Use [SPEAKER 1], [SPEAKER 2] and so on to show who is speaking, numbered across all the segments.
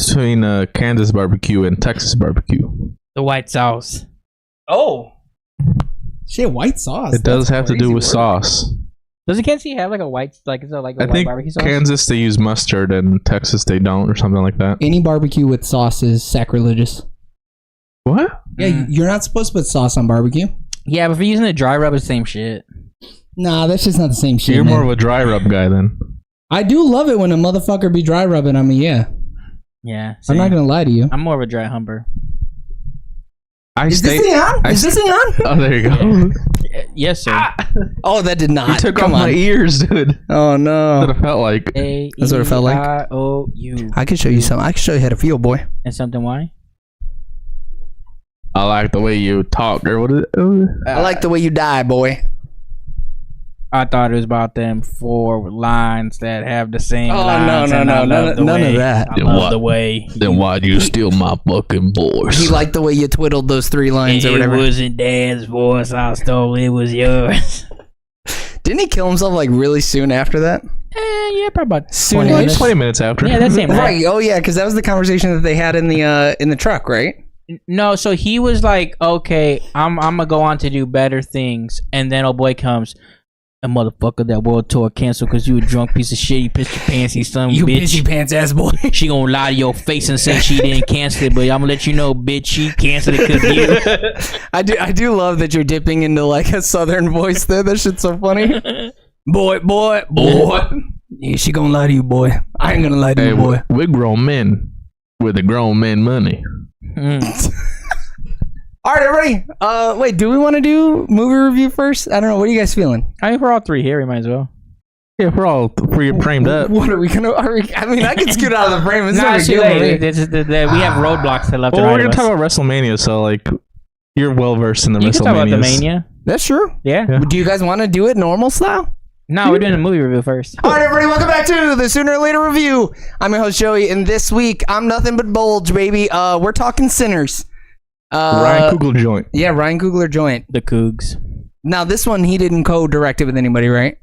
[SPEAKER 1] difference between Kansas barbecue and Texas barbecue?
[SPEAKER 2] The white sauce.
[SPEAKER 3] Oh. Shit, white sauce.
[SPEAKER 1] It does have to do with sauce.
[SPEAKER 2] Doesn't Kansas have like a white, like is it like a
[SPEAKER 1] I
[SPEAKER 2] white
[SPEAKER 1] think
[SPEAKER 2] barbecue sauce?
[SPEAKER 1] Kansas they use mustard and Texas they don't, or something like that.
[SPEAKER 3] Any barbecue with sauce is sacrilegious.
[SPEAKER 1] What?
[SPEAKER 3] Yeah, you're not supposed to put sauce on barbecue.
[SPEAKER 2] Yeah, but if you're using the dry rub, it's the same shit.
[SPEAKER 3] Nah, that's just not the same shit.
[SPEAKER 1] You're
[SPEAKER 3] man.
[SPEAKER 1] more of a dry rub guy then.
[SPEAKER 3] I do love it when a motherfucker be dry rubbing on me, yeah.
[SPEAKER 2] Yeah.
[SPEAKER 3] I'm not gonna lie to you.
[SPEAKER 2] I'm more of a dry humper.
[SPEAKER 3] Is this thing on? Is this thing on?
[SPEAKER 1] Oh, there you go.
[SPEAKER 2] Yes, sir.
[SPEAKER 3] Oh, that did not.
[SPEAKER 1] You took
[SPEAKER 3] Come
[SPEAKER 1] off
[SPEAKER 3] on.
[SPEAKER 1] my ears, dude.
[SPEAKER 3] Oh no.
[SPEAKER 1] That's what it felt like.
[SPEAKER 3] That's what it felt like.
[SPEAKER 2] A-E-I-O-U.
[SPEAKER 3] I can show you something. I can show you how to feel, boy.
[SPEAKER 2] And something why?
[SPEAKER 1] I like the way you talk, or what is it?
[SPEAKER 3] I like the way you die, boy.
[SPEAKER 2] I thought it was about them 4 lines that have the same
[SPEAKER 3] Oh,
[SPEAKER 2] lines.
[SPEAKER 3] no,
[SPEAKER 2] and I
[SPEAKER 3] no,
[SPEAKER 2] love the
[SPEAKER 3] none of
[SPEAKER 2] way-
[SPEAKER 3] that.
[SPEAKER 2] I
[SPEAKER 1] Then
[SPEAKER 2] love
[SPEAKER 1] what?
[SPEAKER 2] the way.
[SPEAKER 1] Then why'd you steal my fucking voice?
[SPEAKER 3] He liked the way you twiddled those 3 lines or
[SPEAKER 2] It
[SPEAKER 3] whatever.
[SPEAKER 2] wasn't Dad's voice I stole. It was yours.
[SPEAKER 3] Didn't he kill himself like really soon after that?
[SPEAKER 2] Yeah, probably about
[SPEAKER 3] Soon
[SPEAKER 2] 20
[SPEAKER 3] as-
[SPEAKER 1] Like
[SPEAKER 2] minutes.
[SPEAKER 1] 20 minutes after.
[SPEAKER 2] Yeah, that's same.
[SPEAKER 3] Right. Oh yeah, because that was the conversation that they had in the truck, right?
[SPEAKER 2] No, so he was like, okay, I'm gonna go on to do better things, and then old boy comes, a motherfucker, that world tour canceled because you a drunk piece of shit. You pissed your pants, you son of a
[SPEAKER 3] You
[SPEAKER 2] bitch.
[SPEAKER 3] bitchy pants ass boy.
[SPEAKER 2] She gonna lie to your face and say she didn't cancel it, but I'm gonna let you know, bitch, she canceled it because you.
[SPEAKER 3] I do love that you're dipping into like a southern voice there. That shit's so funny. boy. Yeah, she gonna lie to you, boy. I ain't gonna lie to
[SPEAKER 1] Hey,
[SPEAKER 3] you, boy.
[SPEAKER 1] we're grown men with the grown men money.
[SPEAKER 3] All right, everybody. Wait, do we want to do movie review first? I don't know. What are you guys feeling?
[SPEAKER 2] I mean, we're all 3 here. We might as well.
[SPEAKER 1] Yeah, we're all framed up.
[SPEAKER 3] What are we gonna? I mean, I can scoot out of the frame. It's
[SPEAKER 2] Nah,
[SPEAKER 3] not a
[SPEAKER 2] it's too
[SPEAKER 3] good
[SPEAKER 2] late.
[SPEAKER 3] movie.
[SPEAKER 2] We have roadblocks to left
[SPEAKER 1] Well,
[SPEAKER 2] and
[SPEAKER 1] we're
[SPEAKER 2] right
[SPEAKER 1] gonna
[SPEAKER 2] of us.
[SPEAKER 1] talk about WrestleMania, so like, you're well versed in the
[SPEAKER 2] You can talk about the
[SPEAKER 1] WrestleManias.
[SPEAKER 2] Mania.
[SPEAKER 3] That's true.
[SPEAKER 2] Yeah.
[SPEAKER 1] Yeah.
[SPEAKER 3] Do you guys want to do it normal style?
[SPEAKER 2] No, we're doing a movie review first.
[SPEAKER 3] All right, everybody, welcome back to the Sooner or Later Review. I'm your host, Joey, and this week, I'm nothing but Bulge, baby. We're talking Sinners.
[SPEAKER 1] Ryan Coogler joint.
[SPEAKER 3] Yeah, Ryan Coogler joint.
[SPEAKER 2] The Cougs.
[SPEAKER 3] Now, this one, he didn't co-direct it with anybody, right?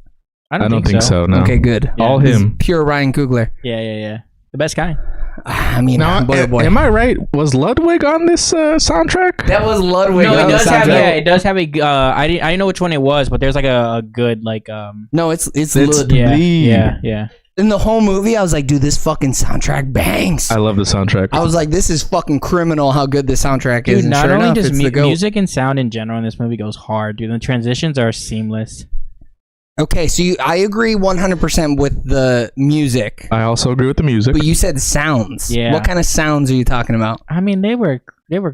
[SPEAKER 1] I don't think so. No.
[SPEAKER 3] Okay, good.
[SPEAKER 1] All
[SPEAKER 3] This is
[SPEAKER 1] him.
[SPEAKER 3] pure Ryan Coogler.
[SPEAKER 2] Yeah. The best kind.
[SPEAKER 3] I mean,
[SPEAKER 1] Now,
[SPEAKER 3] boy, oh boy.
[SPEAKER 1] am I right? Was Ludwig on this soundtrack?
[SPEAKER 3] That was Ludwig.
[SPEAKER 2] No,
[SPEAKER 3] on
[SPEAKER 2] it
[SPEAKER 3] the
[SPEAKER 2] does have.
[SPEAKER 3] soundtrack.
[SPEAKER 2] Yeah, it does have a. I didn't know which one it was, but there's like a good like.
[SPEAKER 3] No, it's
[SPEAKER 1] It's
[SPEAKER 3] Lud.
[SPEAKER 2] Yeah,
[SPEAKER 1] the-
[SPEAKER 2] yeah.
[SPEAKER 3] In the whole movie, I was like, dude, this fucking soundtrack bangs.
[SPEAKER 1] I love the soundtrack.
[SPEAKER 3] I was like, this is fucking criminal how good this soundtrack is.
[SPEAKER 2] Dude,
[SPEAKER 3] And
[SPEAKER 2] not
[SPEAKER 3] sure
[SPEAKER 2] only
[SPEAKER 3] enough,
[SPEAKER 2] does
[SPEAKER 3] it's the GOAT.
[SPEAKER 2] music and sound in general in this movie goes hard, dude. The transitions are seamless.
[SPEAKER 3] Okay, so I agree 100% with the music,
[SPEAKER 1] I also agree with the music.
[SPEAKER 3] but you said sounds.
[SPEAKER 2] Yeah.
[SPEAKER 3] What kind of sounds are you talking about?
[SPEAKER 2] I mean, they were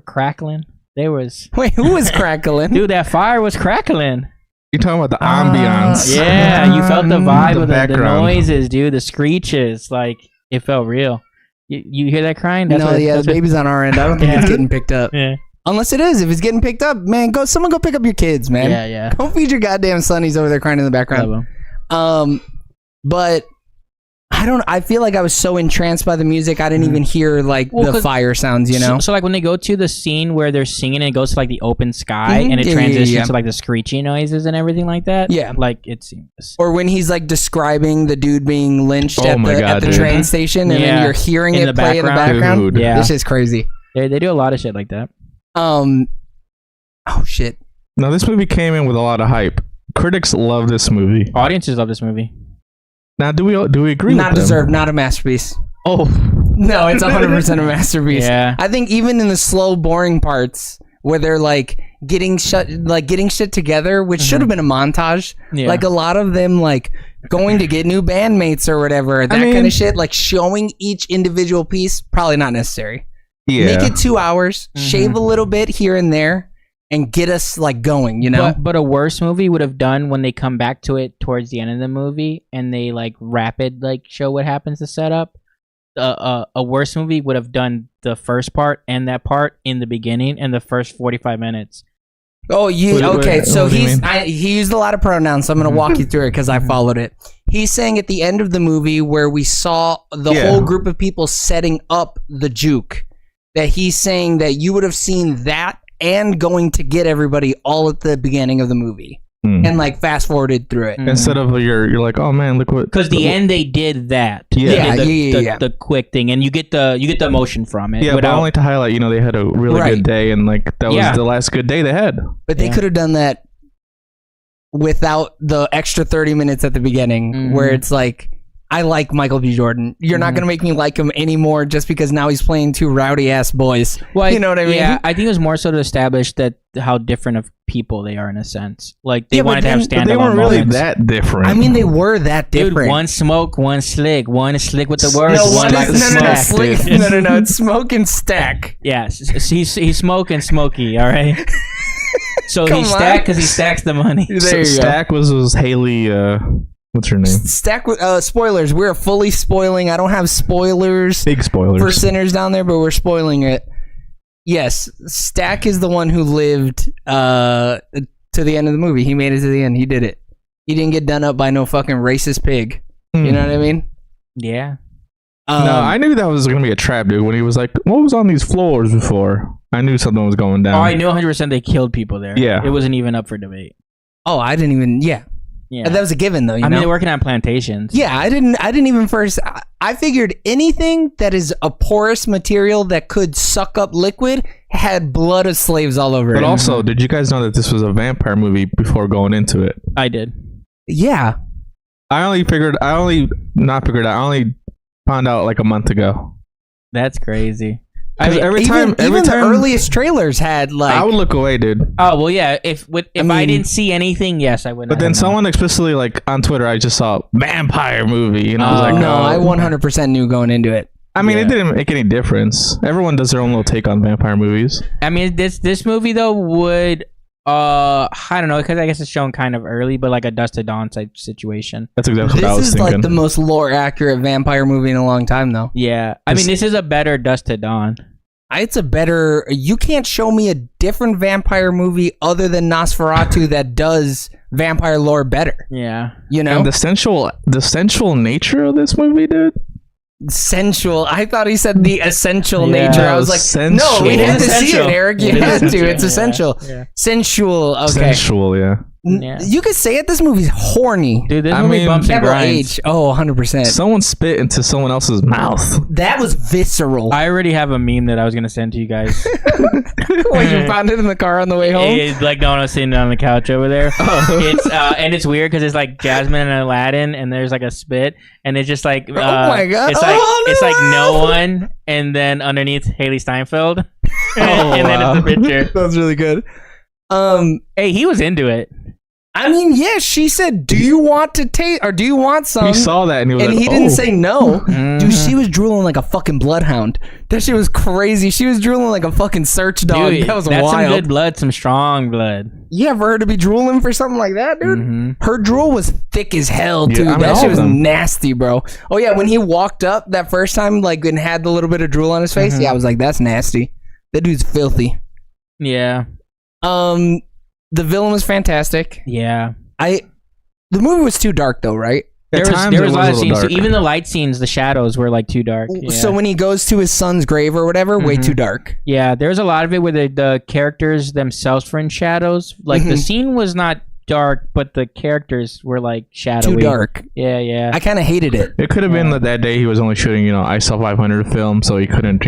[SPEAKER 2] crackling. There was
[SPEAKER 3] Wait, who was crackling?
[SPEAKER 2] dude. That fire was crackling.
[SPEAKER 1] You're talking about the ambiance.
[SPEAKER 2] Yeah, you felt the vibe
[SPEAKER 1] The
[SPEAKER 2] of the
[SPEAKER 1] background.
[SPEAKER 2] noises, dude. The screeches, like it felt real. You hear that crying?
[SPEAKER 3] No,
[SPEAKER 2] what-
[SPEAKER 3] yeah, the
[SPEAKER 2] what-
[SPEAKER 3] baby's on our end. I don't think
[SPEAKER 2] Yeah.
[SPEAKER 3] it's getting picked up.
[SPEAKER 2] Yeah,
[SPEAKER 3] Unless it is. If it's getting picked up, man, someone go pick up your kids, man.
[SPEAKER 2] yeah.
[SPEAKER 3] Don't feed your goddamn son. He's over there crying in the background.
[SPEAKER 2] Love 'em.
[SPEAKER 3] But I feel like I was so entranced by the music, I didn't even hear like
[SPEAKER 2] Well,
[SPEAKER 3] the
[SPEAKER 2] 'cause-
[SPEAKER 3] fire sounds, you know?
[SPEAKER 2] So like when they go to the scene where they're singing and it goes to like the open sky
[SPEAKER 3] Mhm.
[SPEAKER 2] and it
[SPEAKER 3] Yeah,
[SPEAKER 2] transitions
[SPEAKER 3] yeah.
[SPEAKER 2] to like the screechy noises and everything like that.
[SPEAKER 3] Yeah.
[SPEAKER 2] like it's seamless.
[SPEAKER 3] Or when he's like describing the dude being lynched
[SPEAKER 1] Oh
[SPEAKER 3] at
[SPEAKER 1] my
[SPEAKER 3] the,
[SPEAKER 1] God,
[SPEAKER 3] at the
[SPEAKER 1] dude.
[SPEAKER 3] train station, and
[SPEAKER 2] Yeah.
[SPEAKER 3] then you're hearing
[SPEAKER 2] In
[SPEAKER 3] it
[SPEAKER 2] the
[SPEAKER 3] play in the
[SPEAKER 2] background.
[SPEAKER 3] background.
[SPEAKER 1] Dude.
[SPEAKER 2] Yeah.
[SPEAKER 3] This is crazy.
[SPEAKER 2] They do a lot of shit like that.
[SPEAKER 3] Oh shit.
[SPEAKER 1] Now, this movie came in with a lot of hype. Critics love this movie.
[SPEAKER 2] Audiences love this movie.
[SPEAKER 1] Now, do we agree
[SPEAKER 3] Not
[SPEAKER 1] with them?
[SPEAKER 3] deserved, not a masterpiece.
[SPEAKER 1] Oh,
[SPEAKER 3] No, it's 100% a masterpiece.
[SPEAKER 2] Yeah.
[SPEAKER 3] I think even in the slow, boring parts where they're like getting shit together, which should have been a montage.
[SPEAKER 2] Yeah.
[SPEAKER 3] Like a lot of them like going to get new bandmates or whatever, that
[SPEAKER 1] mean-
[SPEAKER 3] kind of shit. Like showing each individual piece, probably not necessary.
[SPEAKER 1] yeah.
[SPEAKER 3] Make it 2 hours, shave a little bit here and there, and get us like going, you know?
[SPEAKER 2] But a worse movie would have done when they come back to it towards the end of the movie and they like rapid like show what happens to set up. A worse movie would have done the first part and that part in the beginning and the first 45 minutes.
[SPEAKER 3] Oh, okay.
[SPEAKER 1] What
[SPEAKER 3] So
[SPEAKER 1] do you mean?
[SPEAKER 3] he used a lot of pronouns, so I'm going to walk you through it because I followed it. He's saying at the end of the movie where we saw the
[SPEAKER 1] Yeah.
[SPEAKER 3] whole group of people setting up the juke, that he's saying that you would have seen that and going to get everybody all at the beginning of the movie. and like fast forwarded through it.
[SPEAKER 1] Instead of you're like, oh man, look what.
[SPEAKER 2] Because the end they did that.
[SPEAKER 1] Yeah.
[SPEAKER 2] They did
[SPEAKER 3] Yeah.
[SPEAKER 2] the quick thing, and you get the emotion from it.
[SPEAKER 1] Yeah, but only to highlight, they had a really
[SPEAKER 3] Right.
[SPEAKER 1] good day, and like that was
[SPEAKER 2] Yeah.
[SPEAKER 1] the last good day they had.
[SPEAKER 3] But they
[SPEAKER 2] Yeah.
[SPEAKER 3] could have done that without the extra 30 minutes at the beginning, where it's like, I like Michael B. Jordan. You're not gonna make me like him anymore just because now he's playing two rowdy ass boys.
[SPEAKER 2] Well,
[SPEAKER 3] you know what I mean?
[SPEAKER 2] Yeah, I think it was more so to establish that how different of people they are in a sense. Like they
[SPEAKER 3] Yeah, but
[SPEAKER 2] wanted to have
[SPEAKER 3] then-
[SPEAKER 2] standalone
[SPEAKER 1] But they weren't really
[SPEAKER 2] moments.
[SPEAKER 1] that different.
[SPEAKER 3] I mean, they were that
[SPEAKER 2] Dude,
[SPEAKER 3] different.
[SPEAKER 2] one smoke, one slick. One is slick with the words.
[SPEAKER 3] no,
[SPEAKER 2] one
[SPEAKER 3] one
[SPEAKER 2] like
[SPEAKER 3] is,
[SPEAKER 2] the
[SPEAKER 3] no,
[SPEAKER 2] smoke.
[SPEAKER 3] slick,
[SPEAKER 2] dude.
[SPEAKER 3] no, it's smoke and stack.
[SPEAKER 2] Yeah, he's smoking smoky. All right. So
[SPEAKER 3] Come
[SPEAKER 2] he
[SPEAKER 3] on.
[SPEAKER 2] stacked because he stacks the money.
[SPEAKER 3] There you go.
[SPEAKER 1] Stack was Haley. What's her name?
[SPEAKER 3] Stack with spoilers. We're fully spoiling. I don't have spoilers
[SPEAKER 1] Big spoilers.
[SPEAKER 3] for sinners down there, but we're spoiling it. Yes, Stack is the one who lived to the end of the movie. He made it to the end. He did it. He didn't get done up by no fucking racist pig. You know what I mean?
[SPEAKER 2] Yeah.
[SPEAKER 1] No, I knew that was gonna be a trap, dude. When he was like, "What was on these floors before?" I knew something was going down.
[SPEAKER 2] Oh, I knew 100% they killed people there.
[SPEAKER 1] Yeah.
[SPEAKER 2] It wasn't even up for debate.
[SPEAKER 3] Oh, I didn't even. Yeah,
[SPEAKER 2] Yeah.
[SPEAKER 3] that was a given though. You
[SPEAKER 2] I
[SPEAKER 3] know?
[SPEAKER 2] mean, they're working on plantations.
[SPEAKER 3] Yeah, I didn't even first. I figured anything that is a porous material that could suck up liquid had blood of slaves all over
[SPEAKER 1] But
[SPEAKER 3] it.
[SPEAKER 1] also, did you guys know that this was a vampire movie before going into it?
[SPEAKER 2] I did.
[SPEAKER 3] Yeah,
[SPEAKER 1] I only found out like a month ago.
[SPEAKER 2] That's crazy. I
[SPEAKER 1] Because
[SPEAKER 2] mean,
[SPEAKER 1] every
[SPEAKER 3] even
[SPEAKER 1] time
[SPEAKER 3] the earliest trailers had like.
[SPEAKER 1] I would look away, dude.
[SPEAKER 2] oh well, yeah. If I
[SPEAKER 3] mean-
[SPEAKER 2] didn't see anything, yes, I would.
[SPEAKER 1] But then someone explicitly, like on Twitter, I just saw vampire movie, and I was
[SPEAKER 2] Oh,
[SPEAKER 1] like,
[SPEAKER 3] no,
[SPEAKER 1] oh.
[SPEAKER 3] I 100% knew going into it.
[SPEAKER 1] I mean,
[SPEAKER 2] Yeah.
[SPEAKER 1] it didn't make any difference. Everyone does their own little take on vampire movies.
[SPEAKER 2] I mean, this movie though would I don't know, because I guess it's shown kind of early, but like a Dust to Dawn type situation.
[SPEAKER 1] That's exactly what I
[SPEAKER 3] This
[SPEAKER 1] was
[SPEAKER 3] is
[SPEAKER 1] thinking.
[SPEAKER 3] like the most lore accurate vampire movie in a long time, though.
[SPEAKER 2] Yeah, I mean, this is a better Dust to Dawn.
[SPEAKER 3] It's a better. You can't show me a different vampire movie other than Nosferatu that does vampire lore better.
[SPEAKER 2] Yeah.
[SPEAKER 3] You know,
[SPEAKER 1] And the sensual nature of this movie, dude.
[SPEAKER 3] sensual. I thought he said the essential
[SPEAKER 2] Yeah,
[SPEAKER 3] nature. I was like,
[SPEAKER 1] sensual.
[SPEAKER 3] no, we had
[SPEAKER 2] It
[SPEAKER 3] to
[SPEAKER 2] is
[SPEAKER 3] see it,
[SPEAKER 2] essential.
[SPEAKER 3] Eric. You
[SPEAKER 2] It is
[SPEAKER 3] had to.
[SPEAKER 2] essential.
[SPEAKER 3] It's
[SPEAKER 2] Yeah.
[SPEAKER 3] essential.
[SPEAKER 2] Yeah.
[SPEAKER 3] Sensual. Okay.
[SPEAKER 1] Sensual, yeah.
[SPEAKER 2] Yeah.
[SPEAKER 3] You could say it. This movie's horny.
[SPEAKER 2] Dude, this
[SPEAKER 1] I
[SPEAKER 2] movie
[SPEAKER 1] mean,
[SPEAKER 2] bumps and
[SPEAKER 3] Never
[SPEAKER 2] grinds.
[SPEAKER 3] age. Oh, 100%.
[SPEAKER 1] Someone spit into someone else's mouth.
[SPEAKER 3] That was visceral.
[SPEAKER 2] I already have a meme that I was gonna send to you guys.
[SPEAKER 3] When you found it in the car on the way home.
[SPEAKER 2] It's like no one was sitting on the couch over there. It's and it's weird because it's like Jasmine and Aladdin, and there's like a spit, and it's just like
[SPEAKER 3] my God.
[SPEAKER 2] it's like
[SPEAKER 3] Oh,
[SPEAKER 2] it's like no
[SPEAKER 3] no.
[SPEAKER 2] one, and then underneath Haley Steinfeld,
[SPEAKER 1] Oh,
[SPEAKER 2] and then
[SPEAKER 1] wow.
[SPEAKER 2] it's a picture.
[SPEAKER 3] That was really good.
[SPEAKER 2] Hey, he was into it.
[SPEAKER 3] I mean, yeah, she said, "Do you want to taste or do you want some?"
[SPEAKER 1] He saw that and he was
[SPEAKER 3] and
[SPEAKER 1] like,
[SPEAKER 3] he didn't
[SPEAKER 1] oh.
[SPEAKER 3] say no.
[SPEAKER 2] Mm-hmm.
[SPEAKER 3] Dude, she was drooling like a fucking bloodhound. That shit was crazy. She was drooling like a fucking search dog.
[SPEAKER 2] Dude,
[SPEAKER 3] That was
[SPEAKER 2] that's some
[SPEAKER 3] wild.
[SPEAKER 2] good blood, some strong blood.
[SPEAKER 3] Yeah, for her to be drooling for something like that, dude.
[SPEAKER 2] Mhm.
[SPEAKER 3] Her drool was thick as hell,
[SPEAKER 1] Yeah,
[SPEAKER 3] too.
[SPEAKER 1] I mean,
[SPEAKER 3] That
[SPEAKER 1] all
[SPEAKER 3] shit
[SPEAKER 1] of
[SPEAKER 3] was
[SPEAKER 1] them.
[SPEAKER 3] nasty, bro. Oh yeah, when he walked up that first time, like, and had the little bit of drool on his face, yeah, I was like, that's nasty. That dude's filthy.
[SPEAKER 2] Yeah,
[SPEAKER 3] The villain was fantastic.
[SPEAKER 2] yeah.
[SPEAKER 3] The movie was too dark though, right?
[SPEAKER 1] At
[SPEAKER 2] There
[SPEAKER 1] times
[SPEAKER 2] was
[SPEAKER 1] it
[SPEAKER 2] a lot of
[SPEAKER 1] little
[SPEAKER 2] scenes.
[SPEAKER 1] dark.
[SPEAKER 2] Even the light scenes, the shadows were like too dark. Yeah.
[SPEAKER 3] So when he goes to his son's grave or whatever, way
[SPEAKER 2] Mhm.
[SPEAKER 3] too dark.
[SPEAKER 2] Yeah, there's a lot of it where the characters themselves were in shadows. Like the
[SPEAKER 3] Mhm.
[SPEAKER 2] scene was not dark, but the characters were like shadowy.
[SPEAKER 3] Too dark.
[SPEAKER 2] Yeah, yeah.
[SPEAKER 3] I kind of hated it.
[SPEAKER 1] It could have been that day he was only shooting, ISO 500 film, so he couldn't,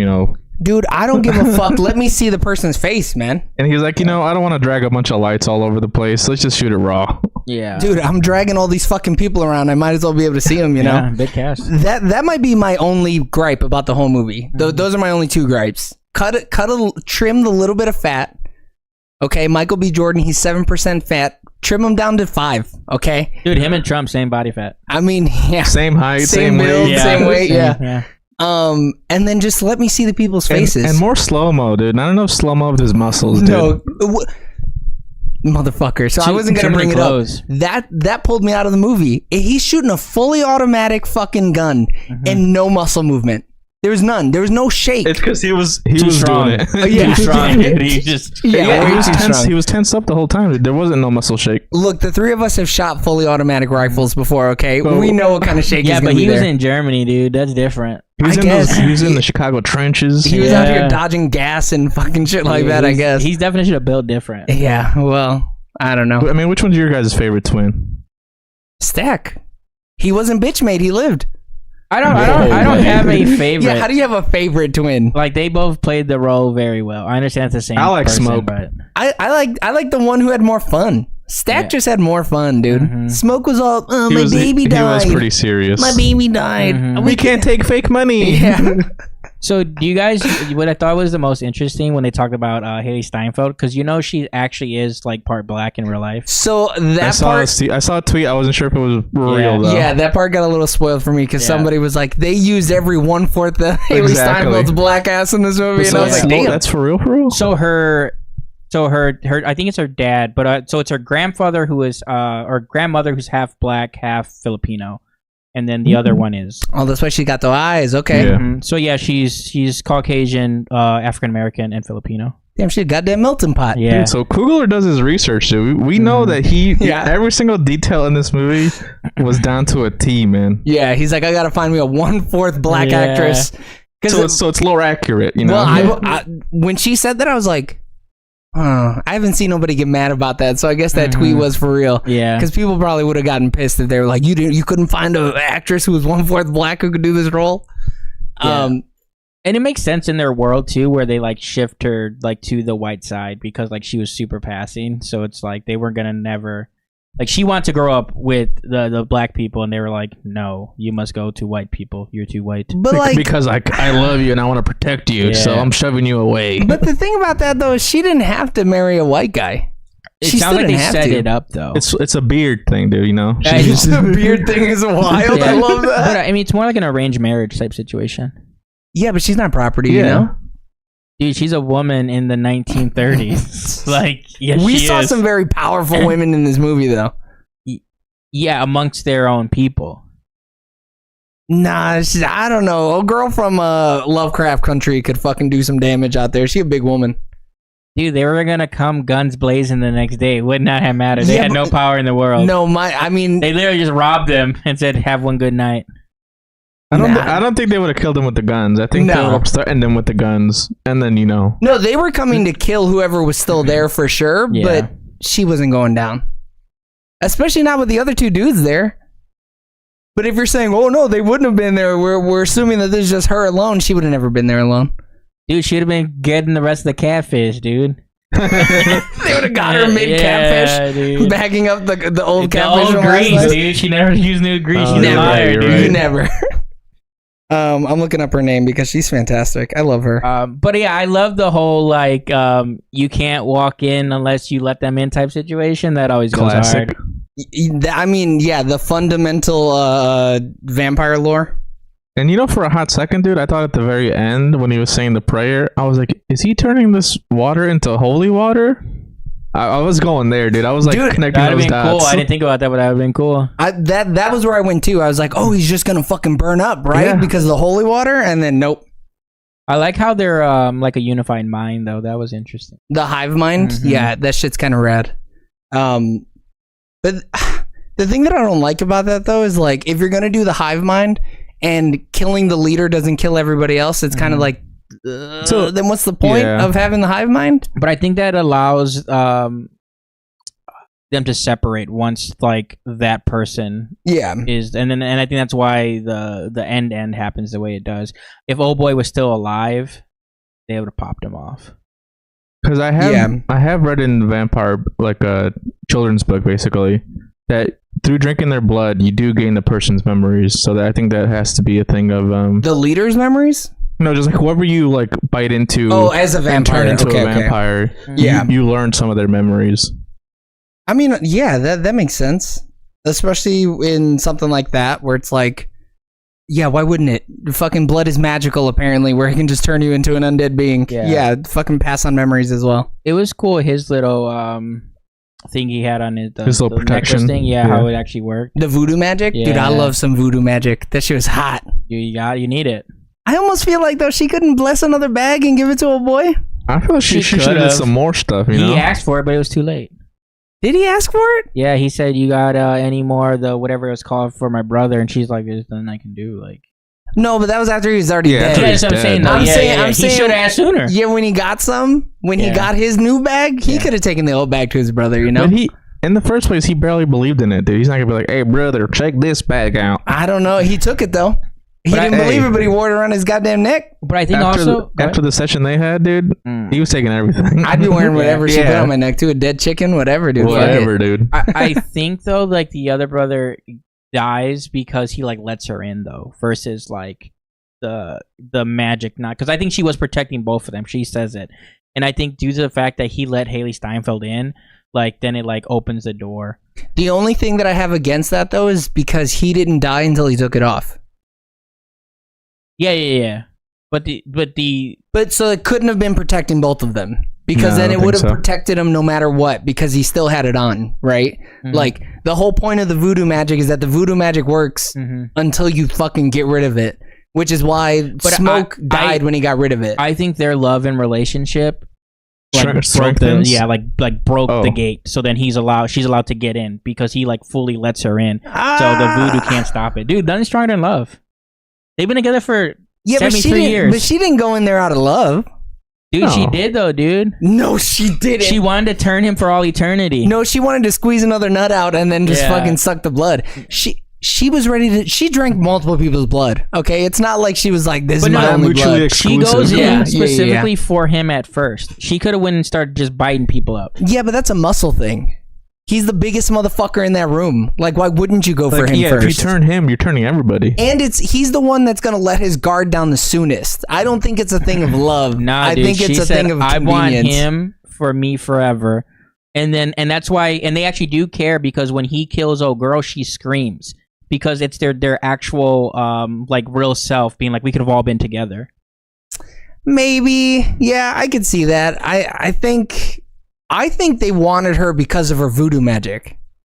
[SPEAKER 3] Dude, I don't give a fuck. Let me see the person's face, man.
[SPEAKER 1] And he was like, I don't want to drag a bunch of lights all over the place. Let's just shoot it raw.
[SPEAKER 2] Yeah.
[SPEAKER 3] Dude, I'm dragging all these fucking people around. I might as well be able to see them, you know?
[SPEAKER 2] Yeah, big cast.
[SPEAKER 3] That might be my only gripe about the whole movie. Those are my only two gripes. Trim the little bit of fat. Okay, Michael B. Jordan, he's 7% fat. Trim him down to 5, okay?
[SPEAKER 2] Dude, him and Trump, same body fat.
[SPEAKER 3] I mean, yeah.
[SPEAKER 1] Same height,
[SPEAKER 3] Same
[SPEAKER 1] same,
[SPEAKER 3] build,
[SPEAKER 1] weight.
[SPEAKER 3] same weight, yeah.
[SPEAKER 2] yeah.
[SPEAKER 3] And then just let me see the people's faces.
[SPEAKER 1] And more slow-mo, dude. I don't know if slow-mo with his muscles, dude.
[SPEAKER 3] No, motherfucker. So I wasn't gonna
[SPEAKER 2] Too
[SPEAKER 3] bring
[SPEAKER 2] many
[SPEAKER 3] it
[SPEAKER 2] clothes.
[SPEAKER 3] up. That pulled me out of the movie. He's shooting a fully automatic fucking gun and no muscle movement. There was none. There was no shake.
[SPEAKER 1] It's because he was
[SPEAKER 2] Too strong.
[SPEAKER 1] doing it.
[SPEAKER 3] Yeah.
[SPEAKER 2] Too strong, dude. He just
[SPEAKER 3] Yeah,
[SPEAKER 1] he
[SPEAKER 3] way
[SPEAKER 1] was
[SPEAKER 3] too
[SPEAKER 1] tense.
[SPEAKER 3] strong.
[SPEAKER 1] He was tensed up the whole time. Dude. There wasn't no muscle shake.
[SPEAKER 3] Look, the three of us have shot fully automatic rifles before. Okay,
[SPEAKER 1] So-
[SPEAKER 3] we know what kind of shake.
[SPEAKER 2] yeah,
[SPEAKER 3] is
[SPEAKER 2] but
[SPEAKER 3] gonna be
[SPEAKER 2] he was
[SPEAKER 3] there.
[SPEAKER 2] in Germany, dude. That's different.
[SPEAKER 1] He was,
[SPEAKER 3] I
[SPEAKER 1] in, those,
[SPEAKER 3] guess.
[SPEAKER 1] he was in the Chicago trenches.
[SPEAKER 3] He was out
[SPEAKER 2] Yeah.
[SPEAKER 3] here dodging gas and fucking shit like that. I guess.
[SPEAKER 2] He's definitely should have built different.
[SPEAKER 3] Yeah. Well, I don't know.
[SPEAKER 1] I mean, which one's your guys' favorite twin?
[SPEAKER 3] Stack. He wasn't bitch made. He lived.
[SPEAKER 2] I don't have a favorite.
[SPEAKER 3] Yeah, how do you have a favorite twin?
[SPEAKER 2] Like they both played the role very well. I understand it's the same.
[SPEAKER 1] I like
[SPEAKER 2] person,
[SPEAKER 1] Smoke.
[SPEAKER 2] but
[SPEAKER 3] I like the one who had more fun. Stack just had more fun, dude.
[SPEAKER 2] Mhm.
[SPEAKER 3] Smoke was all, oh,
[SPEAKER 1] He
[SPEAKER 3] my
[SPEAKER 1] was,
[SPEAKER 3] baby
[SPEAKER 1] he
[SPEAKER 3] died.
[SPEAKER 1] was pretty serious.
[SPEAKER 3] My baby died.
[SPEAKER 2] Mhm.
[SPEAKER 1] We can't take fake money.
[SPEAKER 3] Yeah.
[SPEAKER 2] So, do you guys? What I thought was the most interesting when they talked about Haley Steinfeld, because she actually is like part black in real life.
[SPEAKER 3] So that
[SPEAKER 1] I saw a tweet. I wasn't sure if it was real though.
[SPEAKER 3] yeah, that part got a little spoiled for me because somebody was like, they used every 1/4 of Haley Steinfeld's black ass in this movie, and I was like, damn.
[SPEAKER 1] That's for real, for real.
[SPEAKER 2] So her I think it's her dad, but so it's her grandfather who is or grandmother who's half black, half Filipino, and then the other one is.
[SPEAKER 3] Oh, that's why she got the eyes. Okay.
[SPEAKER 1] Yeah.
[SPEAKER 2] Mhm. So yeah, she's Caucasian, African American, and Filipino.
[SPEAKER 3] Damn, she a goddamn melting pot.
[SPEAKER 2] Yeah.
[SPEAKER 1] Dude, so Kugler does his research, dude. We know that every single detail in this movie was down to a T, man.
[SPEAKER 3] Yeah, he's like, I gotta find me a 1/4 black
[SPEAKER 2] Yeah.
[SPEAKER 3] actress.
[SPEAKER 1] So it's lore accurate, you know.
[SPEAKER 3] Well, I when she said that, I was like, I haven't seen nobody get mad about that. So I guess that tweet was for real.
[SPEAKER 2] Yeah.
[SPEAKER 3] Because people probably would have gotten pissed if they were like, you couldn't find an actress who was 1/4 black who could do this role.
[SPEAKER 2] Yeah. And it makes sense in their world too, where they like shift her like to the white side because like she was super passing. So it's like they weren't gonna never like she wanted to grow up with the black people, and they were like, no, you must go to white people. You're too white.
[SPEAKER 3] But like,
[SPEAKER 1] because I love you and I want to protect you, so
[SPEAKER 2] Yeah.
[SPEAKER 1] I'm shoving you away.
[SPEAKER 3] but the thing about that though is she didn't have to marry a white guy.
[SPEAKER 2] It
[SPEAKER 3] She
[SPEAKER 2] sounds
[SPEAKER 3] still
[SPEAKER 2] like they
[SPEAKER 3] didn't have
[SPEAKER 2] set
[SPEAKER 3] to.
[SPEAKER 2] it up though.
[SPEAKER 1] It's a beard thing, dude. You know.
[SPEAKER 2] Yeah,
[SPEAKER 1] She's-
[SPEAKER 3] The beard thing is wild.
[SPEAKER 2] Yeah.
[SPEAKER 3] I love that.
[SPEAKER 2] But I mean, it's more like an arranged marriage type situation.
[SPEAKER 3] Yeah, but she's not property, you
[SPEAKER 1] Yeah.
[SPEAKER 3] know?
[SPEAKER 2] Dude, she's a woman in the 1930s. Like, yes,
[SPEAKER 3] We
[SPEAKER 2] she
[SPEAKER 3] saw
[SPEAKER 2] is.
[SPEAKER 3] some very powerful women in this movie, though.
[SPEAKER 2] Yeah, amongst their own people.
[SPEAKER 3] Nah, I don't know. A girl from Lovecraft Country could fucking do some damage out there. She a big woman.
[SPEAKER 2] Dude, they were gonna come guns blazing the next day. It would not have mattered. They
[SPEAKER 3] Yeah,
[SPEAKER 2] had no
[SPEAKER 3] but-
[SPEAKER 2] power in the world.
[SPEAKER 3] No, I mean,
[SPEAKER 2] They literally just robbed them and said, "Have one good night."
[SPEAKER 1] I
[SPEAKER 3] Nah.
[SPEAKER 1] don't think they would have killed him with the guns. I think they
[SPEAKER 3] No.
[SPEAKER 1] would have threatened him with the guns, and then
[SPEAKER 3] no, they were coming to kill whoever was still there for sure,
[SPEAKER 2] Yeah.
[SPEAKER 3] but she wasn't going down. Especially not with the other two dudes there. But if you're saying, oh no, they wouldn't have been there, we're assuming that this is just her alone, she would have never been there alone.
[SPEAKER 2] Dude, she'd have been getting the rest of the catfish, dude.
[SPEAKER 3] They would have got her mid catfish,
[SPEAKER 2] dude.
[SPEAKER 3] bagging up the old
[SPEAKER 2] The
[SPEAKER 3] catfish.
[SPEAKER 2] old
[SPEAKER 3] from last
[SPEAKER 2] grease,
[SPEAKER 3] night.
[SPEAKER 2] dude. She never used new grease.
[SPEAKER 1] Oh,
[SPEAKER 2] She's a
[SPEAKER 1] you're
[SPEAKER 2] liar,
[SPEAKER 1] right, you're
[SPEAKER 2] dude.
[SPEAKER 1] right.
[SPEAKER 3] Never. I'm looking up her name because she's fantastic. I love her.
[SPEAKER 2] But yeah, I love the whole like you can't walk in unless you let them in type situation. That always goes
[SPEAKER 1] classic.
[SPEAKER 2] hard.
[SPEAKER 3] I mean, yeah, the fundamental vampire lore.
[SPEAKER 1] And you know, for a hot second, dude, I thought at the very end when he was saying the prayer, I was like, "Is he turning this water into holy water?" I was going there, dude. I was like
[SPEAKER 3] Dude,
[SPEAKER 1] connecting
[SPEAKER 2] That'd
[SPEAKER 1] those
[SPEAKER 2] have been
[SPEAKER 1] dots.
[SPEAKER 2] cool. I didn't think about that, but that would have been cool.
[SPEAKER 3] That was where I went too. I was like, oh, he's just gonna fucking burn up, right?
[SPEAKER 1] Yeah.
[SPEAKER 3] Because of the holy water, and then nope.
[SPEAKER 2] I like how they're like a unified mind, though. That was interesting.
[SPEAKER 3] The hive mind,
[SPEAKER 2] Mhm.
[SPEAKER 3] yeah, that shit's kind of rad. But the thing that I don't like about that though is like if you're gonna do the hive mind and killing the leader doesn't kill everybody else, it's kind of like. So then, what's the point
[SPEAKER 1] Yeah.
[SPEAKER 3] of having the hive mind?
[SPEAKER 2] But I think that allows them to separate once like that person
[SPEAKER 3] Yeah,
[SPEAKER 2] is, and I think that's why the end happens the way it does. If old boy was still alive, they would have popped him off.
[SPEAKER 1] Because I have read in Vampire, like a children's book, basically, that through drinking their blood, you do gain the person's memories. So that I think that has to be a thing of
[SPEAKER 3] the leader's memories.
[SPEAKER 1] no, just like whoever you like bite into.
[SPEAKER 3] Oh, as a
[SPEAKER 1] and
[SPEAKER 3] vampire,
[SPEAKER 1] turn into
[SPEAKER 3] okay,
[SPEAKER 1] a
[SPEAKER 3] okay.
[SPEAKER 1] vampire.
[SPEAKER 3] Yeah.
[SPEAKER 1] you learn some of their memories.
[SPEAKER 3] I mean, yeah, that makes sense, especially in something like that where it's like, yeah, why wouldn't it? Fucking blood is magical, apparently, where it can just turn you into an undead being.
[SPEAKER 2] Yeah.
[SPEAKER 3] Fucking pass on memories as well.
[SPEAKER 2] It was cool. His little thing he had on his
[SPEAKER 1] His little
[SPEAKER 2] the necklace
[SPEAKER 1] protection.
[SPEAKER 2] thing. Yeah,
[SPEAKER 1] Yeah.
[SPEAKER 2] how it actually worked.
[SPEAKER 3] The voodoo magic, dude, I
[SPEAKER 2] Yeah.
[SPEAKER 3] love some voodoo magic. That shit was hot.
[SPEAKER 2] You need it.
[SPEAKER 3] I almost feel like though she couldn't bless another bag and give it to a boy.
[SPEAKER 1] I feel like she
[SPEAKER 2] She
[SPEAKER 1] should have did
[SPEAKER 2] could've.
[SPEAKER 1] some more stuff. You
[SPEAKER 2] He
[SPEAKER 1] know,
[SPEAKER 2] asked for it, but it was too late.
[SPEAKER 3] Did he ask for it?
[SPEAKER 2] Yeah, he said, "You got any more of the whatever it was called for my brother?" And she's like, "There's nothing I can do." Like,
[SPEAKER 3] No, but that was after he was already dead.
[SPEAKER 2] Yeah, that's what I'm saying. Though.
[SPEAKER 3] I'm saying
[SPEAKER 2] he should have asked sooner.
[SPEAKER 3] Yeah, when he got he got his new bag, he could have taken the old bag to his brother. You know.
[SPEAKER 1] But in the first place, he barely believed in it, dude. He's not gonna be like, "Hey, brother, check this bag out."
[SPEAKER 3] I don't know. He took it though. He didn't believe it, but he wore it around his goddamn neck.
[SPEAKER 2] But I think
[SPEAKER 1] after the session they had, dude, he was taking everything.
[SPEAKER 3] I'd be wearing whatever she put on my neck too. A dead chicken, whatever, dude.
[SPEAKER 1] Whatever, dude.
[SPEAKER 2] I think though, like the other brother dies because he like lets her in though, versus like the magic not, because I think she was protecting both of them. She says it, and I think due to the fact that he let Haley Steinfeld in, like then it like opens the door.
[SPEAKER 3] The only thing that I have against that though is because he didn't die until he took it off.
[SPEAKER 2] Yeah. But
[SPEAKER 3] so it couldn't have been protecting both of them, because then it would have protected him no matter what, because he still had it on, right? Mm-hmm. Like the whole point of the voodoo magic is that the voodoo magic works until you fucking get rid of it, which is why Smoke died when he got rid of it.
[SPEAKER 2] I think their love and relationship broke the gate. So then she's allowed to get in because he like fully lets her in. So the voodoo can't stop it. Dude, nothing's stronger than love. They've been together for 73 years.
[SPEAKER 3] But she didn't go in there out of love.
[SPEAKER 2] Dude, she did though, dude.
[SPEAKER 3] No, she didn't.
[SPEAKER 2] She wanted to turn him for all eternity.
[SPEAKER 3] No, she wanted to squeeze another nut out and then just fucking suck the blood. She was ready to. She drank multiple people's blood. Okay, it's not like she was like, "This is my only blood."
[SPEAKER 1] Exclusive.
[SPEAKER 2] She goes in specifically for him at first. She could have went and started just biting people up.
[SPEAKER 3] Yeah, but that's a muscle thing. He's the biggest motherfucker in that room. Like, why wouldn't you go for him first?
[SPEAKER 1] If you turn him, you're turning everybody.
[SPEAKER 3] And he's the one that's gonna let his guard down the soonest. I don't think it's a thing of love.
[SPEAKER 2] I think it's a thing of convenience. I want him for me forever. And that's why, and they actually do care, because when he kills old girl, she screams. Because it's their actual, like, real self being like, we could have all been together.
[SPEAKER 3] Maybe. Yeah, I could see that. I think they wanted her because of her voodoo magic.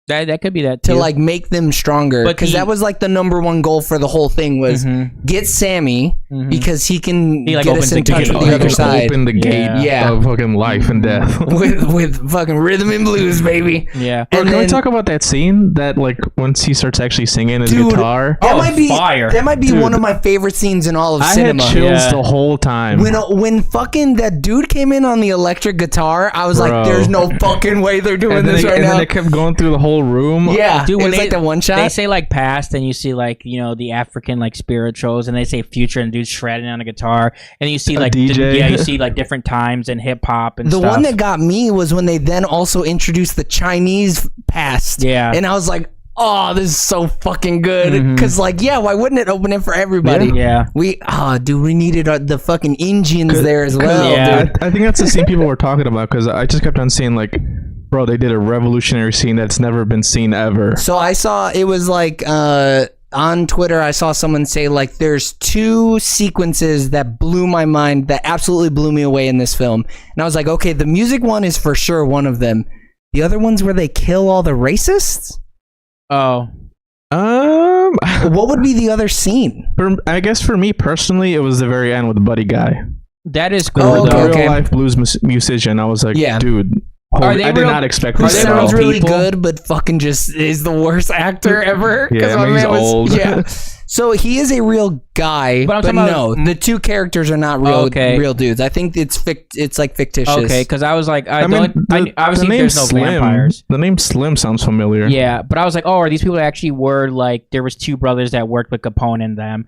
[SPEAKER 2] That could be that too.
[SPEAKER 3] To like make them stronger, because that was like the number one goal for the whole thing was get Sammy because he can get us in touch with the other side.
[SPEAKER 1] Open the gate of fucking life and death
[SPEAKER 3] with fucking rhythm and blues, baby.
[SPEAKER 2] Yeah.
[SPEAKER 1] Bro, can we talk about that scene that like once he starts actually singing his guitar?
[SPEAKER 3] That might be fire. That might be one of my favorite scenes in all of cinema.
[SPEAKER 1] I had chills the whole time.
[SPEAKER 3] When fucking that dude came in on the electric guitar, I was like, "There's no fucking way they're doing this right now."
[SPEAKER 1] And then it kept going through the whole room.
[SPEAKER 3] Yeah, dude, when it's like the one shot.
[SPEAKER 2] They say like past, and you see like, you know, the African like spirituals, and they say future, and dude's shredding on a guitar, and you see like
[SPEAKER 1] DJ.
[SPEAKER 2] You see like different times and hip hop and stuff.
[SPEAKER 3] The one that got me was when they then also introduced the Chinese past.
[SPEAKER 2] Yeah,
[SPEAKER 3] and I was like, oh, this is so fucking good. Because like, why wouldn't it open it for everybody?
[SPEAKER 2] Yeah.
[SPEAKER 3] We needed the fucking Indians there as well.
[SPEAKER 1] Yeah, dude. I think that's the scene people were talking about, because I just kept on seeing like, bro, they did a revolutionary scene that's never been seen ever.
[SPEAKER 3] So I saw, it was like, on Twitter, I saw someone say like, there's two sequences that blew my mind, that absolutely blew me away in this film. And I was like, okay, the music one is for sure one of them. The other one's where they kill all the racists?
[SPEAKER 2] Oh.
[SPEAKER 3] What would be the other scene?
[SPEAKER 1] I guess for me personally, it was the very end with the Buddy Guy.
[SPEAKER 2] That is cool.
[SPEAKER 1] The real life blues musician. I was like, dude. I did not expect this.
[SPEAKER 3] He sounds really good, but fucking just is the worst actor ever.
[SPEAKER 1] Yeah, he's old.
[SPEAKER 3] Yeah. So he is a real guy, but no, the two characters are not real dudes. I think it's like fictitious.
[SPEAKER 2] Okay, because I was like, obviously there's no vampires.
[SPEAKER 1] The name Slim sounds familiar.
[SPEAKER 2] Yeah, but I was like, oh, are these people that actually were like, there was two brothers that worked with Capone and them?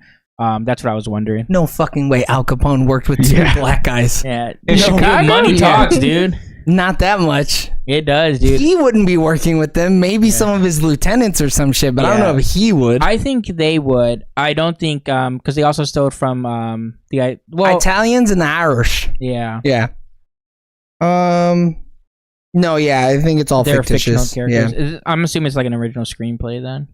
[SPEAKER 2] That's what I was wondering.
[SPEAKER 3] No fucking way Al Capone worked with two black guys.
[SPEAKER 2] Yeah, money talks, dude.
[SPEAKER 3] Not that much.
[SPEAKER 2] It does, dude.
[SPEAKER 3] He wouldn't be working with them. Maybe some of his lieutenants or some shit, but I don't know if he would.
[SPEAKER 2] I think they would. I don't think, because they also stole from
[SPEAKER 3] Italians and the Irish.
[SPEAKER 2] Yeah.
[SPEAKER 3] Yeah. No, yeah, I think it's all fictitious.
[SPEAKER 2] Fictional characters. Yeah. I'm assuming it's like an original screenplay then.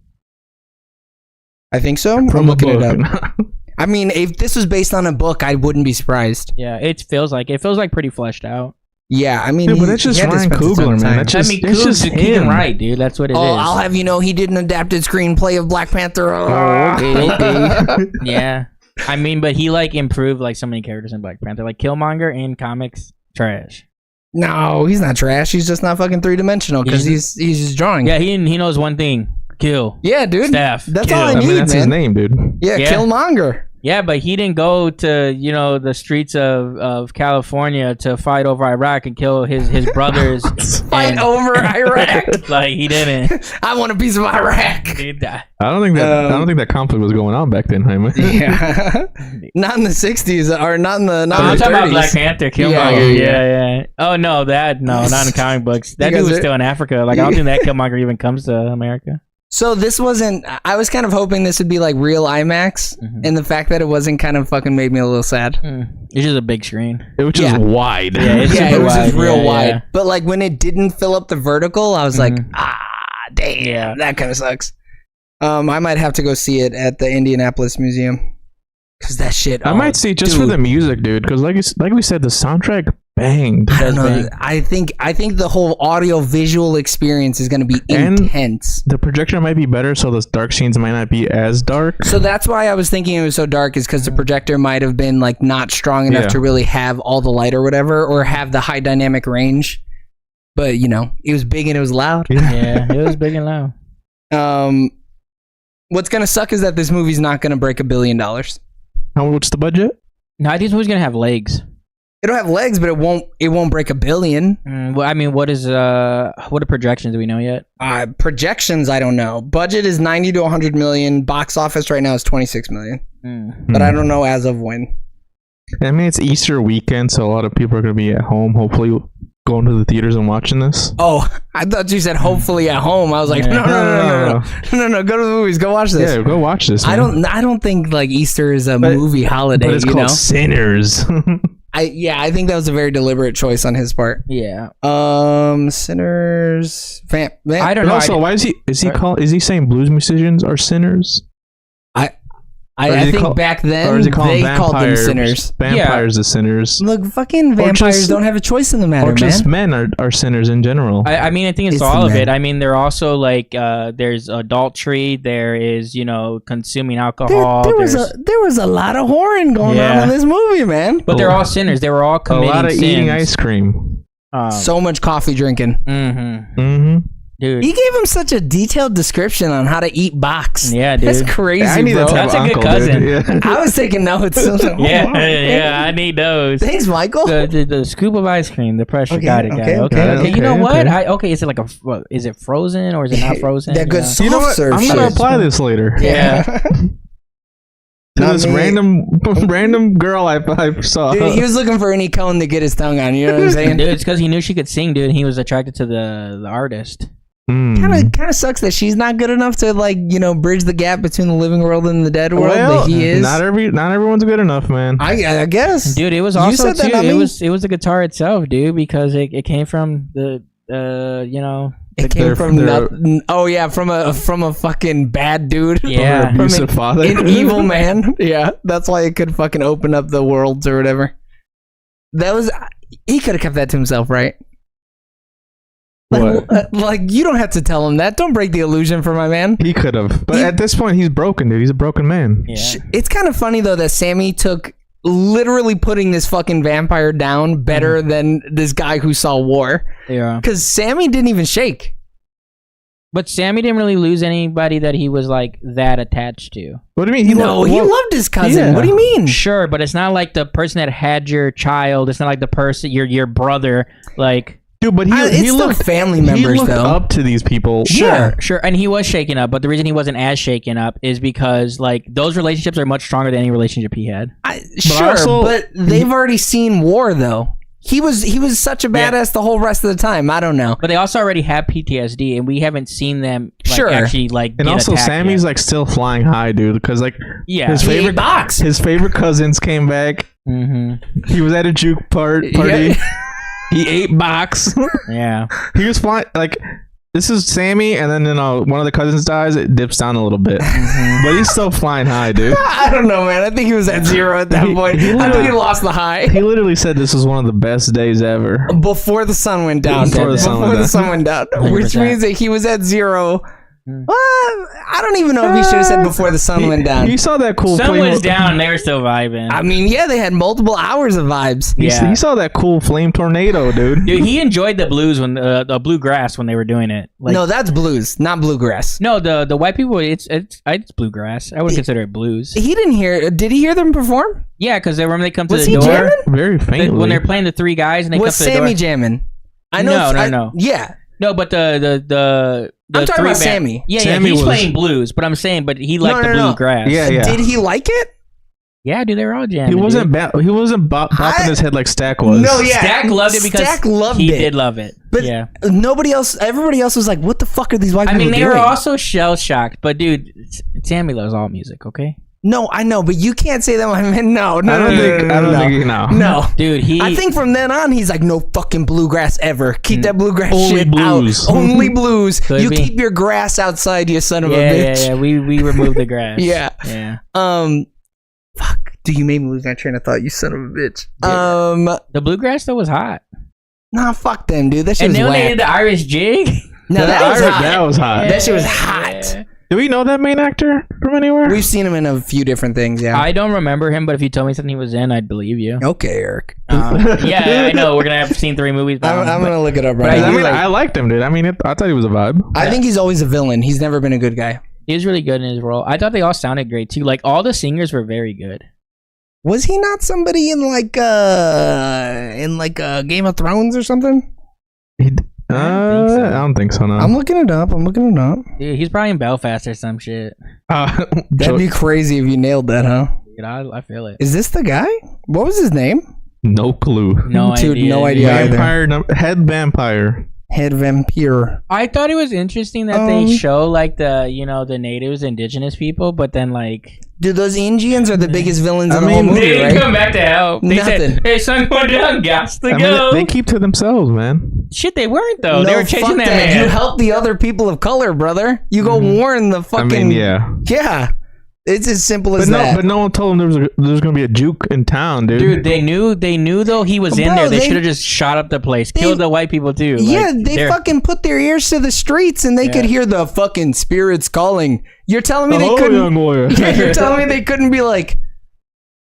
[SPEAKER 3] I think so. I'm looking it up. I mean, if this was based on a book, I wouldn't be surprised.
[SPEAKER 2] Yeah, it feels like pretty fleshed out.
[SPEAKER 3] Yeah, I mean,
[SPEAKER 1] but that's just Ryan Coogler, man. That's just him,
[SPEAKER 2] right, dude. That's what it is.
[SPEAKER 3] I'll have you know, he did an adapted screenplay of Black Panther.
[SPEAKER 2] Okay. Yeah, I mean, but he like improved like so many characters in Black Panther. Like Killmonger in comics, trash.
[SPEAKER 3] No, he's not trash. He's just not fucking 3-dimensional because he's just drawing.
[SPEAKER 2] Yeah, he knows one thing: kill.
[SPEAKER 3] Yeah, dude.
[SPEAKER 2] Staff.
[SPEAKER 3] That's
[SPEAKER 2] kill.
[SPEAKER 3] all I need,
[SPEAKER 1] that's
[SPEAKER 3] man.
[SPEAKER 1] His name, dude.
[SPEAKER 3] Yeah, Killmonger.
[SPEAKER 2] Yeah, but he didn't go to the streets of California to fight over Iraq and kill his brothers.
[SPEAKER 3] Fight over Iraq.
[SPEAKER 2] Like he didn't.
[SPEAKER 3] I want a piece of Iraq.
[SPEAKER 1] I don't think that conflict was going on back then, Jaime.
[SPEAKER 3] Yeah, not in the 60s or not in the.
[SPEAKER 2] I'm talking
[SPEAKER 3] 30s.
[SPEAKER 2] about Black Panther, Killmonger. Yeah. Oh no, not in comic books. That dude was still in Africa. Like I don't think that Killmonger even comes to America.
[SPEAKER 3] So this wasn't. I was kind of hoping this would be like real IMAX, and the fact that it wasn't kind of fucking made me a little sad.
[SPEAKER 2] It's just a big screen.
[SPEAKER 1] It was just wide.
[SPEAKER 2] Yeah,
[SPEAKER 3] it was just real wide.
[SPEAKER 2] Yeah.
[SPEAKER 3] But like when it didn't fill up the vertical, I was like, damn, that kind of sucks. I might have to go see it at the Indianapolis Museum because that shit.
[SPEAKER 1] I might see just for the music, dude. Because like we said, the soundtrack banged.
[SPEAKER 3] I don't know. I think the whole audio visual experience is going to be intense.
[SPEAKER 1] The projector might be better, so the dark scenes might not be as dark.
[SPEAKER 3] So that's why I was thinking it was so dark, is because the projector might have been like not strong enough to really have all the light or whatever, or have the high dynamic range. But it was big and it was loud.
[SPEAKER 2] Yeah, it was big and loud.
[SPEAKER 3] What's going to suck is that this movie's not going to break $1 billion.
[SPEAKER 1] What's the budget?
[SPEAKER 2] No, I think this movie's gonna have legs.
[SPEAKER 3] It'll have legs, but it won't break $1 billion.
[SPEAKER 2] Well, I mean, what are projections? Do we know yet?
[SPEAKER 3] Projections, I don't know. Budget is 90 to 100 million. Box office right now is 26 million. But I don't know as of when.
[SPEAKER 1] I mean, it's Easter weekend, so a lot of people are going to be at home, hopefully going to the theaters and watching this.
[SPEAKER 3] Oh, I thought you said hopefully at home. I was like, no. Go to the movies. Go watch this.
[SPEAKER 1] Yeah, go watch this, man.
[SPEAKER 3] I don't think like Easter is a movie holiday.
[SPEAKER 1] But it's called Sinners.
[SPEAKER 3] I think that was a very deliberate choice on his part.
[SPEAKER 2] Yeah.
[SPEAKER 3] Sinners.
[SPEAKER 2] I don't know.
[SPEAKER 1] Also, why is he saying blues musicians are sinners?
[SPEAKER 3] I think back then they called them sinners.
[SPEAKER 1] Vampires are sinners.
[SPEAKER 3] Look, fucking vampires don't have a choice in the matter,
[SPEAKER 1] or just
[SPEAKER 3] man.
[SPEAKER 1] men are sinners in general.
[SPEAKER 2] I mean, I think it's all of it. I mean, they're also like there's adultery. There is consuming alcohol.
[SPEAKER 3] There was a lot of whoring going on in this movie, man.
[SPEAKER 2] But they're all sinners. They were all committing
[SPEAKER 1] a lot of
[SPEAKER 2] sins.
[SPEAKER 1] eating ice cream.
[SPEAKER 3] So much coffee drinking.
[SPEAKER 2] Dude.
[SPEAKER 3] He gave him such a detailed description on how to eat box.
[SPEAKER 2] Yeah, dude.
[SPEAKER 3] That's crazy,
[SPEAKER 1] I need
[SPEAKER 3] bro.
[SPEAKER 1] that type
[SPEAKER 2] That's
[SPEAKER 1] of
[SPEAKER 2] a good
[SPEAKER 1] uncle,
[SPEAKER 2] cousin.
[SPEAKER 1] Dude. Yeah.
[SPEAKER 3] I was taking notes.
[SPEAKER 2] Yeah, I need those.
[SPEAKER 3] Thanks, Michael.
[SPEAKER 2] The scoop of ice cream, the pressure.
[SPEAKER 3] Okay,
[SPEAKER 2] got it.
[SPEAKER 3] okay.
[SPEAKER 2] You know what? Is it like is it frozen or is it not frozen?
[SPEAKER 3] That good
[SPEAKER 1] You know what? I'm gonna apply this later.
[SPEAKER 2] Yeah.
[SPEAKER 1] To this random girl I saw.
[SPEAKER 3] Dude, he was looking for any cone to get his tongue on. You know what I'm saying?
[SPEAKER 2] Dude, it's because he knew she could sing, dude. And he was attracted to the artist.
[SPEAKER 3] Kind of sucks that she's not good enough to bridge the gap between the living world and the dead world.
[SPEAKER 1] Well,
[SPEAKER 3] but he is.
[SPEAKER 1] Not everyone's good enough, man.
[SPEAKER 3] I guess,
[SPEAKER 2] dude. It was also too. It was the guitar itself, dude, because it came from the
[SPEAKER 3] It came from nothing. Oh yeah, from a fucking bad dude.
[SPEAKER 2] Yeah,
[SPEAKER 1] from abusive father,
[SPEAKER 3] an evil man. Yeah, that's why it could fucking open up the worlds or whatever. He could have kept that to himself, right? Like you don't have to tell him that. Don't break the illusion for my man.
[SPEAKER 1] He could have, but at this point, he's broken, dude. He's a broken man.
[SPEAKER 2] Yeah.
[SPEAKER 3] It's kind of funny though that Sammy took literally putting this fucking vampire down better than this guy who saw war.
[SPEAKER 2] Yeah,
[SPEAKER 3] because Sammy didn't even shake.
[SPEAKER 2] But Sammy didn't really lose anybody that he was like that attached to.
[SPEAKER 1] What do you mean?
[SPEAKER 3] He loved his cousin. Yeah. What do you mean?
[SPEAKER 2] Sure, but it's not like the person that had your child. It's not like the person your brother. Like,
[SPEAKER 3] dude, but he looked family members. He looked
[SPEAKER 1] up to these people.
[SPEAKER 2] Sure, and he was shaken up. But the reason he wasn't as shaken up is because like those relationships are much stronger than any relationship he had.
[SPEAKER 3] But they've already seen war though. He was such a badass the whole rest of the time. I don't know.
[SPEAKER 2] But they also already have PTSD, and we haven't seen them actually like.
[SPEAKER 1] And also, Sammy's like still flying high, dude. Because like his favorite cousins came back. Mm-hmm. He was at a juke party. Yeah. He ate box.
[SPEAKER 2] Yeah.
[SPEAKER 1] He was flying like. This is Sammy, and then one of the cousins dies. It dips down a little bit, but he's still flying high, dude.
[SPEAKER 3] I don't know, man. I think he was at zero at that point. I think he lost the high.
[SPEAKER 1] He literally said this was one of the best days ever
[SPEAKER 3] before the sun went down. Before the sun went down, which means that he was at zero I don't even know if he should have said before the sun went down.
[SPEAKER 1] You saw that cool
[SPEAKER 2] Sun
[SPEAKER 1] flame.
[SPEAKER 2] was down. They were still vibing.
[SPEAKER 3] I mean, yeah, they had multiple hours of vibes.
[SPEAKER 2] Yeah.
[SPEAKER 1] You saw that cool flame tornado, dude.
[SPEAKER 2] Dude, he enjoyed the blues when the bluegrass when they were doing it. Like,
[SPEAKER 3] No, that's blues, not bluegrass.
[SPEAKER 2] no, the white people. It's bluegrass. I would consider it blues.
[SPEAKER 3] He didn't hear. Did he hear them perform?
[SPEAKER 2] Yeah, because when they come to
[SPEAKER 3] Was
[SPEAKER 2] the
[SPEAKER 3] he
[SPEAKER 2] door,
[SPEAKER 3] jamming?
[SPEAKER 1] Very faintly.
[SPEAKER 2] when they're playing the three guys and they
[SPEAKER 3] Was
[SPEAKER 2] come to the
[SPEAKER 3] Sammy
[SPEAKER 2] door.
[SPEAKER 3] jamming? I know.
[SPEAKER 2] No.
[SPEAKER 3] Yeah,
[SPEAKER 2] No, but the
[SPEAKER 3] I'm talking
[SPEAKER 2] three
[SPEAKER 3] about Sammy.
[SPEAKER 2] Yeah,
[SPEAKER 1] Sammy
[SPEAKER 2] he's
[SPEAKER 1] was-
[SPEAKER 2] playing blues, but I'm saying, but he liked the
[SPEAKER 3] No.
[SPEAKER 2] bluegrass.
[SPEAKER 1] Yeah.
[SPEAKER 3] Did he like it?
[SPEAKER 2] Yeah, dude, they were all jamming.
[SPEAKER 1] He wasn't.
[SPEAKER 2] dude.
[SPEAKER 1] He wasn't bopping his head like Stack was.
[SPEAKER 3] No, yeah.
[SPEAKER 2] Stack loved it because
[SPEAKER 3] Stack loved
[SPEAKER 2] he
[SPEAKER 3] it.
[SPEAKER 2] did love it.
[SPEAKER 3] But
[SPEAKER 2] yeah,
[SPEAKER 3] nobody else. Everybody else was like, "What the fuck are these white
[SPEAKER 2] I
[SPEAKER 3] people
[SPEAKER 2] mean, they
[SPEAKER 3] doing?"
[SPEAKER 2] were also shell shocked. But dude, Sammy loves all music. Okay,
[SPEAKER 3] No, I know, but you can't say that. I mean, no.
[SPEAKER 1] I don't think.
[SPEAKER 3] No.
[SPEAKER 2] dude,
[SPEAKER 3] I think from then on, he's like, no fucking bluegrass ever. Keep that bluegrass
[SPEAKER 1] Only
[SPEAKER 3] shit
[SPEAKER 1] blues.
[SPEAKER 3] out. Only blues.
[SPEAKER 2] Could
[SPEAKER 3] You
[SPEAKER 2] be.
[SPEAKER 3] keep your grass outside, you son of a bitch.
[SPEAKER 2] Yeah. We removed the grass.
[SPEAKER 3] Yeah.
[SPEAKER 2] yeah.
[SPEAKER 3] Fuck. Dude, you made me lose my train of thought, you son of a bitch.
[SPEAKER 2] The bluegrass though was hot.
[SPEAKER 3] Nah, fuck them, dude. That shit
[SPEAKER 2] And
[SPEAKER 3] was
[SPEAKER 2] then when they
[SPEAKER 3] whack.
[SPEAKER 2] did the Irish jig.
[SPEAKER 3] No, that was hot.
[SPEAKER 1] That was hot.
[SPEAKER 3] That shit was hot.
[SPEAKER 2] Yeah.
[SPEAKER 1] Do we know that main actor from anywhere?
[SPEAKER 3] We've seen him in a few different things, yeah.
[SPEAKER 2] I don't remember him, but if you told me something he was in, I'd believe you.
[SPEAKER 3] Okay, Eric.
[SPEAKER 2] Yeah, I know. We're gonna have seen 3 movies.
[SPEAKER 3] I'm going to look it up
[SPEAKER 2] but
[SPEAKER 3] right
[SPEAKER 2] I
[SPEAKER 3] now.
[SPEAKER 2] do like-
[SPEAKER 1] I liked him, dude. I mean, I thought he was a vibe.
[SPEAKER 3] I think he's always a villain. He's never been a good guy.
[SPEAKER 2] He was really good in his role. I thought they all sounded great too. Like all the singers were very good.
[SPEAKER 3] Was he not somebody in Game of Thrones or something?
[SPEAKER 1] I don't think so. No.
[SPEAKER 3] I'm looking it up.
[SPEAKER 2] Dude, he's probably in Belfast or some shit.
[SPEAKER 3] That'd be crazy if you nailed that, huh?
[SPEAKER 2] Dude, I feel it.
[SPEAKER 3] Is this the guy? What was his name?
[SPEAKER 1] no clue.
[SPEAKER 2] No
[SPEAKER 3] Dude,
[SPEAKER 2] idea.
[SPEAKER 3] no idea either.
[SPEAKER 1] Head vampire.
[SPEAKER 3] Head vampire.
[SPEAKER 2] I thought it was interesting that they show like the natives, indigenous people, but then like
[SPEAKER 3] Dude, those Indians are the biggest villains in the
[SPEAKER 1] I
[SPEAKER 3] whole
[SPEAKER 1] mean,
[SPEAKER 3] movie,
[SPEAKER 2] they didn't
[SPEAKER 3] right?
[SPEAKER 2] come back to help. They
[SPEAKER 3] Nothing.
[SPEAKER 2] said, "Hey, son, go down, gas to
[SPEAKER 1] I
[SPEAKER 2] go."
[SPEAKER 1] mean, they keep to themselves, man.
[SPEAKER 2] Shit, they weren't though. they
[SPEAKER 3] No,
[SPEAKER 2] were chasing
[SPEAKER 3] fuck
[SPEAKER 2] that
[SPEAKER 3] that.
[SPEAKER 2] man.
[SPEAKER 3] You help the other people of color, brother. You go warn the fucking.
[SPEAKER 1] I mean, yeah.
[SPEAKER 3] Yeah. It's as simple as
[SPEAKER 1] But
[SPEAKER 3] that.
[SPEAKER 1] no one told him there was gonna be a juke in town, dude.
[SPEAKER 2] Dude, they knew though he was in
[SPEAKER 3] Bro,
[SPEAKER 2] there. They
[SPEAKER 3] they-
[SPEAKER 2] should have just shot up the place, killed the white people too.
[SPEAKER 3] Yeah,
[SPEAKER 2] Like,
[SPEAKER 3] they
[SPEAKER 2] they're-
[SPEAKER 3] fucking put their ears to the streets and they could hear the fucking spirits calling. You're telling me they
[SPEAKER 1] Hello,
[SPEAKER 3] couldn't.
[SPEAKER 1] young warrior.
[SPEAKER 3] Yeah, you're telling me they couldn't be like,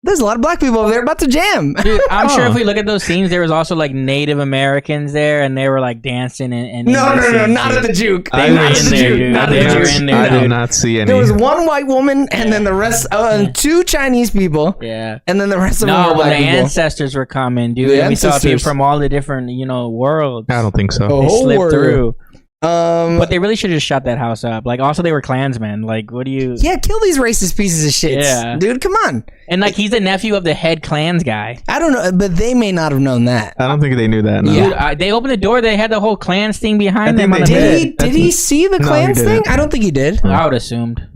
[SPEAKER 3] there's a lot of black people over there about to jam.
[SPEAKER 2] Dude, I'm sure
[SPEAKER 1] Oh.
[SPEAKER 2] if we look at those scenes, there was also like Native Americans there, and they were like dancing and
[SPEAKER 3] No,
[SPEAKER 2] singing,
[SPEAKER 3] not at the juke.
[SPEAKER 2] They
[SPEAKER 3] Not
[SPEAKER 2] were
[SPEAKER 3] at
[SPEAKER 2] in
[SPEAKER 3] the
[SPEAKER 2] there,
[SPEAKER 3] juke.
[SPEAKER 2] dude.
[SPEAKER 3] Not
[SPEAKER 2] They
[SPEAKER 3] at the
[SPEAKER 2] were
[SPEAKER 3] juke.
[SPEAKER 2] in there.
[SPEAKER 1] I
[SPEAKER 2] dude.
[SPEAKER 1] did not see any.
[SPEAKER 3] There was one white woman and then the rest, 2 Chinese people,
[SPEAKER 2] Yeah.
[SPEAKER 3] and then the rest of them
[SPEAKER 2] No,
[SPEAKER 3] were
[SPEAKER 2] when
[SPEAKER 3] black
[SPEAKER 2] the
[SPEAKER 3] people.
[SPEAKER 2] ancestors were coming, dude,
[SPEAKER 3] The
[SPEAKER 2] and we saw people
[SPEAKER 3] ancestors.
[SPEAKER 2] from all the different, worlds.
[SPEAKER 1] I don't think so.
[SPEAKER 3] Oh.
[SPEAKER 2] They slipped
[SPEAKER 3] word.
[SPEAKER 2] through.
[SPEAKER 3] But
[SPEAKER 2] But they really should have just shot that house up. Like, also, they were Klansmen. Like, what do you...
[SPEAKER 3] yeah, kill these racist pieces of shit.
[SPEAKER 2] Yeah.
[SPEAKER 3] Dude, come on.
[SPEAKER 2] And, like, he's the nephew of the head Klans guy.
[SPEAKER 3] I don't know, but they may not have known that.
[SPEAKER 1] I don't think they knew that. No.
[SPEAKER 3] Yeah.
[SPEAKER 2] Dude, they opened the door. They had the whole Klans thing behind
[SPEAKER 1] I
[SPEAKER 2] them
[SPEAKER 1] think
[SPEAKER 2] on the
[SPEAKER 1] they
[SPEAKER 2] bed.
[SPEAKER 3] Did he see the
[SPEAKER 1] No, he
[SPEAKER 3] Klans thing?
[SPEAKER 1] didn't.
[SPEAKER 3] I don't think he did.
[SPEAKER 2] I would assumed.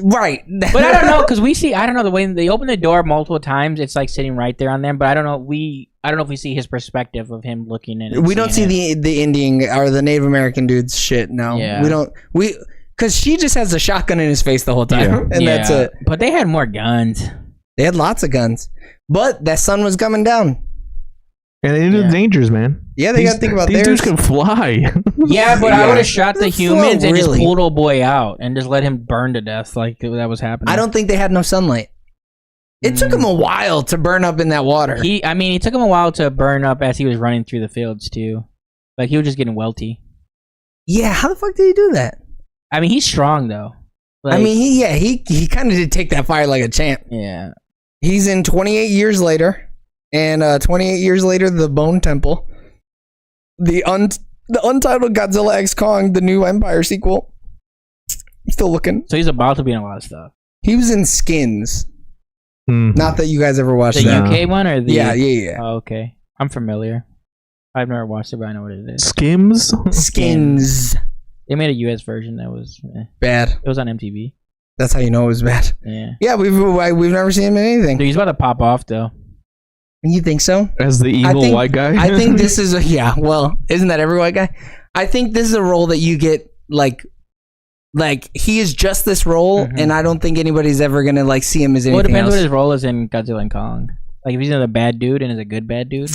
[SPEAKER 3] Right.
[SPEAKER 2] But I don't know, because we see, I don't know, the way they open the door multiple times, it's like sitting right there on them, but I don't know if we see his perspective of him looking in it.
[SPEAKER 3] We don't see
[SPEAKER 2] seeing
[SPEAKER 3] the Indian or the Native American dude's shit. No,
[SPEAKER 2] Yeah.
[SPEAKER 3] we don't. Because she just has a shotgun in his face the whole time,
[SPEAKER 1] Yeah.
[SPEAKER 3] and that's it.
[SPEAKER 2] But they had more guns.
[SPEAKER 3] They had lots of guns, but that sun was coming down.
[SPEAKER 1] And they knew the dangers, man.
[SPEAKER 3] Yeah, they got to think about
[SPEAKER 1] these
[SPEAKER 3] theirs.
[SPEAKER 1] dudes can fly.
[SPEAKER 2] Yeah, but I would have shot the
[SPEAKER 3] Well,
[SPEAKER 2] humans and just
[SPEAKER 3] really.
[SPEAKER 2] pulled old boy out and just let him burn to death like that was happening.
[SPEAKER 3] I don't think they had no sunlight. It took him a while to burn up in that water.
[SPEAKER 2] He took him a while to burn up as he was running through the fields too. Like he was just getting welty.
[SPEAKER 3] Yeah, how the fuck did he do that?
[SPEAKER 2] I mean, he's strong though. Like,
[SPEAKER 3] I mean, he kind of did take that fire like a champ.
[SPEAKER 2] yeah.
[SPEAKER 3] He's in 28 years later, and 28 years later, the Bone Temple, the untitled Godzilla X Kong, the new Empire sequel. I'm still looking.
[SPEAKER 2] So he's about to be in a lot of stuff.
[SPEAKER 3] He was in Skins.
[SPEAKER 1] Mm.
[SPEAKER 3] Not that you guys ever watched
[SPEAKER 2] The
[SPEAKER 3] that.
[SPEAKER 2] UK one or the?
[SPEAKER 3] Yeah.
[SPEAKER 2] Oh, okay, I'm familiar. I've never watched it, but I know what it is.
[SPEAKER 1] Skims.
[SPEAKER 3] Skins.
[SPEAKER 2] They made a US version that was.
[SPEAKER 3] Bad.
[SPEAKER 2] It was on MTV.
[SPEAKER 3] That's how you know it was bad.
[SPEAKER 2] Yeah.
[SPEAKER 3] Yeah, we've never seen him in anything.
[SPEAKER 2] Dude, he's about to pop off though.
[SPEAKER 3] You think so?
[SPEAKER 1] As the evil white guy.
[SPEAKER 3] I think this is yeah. Well, isn't that every white guy? I think this is a role that you get like he is just this role, and I don't think anybody's ever gonna like see him as anything
[SPEAKER 2] Well, it depends
[SPEAKER 3] else.
[SPEAKER 2] what his role is in Godzilla and Kong. Like if he's in a bad dude and is a good bad dude.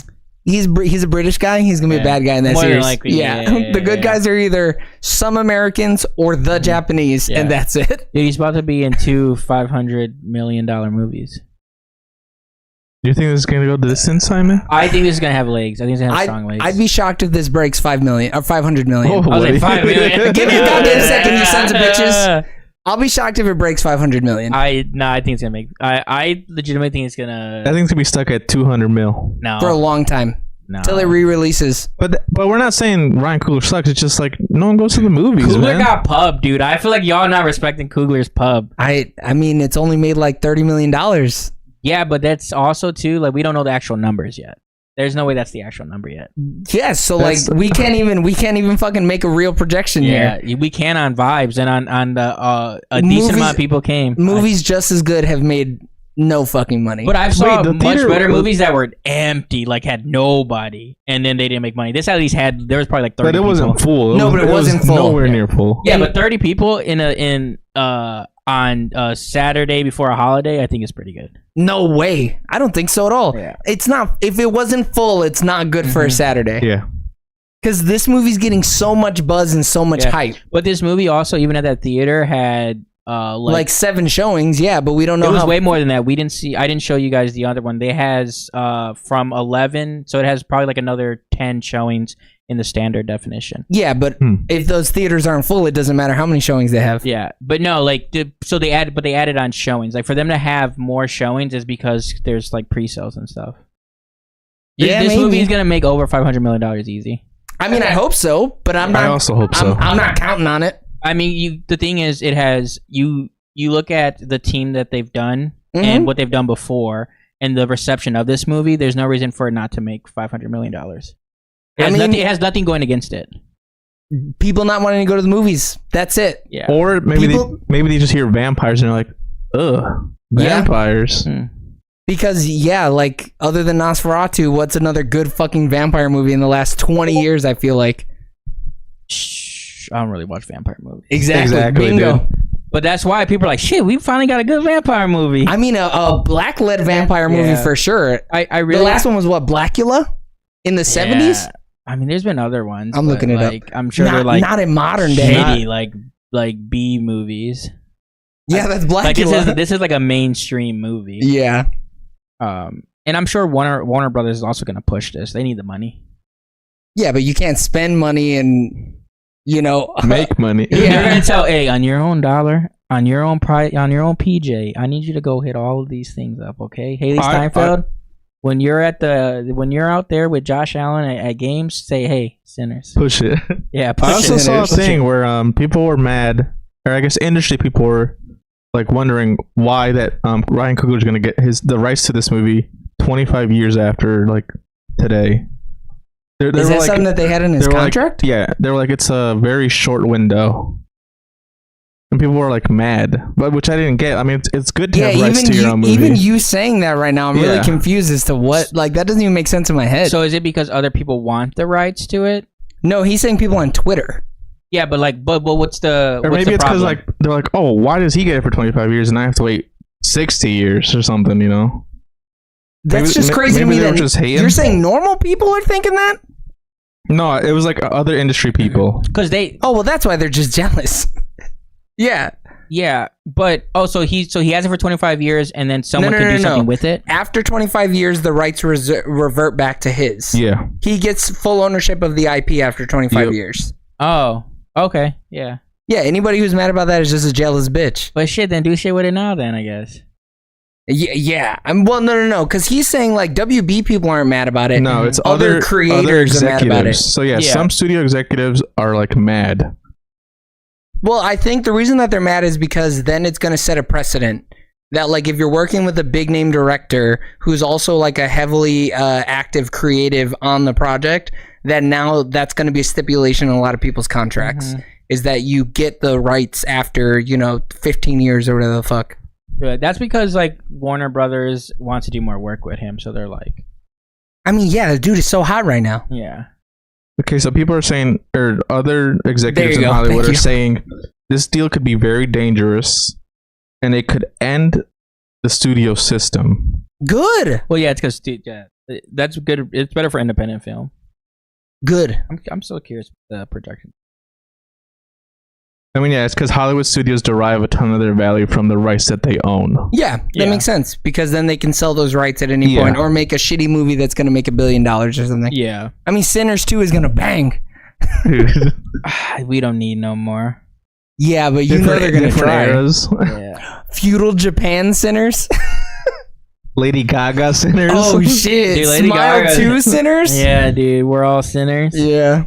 [SPEAKER 3] he's a British guy. He's gonna be a bad guy in that
[SPEAKER 2] More than
[SPEAKER 3] series.
[SPEAKER 2] likely,
[SPEAKER 3] The good guys are either some Americans or the Japanese, and that's it.
[SPEAKER 2] Dude, he's about to be in 2 $500 million movies.
[SPEAKER 1] Do you think this is gonna go distance, Simon?
[SPEAKER 2] I think this is gonna have legs. I think it's gonna have strong legs.
[SPEAKER 3] I'd be shocked if this breaks 5 million or 500 million.
[SPEAKER 1] Oh,
[SPEAKER 2] I was like, 5 million.
[SPEAKER 3] Give me a goddamn second, you sons of bitches. I'll be shocked if it breaks 500 million.
[SPEAKER 2] I think it's gonna make. I legitimately think it's gonna.
[SPEAKER 1] I think it's gonna be stuck at 200 mil
[SPEAKER 2] No,
[SPEAKER 3] for a long time.
[SPEAKER 2] no.
[SPEAKER 3] Till it re-releases.
[SPEAKER 1] But we're not saying Ryan Coogler sucks. It's just like no one goes to the movies,
[SPEAKER 2] Coogler
[SPEAKER 1] man.
[SPEAKER 2] got pub, dude. I feel like y'all not respecting Coogler's pub.
[SPEAKER 3] I mean, it's only made like $30 million.
[SPEAKER 2] Yeah, but that's also too like we don't know the actual numbers yet. There's no way that's the actual number yet.
[SPEAKER 3] Yes, so
[SPEAKER 1] That's-
[SPEAKER 3] like we can't even fucking make a real projection here.
[SPEAKER 2] Yeah, we can on vibes and on the a
[SPEAKER 3] Movies-
[SPEAKER 2] decent amount of people came.
[SPEAKER 3] Movies just as good have made no fucking money.
[SPEAKER 2] But I've saw
[SPEAKER 1] the
[SPEAKER 2] much
[SPEAKER 1] theater-
[SPEAKER 2] better movies that were empty, like had nobody, and then they didn't make money. This at least had there was probably like 30
[SPEAKER 1] But it wasn't
[SPEAKER 2] people.
[SPEAKER 1] full.
[SPEAKER 3] No, but it wasn't full.
[SPEAKER 1] Nowhere near full.
[SPEAKER 2] Yeah, but 30 people on Saturday before a holiday, I think is pretty good.
[SPEAKER 3] No way. I don't think so at all.
[SPEAKER 2] Yeah.
[SPEAKER 3] It's not. If it wasn't full, it's not good for a Saturday.
[SPEAKER 1] Yeah.
[SPEAKER 3] Because this movie's getting so much buzz and so much
[SPEAKER 2] Yeah.
[SPEAKER 3] hype.
[SPEAKER 2] But this movie also, even at that theater, had
[SPEAKER 3] Like 7 showings, yeah, but we don't know
[SPEAKER 2] it was
[SPEAKER 3] how.
[SPEAKER 2] way more than that. We didn't see. I didn't show you guys the other one. They has from 11, so it has probably like another 10 showings in the standard definition.
[SPEAKER 3] Yeah, but if those theaters aren't full, it doesn't matter how many showings they have.
[SPEAKER 2] Yeah, but no, like so they added on showings. Like for them to have more showings is because there's like pre-sales and stuff.
[SPEAKER 3] Yeah,
[SPEAKER 2] this
[SPEAKER 3] maybe.
[SPEAKER 2] movie is gonna make over $500 million easy.
[SPEAKER 3] I mean, I hope so, but I'm not.
[SPEAKER 1] I also hope so.
[SPEAKER 3] I'm not counting on it.
[SPEAKER 2] I mean, the thing is, it has you look at the team that they've done
[SPEAKER 3] Mhm.
[SPEAKER 2] and what they've done before, and the reception of this movie. There's no reason for it not to make $500 million. It has nothing going against it.
[SPEAKER 3] People not wanting to go to the movies. That's it.
[SPEAKER 2] Yeah.
[SPEAKER 1] Or maybe
[SPEAKER 3] People-
[SPEAKER 1] maybe they just hear vampires and they're like, ugh,
[SPEAKER 3] Yeah.
[SPEAKER 1] vampires.
[SPEAKER 3] Because like other than Nosferatu, what's another good fucking vampire movie in the last 20 years? I feel like.
[SPEAKER 2] Shh, I don't really watch vampire movies.
[SPEAKER 1] Exactly,
[SPEAKER 3] Bingo.
[SPEAKER 1] dude.
[SPEAKER 2] But that's why people are like, shit, we finally got a good vampire movie.
[SPEAKER 3] I mean, a black-led vampire movie
[SPEAKER 2] Yeah.
[SPEAKER 3] for sure.
[SPEAKER 2] I really
[SPEAKER 3] The last one was what, Blackula? In the 70s?
[SPEAKER 2] Yeah. I mean, there's been other ones.
[SPEAKER 3] I'm
[SPEAKER 2] but,
[SPEAKER 3] looking it up.
[SPEAKER 2] like, I'm sure they're like
[SPEAKER 3] not in modern day.
[SPEAKER 2] shitty, like B movies.
[SPEAKER 3] Yeah, that's Blackula.
[SPEAKER 2] Like this is like a mainstream movie.
[SPEAKER 3] Yeah.
[SPEAKER 2] And I'm sure Warner Brothers is also gonna push this. They need the money.
[SPEAKER 3] Yeah, but you can't spend money and,
[SPEAKER 1] Make money.
[SPEAKER 3] Yeah.
[SPEAKER 2] They're gonna tell, hey, on your own dollar, on your own PJ, I need you to go hit all of these things up, okay? Haley Steinfeld, when you're out there with Josh Allen at games, say, hey, sinners.
[SPEAKER 1] Push it.
[SPEAKER 2] Yeah,
[SPEAKER 1] I
[SPEAKER 2] push
[SPEAKER 1] also
[SPEAKER 2] it.
[SPEAKER 1] saw a thing where people were mad, or I guess industry people were like wondering why that Ryan Coogler is going to get the rights to this movie 25 years after like today.
[SPEAKER 3] Is that something that they had in his
[SPEAKER 1] they were like-
[SPEAKER 3] contract?
[SPEAKER 1] Yeah, they were like it's a very short window, and people were like mad, but which I didn't get. I mean, it's good to have rights to your own movie.
[SPEAKER 3] even you saying that right now, I'm really
[SPEAKER 1] Yeah.
[SPEAKER 3] confused as to what, like, that doesn't even make sense in my head.
[SPEAKER 2] So is it because other people want the rights to it?
[SPEAKER 3] No, he's saying people on Twitter.
[SPEAKER 2] Yeah, but like, but what's the
[SPEAKER 1] Or
[SPEAKER 2] what's
[SPEAKER 1] maybe
[SPEAKER 2] the
[SPEAKER 1] it's because
[SPEAKER 2] problem?
[SPEAKER 1] like they're like, oh, why does he get it for 25 years and I have to wait 60 years or something? You know?
[SPEAKER 3] That's
[SPEAKER 1] Maybe-
[SPEAKER 3] just crazy to
[SPEAKER 1] maybe
[SPEAKER 3] me.
[SPEAKER 1] they were
[SPEAKER 3] That
[SPEAKER 1] just hating?
[SPEAKER 3] you're saying normal people are thinking that?
[SPEAKER 1] No, it was like other industry people.
[SPEAKER 2] because they
[SPEAKER 3] Oh well, that's why they're just jealous. Yeah.
[SPEAKER 2] yeah, but so he has it for 25 years and then someone
[SPEAKER 3] No,
[SPEAKER 2] can
[SPEAKER 3] no,
[SPEAKER 2] do
[SPEAKER 3] no,
[SPEAKER 2] something
[SPEAKER 3] no.
[SPEAKER 2] with it.
[SPEAKER 3] After 25 years, the rights revert back to his.
[SPEAKER 1] Yeah.
[SPEAKER 3] He gets full ownership of the IP after 25
[SPEAKER 1] Yep.
[SPEAKER 3] years.
[SPEAKER 2] Oh, okay, yeah.
[SPEAKER 3] Yeah, anybody who's mad about that is just a jealous bitch.
[SPEAKER 2] But shit, then do shit with it now. Then I guess.
[SPEAKER 3] Yeah. Well, no, because he's saying like WB people aren't mad about it.
[SPEAKER 1] No, it's
[SPEAKER 3] other creators are mad about it.
[SPEAKER 1] So yeah,
[SPEAKER 2] Yeah.
[SPEAKER 1] some studio executives are like mad.
[SPEAKER 3] Well, I think the reason that they're mad is because then it's going to set a precedent that, like, if you're working with a big name director who's also like a heavily active creative on the project, that now that's going to be a stipulation in a lot of people's contracts is that you get the rights after 15 years or whatever the fuck.
[SPEAKER 2] Yeah, that's because like Warner Brothers wants to do more work with him, so they're like,
[SPEAKER 3] I mean, yeah, the dude is so hot right now.
[SPEAKER 2] yeah.
[SPEAKER 1] Okay, so people are saying, or other executives
[SPEAKER 3] There
[SPEAKER 1] in
[SPEAKER 3] you go.
[SPEAKER 1] Hollywood
[SPEAKER 3] Thank
[SPEAKER 1] are
[SPEAKER 3] you.
[SPEAKER 1] saying this deal could be very dangerous and it could end the studio system.
[SPEAKER 3] Good.
[SPEAKER 2] Well, yeah, it's because That's good. It's better for independent film.
[SPEAKER 3] Good.
[SPEAKER 2] I'm so curious with the projection.
[SPEAKER 1] I mean, yeah, it's because Hollywood studios derive a ton of their value from the rights that they own.
[SPEAKER 3] Yeah, that makes sense because then they can sell those rights at any point or make a shitty movie that's going to make $1 billion or something.
[SPEAKER 2] Yeah.
[SPEAKER 3] I mean, Sinners 2 is going to bang.
[SPEAKER 2] We don't need no more.
[SPEAKER 3] Yeah, but you know they're going to try.
[SPEAKER 1] Eras.
[SPEAKER 2] Yeah.
[SPEAKER 3] Feudal Japan Sinners.
[SPEAKER 1] Lady Gaga Sinners.
[SPEAKER 3] Oh shit!
[SPEAKER 2] Dude, Lady
[SPEAKER 3] Smile
[SPEAKER 2] Gaga.
[SPEAKER 3] 2 Sinners.
[SPEAKER 2] Yeah, dude, we're all sinners.
[SPEAKER 3] Yeah,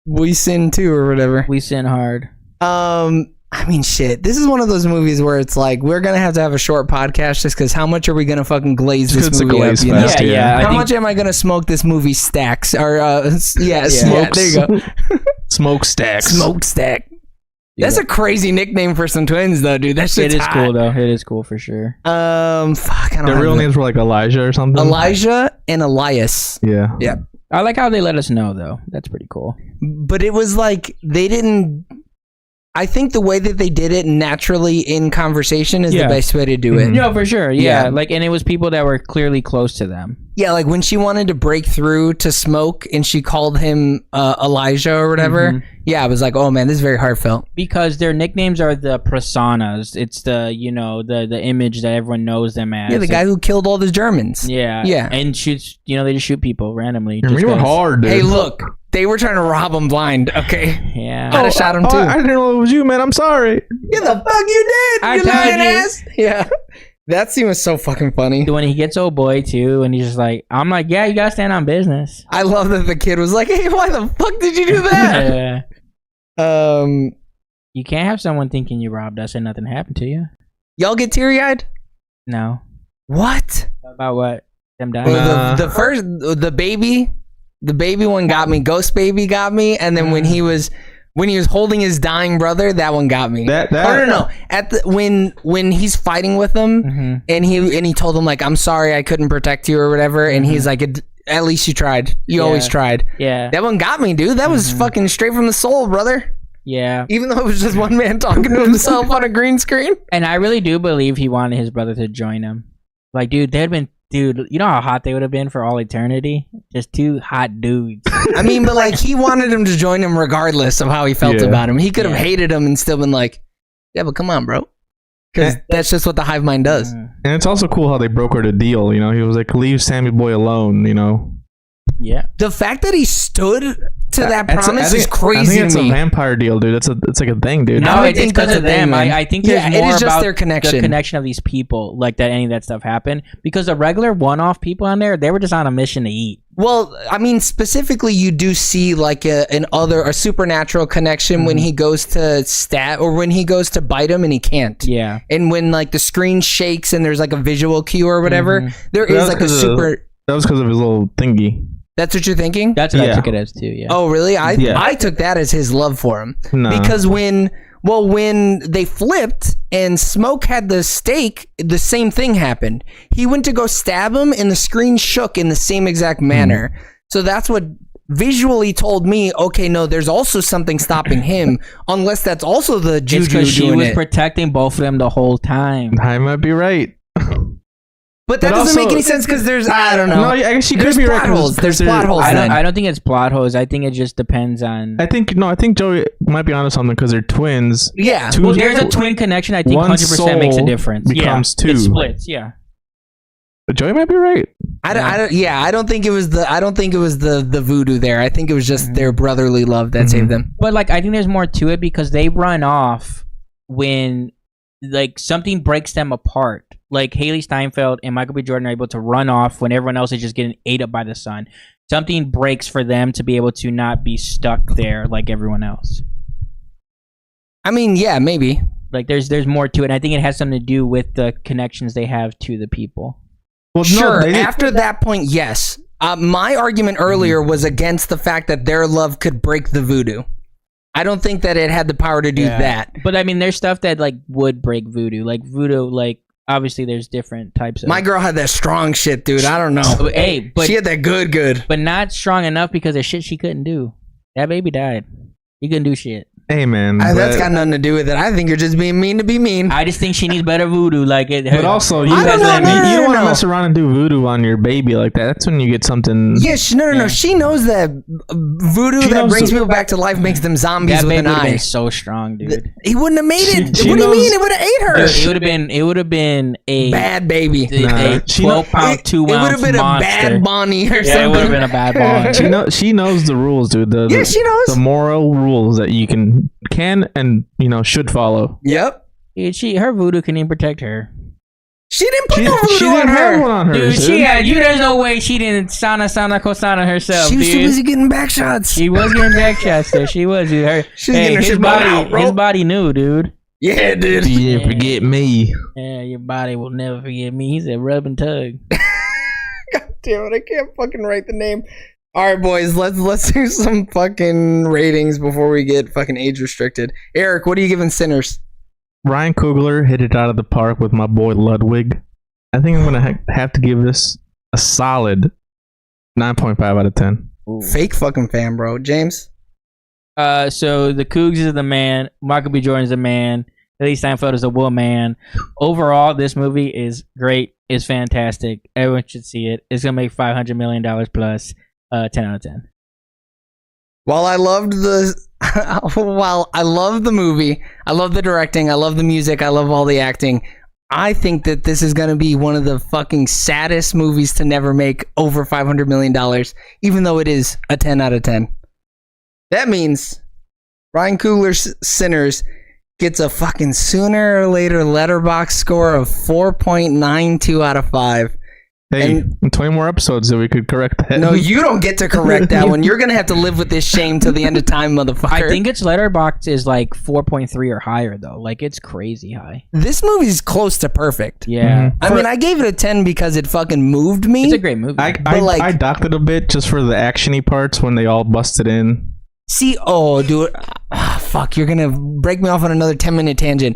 [SPEAKER 3] we sin too or whatever.
[SPEAKER 2] We sin hard.
[SPEAKER 3] I mean, shit. This is one of those movies where it's like we're gonna have to have a short podcast just because how much are we gonna fucking glaze this
[SPEAKER 1] It's a
[SPEAKER 3] movie
[SPEAKER 1] glaze
[SPEAKER 3] up? You know?
[SPEAKER 1] fest,
[SPEAKER 2] Yeah.
[SPEAKER 3] How much am I gonna smoke this movie stacks? Or yeah, there you go.
[SPEAKER 1] Smokestacks.
[SPEAKER 3] Smokestack. That's a crazy nickname for some twins, though, dude. That shit's
[SPEAKER 2] It is
[SPEAKER 3] hot.
[SPEAKER 2] cool though. It is cool for sure.
[SPEAKER 3] Fuck. I don't
[SPEAKER 1] Their
[SPEAKER 3] have
[SPEAKER 1] real
[SPEAKER 3] the-
[SPEAKER 1] names were like Elijah or something.
[SPEAKER 3] Elijah and Elias.
[SPEAKER 1] Yeah.
[SPEAKER 3] Yeah.
[SPEAKER 2] I like how they let us know though. That's pretty cool.
[SPEAKER 3] But it was like they didn't. I think the way that they did it naturally in conversation is the
[SPEAKER 2] Yeah.
[SPEAKER 3] best way to do it.
[SPEAKER 2] No, for sure. Yeah.
[SPEAKER 3] Yeah.
[SPEAKER 2] Like, and it was people that were clearly close to them.
[SPEAKER 3] Yeah, like when she wanted to break through to Smoke and she called him Elijah or whatever.
[SPEAKER 2] Mhm.
[SPEAKER 3] Yeah, I was like, oh man, this is very heartfelt.
[SPEAKER 2] Because their nicknames are the personas. It's the, you know, the image that everyone knows them as.
[SPEAKER 3] Yeah, the guy who killed all the Germans.
[SPEAKER 2] Yeah.
[SPEAKER 3] Yeah.
[SPEAKER 2] And shoots, you know, they just shoot people randomly.
[SPEAKER 1] You
[SPEAKER 2] just
[SPEAKER 1] were
[SPEAKER 2] 'cause.
[SPEAKER 1] hard, dude.
[SPEAKER 3] Hey, look, they were trying to rob him blind. Okay,
[SPEAKER 2] Yeah.
[SPEAKER 3] I'd have shot him too.
[SPEAKER 1] I didn't know it was you, man. I'm sorry.
[SPEAKER 3] Yeah, the fuck you did.
[SPEAKER 2] I
[SPEAKER 3] you
[SPEAKER 2] told
[SPEAKER 3] lying
[SPEAKER 2] you.
[SPEAKER 3] ass. Yeah, that scene was so fucking funny.
[SPEAKER 2] When he gets old boy too, and he's just like, I'm like, yeah, you gotta stand on business.
[SPEAKER 3] I love that the kid was like, "Hey, why the fuck did you do that?"
[SPEAKER 2] Yeah. You can't have someone thinking you robbed us and nothing happened to you.
[SPEAKER 3] Y'all get teary eyed.
[SPEAKER 2] No.
[SPEAKER 3] What?
[SPEAKER 2] About what? Them dying?
[SPEAKER 3] Well, the baby one got me. Ghost baby got me, and then when he was holding his dying brother, that one got me.
[SPEAKER 1] That-
[SPEAKER 3] Oh, no. At the when he's fighting with him,
[SPEAKER 2] Mhm.
[SPEAKER 3] and he told him like, "I'm sorry, I couldn't protect you" or whatever, and he's like, "At least you tried. You
[SPEAKER 2] Yeah.
[SPEAKER 3] always tried."
[SPEAKER 2] Yeah.
[SPEAKER 3] That one got me, dude. That was fucking straight from the soul, brother.
[SPEAKER 2] Yeah.
[SPEAKER 3] Even though it was just one man talking to himself on a green screen.
[SPEAKER 2] And I really do believe he wanted his brother to join him. Like, dude, you know how hot they would have been for all eternity? Just two hot dudes.
[SPEAKER 3] I mean, but like he wanted him to join him regardless of how he felt
[SPEAKER 1] Yeah.
[SPEAKER 3] about him. He could have
[SPEAKER 2] Yeah.
[SPEAKER 3] hated him and still been like, "Yeah, but come on, bro," because that's just what the hive mind does.
[SPEAKER 2] Mm.
[SPEAKER 1] And it's also cool how they brokered a deal. You know, he was like, "Leave Sammy Boy alone." You know,
[SPEAKER 2] Yeah.
[SPEAKER 3] The fact that he stood to that
[SPEAKER 1] That's
[SPEAKER 3] promise is
[SPEAKER 1] I
[SPEAKER 3] crazy
[SPEAKER 1] think it's
[SPEAKER 3] to me.
[SPEAKER 1] a vampire deal, dude. It's like a thing, dude.
[SPEAKER 3] No,
[SPEAKER 2] No,
[SPEAKER 3] I
[SPEAKER 2] it's
[SPEAKER 3] think
[SPEAKER 2] because
[SPEAKER 3] that's
[SPEAKER 2] of
[SPEAKER 3] a thing,
[SPEAKER 2] them.
[SPEAKER 3] man.
[SPEAKER 2] I think there's
[SPEAKER 3] Yeah,
[SPEAKER 2] more
[SPEAKER 3] it is just
[SPEAKER 2] about
[SPEAKER 3] their connection.
[SPEAKER 2] the connection of these people, like that any of that stuff happened. Because the regular one-off people on there, they were just on a mission to eat.
[SPEAKER 3] Well, I mean, specifically, you do see like a supernatural connection when he goes to stat or when he goes to bite him and he can't.
[SPEAKER 2] Yeah.
[SPEAKER 3] And when like the screen shakes and there's like a visual cue or whatever, there is
[SPEAKER 1] That's
[SPEAKER 3] like a
[SPEAKER 1] 'cause of-
[SPEAKER 3] super.
[SPEAKER 1] That was because of his little thingy.
[SPEAKER 3] That's what you're thinking?
[SPEAKER 2] That's what I
[SPEAKER 1] Yeah.
[SPEAKER 2] took it as too, yeah.
[SPEAKER 3] Oh, really?
[SPEAKER 1] Yeah.
[SPEAKER 3] I took that as his love for him.
[SPEAKER 1] No.
[SPEAKER 3] Because when they flipped and Smoke had the stake, the same thing happened. He went to go stab him and the screen shook in the same exact manner. So that's what visually told me, okay, no, there's also something stopping him, unless that's also the
[SPEAKER 2] It's
[SPEAKER 3] juju
[SPEAKER 2] because she
[SPEAKER 3] doing
[SPEAKER 2] was
[SPEAKER 3] it.
[SPEAKER 2] protecting both of them the whole time.
[SPEAKER 1] I might be right.
[SPEAKER 3] But that
[SPEAKER 1] But
[SPEAKER 3] doesn't
[SPEAKER 1] also-
[SPEAKER 3] make any sense because there's, I don't know.
[SPEAKER 1] No, I guess she could
[SPEAKER 3] There's
[SPEAKER 1] be
[SPEAKER 3] plot
[SPEAKER 1] right.
[SPEAKER 3] holes. There's plot holes.
[SPEAKER 2] I don't think it's plot holes. I think it just depends on.
[SPEAKER 1] I think Joey might be onto something because they're twins.
[SPEAKER 3] Yeah.
[SPEAKER 1] Two-
[SPEAKER 2] Well, there's a twin connection. I think
[SPEAKER 1] One
[SPEAKER 2] 100% makes a
[SPEAKER 1] soul
[SPEAKER 2] difference.
[SPEAKER 1] becomes
[SPEAKER 2] yeah,
[SPEAKER 1] two.
[SPEAKER 2] It splits. Yeah.
[SPEAKER 1] But Joey might be right.
[SPEAKER 3] I don't think it was the voodoo there. I think it was just their brotherly love that saved them.
[SPEAKER 2] But like, I think there's more to it because they run off when like something breaks them apart. Like Haley Steinfeld and Michael B. Jordan are able to run off when everyone else is just getting ate up by the sun. Something breaks for them to be able to not be stuck there like everyone else.
[SPEAKER 3] I mean, yeah, maybe.
[SPEAKER 2] Like there's more to it. And I think it has something to do with the connections they have to the people.
[SPEAKER 1] Well,
[SPEAKER 3] Sure.
[SPEAKER 1] they didn't-
[SPEAKER 3] After that point, yes. My argument earlier was against the fact that their love could break the voodoo. I don't think that it had the power to do that.
[SPEAKER 2] But I mean, there's stuff that like would break voodoo. Like voodoo, like obviously there's different types of.
[SPEAKER 3] My girl had that strong shit, dude. I don't know.
[SPEAKER 2] Hey, but
[SPEAKER 3] She had that good.
[SPEAKER 2] but not strong enough because of shit she couldn't do. That baby died. He couldn't do shit.
[SPEAKER 1] Hey man,
[SPEAKER 3] that's got nothing to do with it. I think you're just being mean to be mean.
[SPEAKER 2] I just think she needs better voodoo. Like it.
[SPEAKER 1] But also, you don't want to mess around and do voodoo on your baby like that. That's when you get something.
[SPEAKER 3] Yeah, no. She knows that voodoo that brings people back to life makes them zombies with an eye.
[SPEAKER 2] Been so strong, dude.
[SPEAKER 3] He wouldn't have made it. What do you mean? It would have ate her.
[SPEAKER 2] It would have been a
[SPEAKER 3] bad baby.
[SPEAKER 2] A 12-pound, 2-ounce monster. It would have been a
[SPEAKER 3] bad Bonnie or something.
[SPEAKER 2] It would have been a bad Bonnie.
[SPEAKER 1] She knows the rules, dude.
[SPEAKER 3] She knows
[SPEAKER 1] the moral rules that you can and should follow.
[SPEAKER 3] Yep.
[SPEAKER 2] Her voodoo can even protect her.
[SPEAKER 3] She didn't put no voodoo on her.
[SPEAKER 1] Have one on her.
[SPEAKER 2] Dude, she had you. There's no way she didn't Sana Kosana herself.
[SPEAKER 3] She was too busy getting back shots.
[SPEAKER 2] She was getting back shots. So she was. Dude. His body knew, dude.
[SPEAKER 3] Yeah, dude.
[SPEAKER 1] You didn't forget me.
[SPEAKER 2] Yeah, your body will never forget me. He said rub and tug.
[SPEAKER 3] God damn it! I can't fucking write the name. All right, boys, let's do some fucking ratings before we get fucking age restricted. Eric, what are you giving Sinners?
[SPEAKER 1] Ryan Coogler hit it out of the park with my boy Ludwig. I think I'm gonna have to give this a solid 9.5 out of 10.
[SPEAKER 3] Ooh. Fake fucking fan, bro. James?
[SPEAKER 2] So the Cougs is the man. Michael B. Jordan is the man. Haley Steinfeld is a woman. Overall, this movie is great. It's fantastic. Everyone should see it. It's gonna make $500 million plus. 10 out of 10.
[SPEAKER 3] While I loved the movie, I love the directing, I love the music, I love all the acting. I think that this is going to be one of the fucking saddest movies to never make over $500 million, even though it is a 10 out of 10. That means Ryan Coogler's Sinners gets a fucking sooner or later Letterboxd score of 4.92 out of 5.
[SPEAKER 1] Hey, 20 more episodes so we could correct that.
[SPEAKER 3] No, you don't get to correct that one. You're going to have to live with this shame till the end of time, motherfucker.
[SPEAKER 2] I think its Letterboxd is like 4.3 or higher, though. Like, it's crazy high.
[SPEAKER 3] This movie's close to perfect.
[SPEAKER 2] Yeah.
[SPEAKER 3] I mean, I gave it a 10 because it fucking moved me.
[SPEAKER 2] It's a great movie.
[SPEAKER 1] I docked it a bit just for the action-y parts when they all busted in.
[SPEAKER 3] See, dude. Fuck, you're going to break me off on another 10-minute tangent.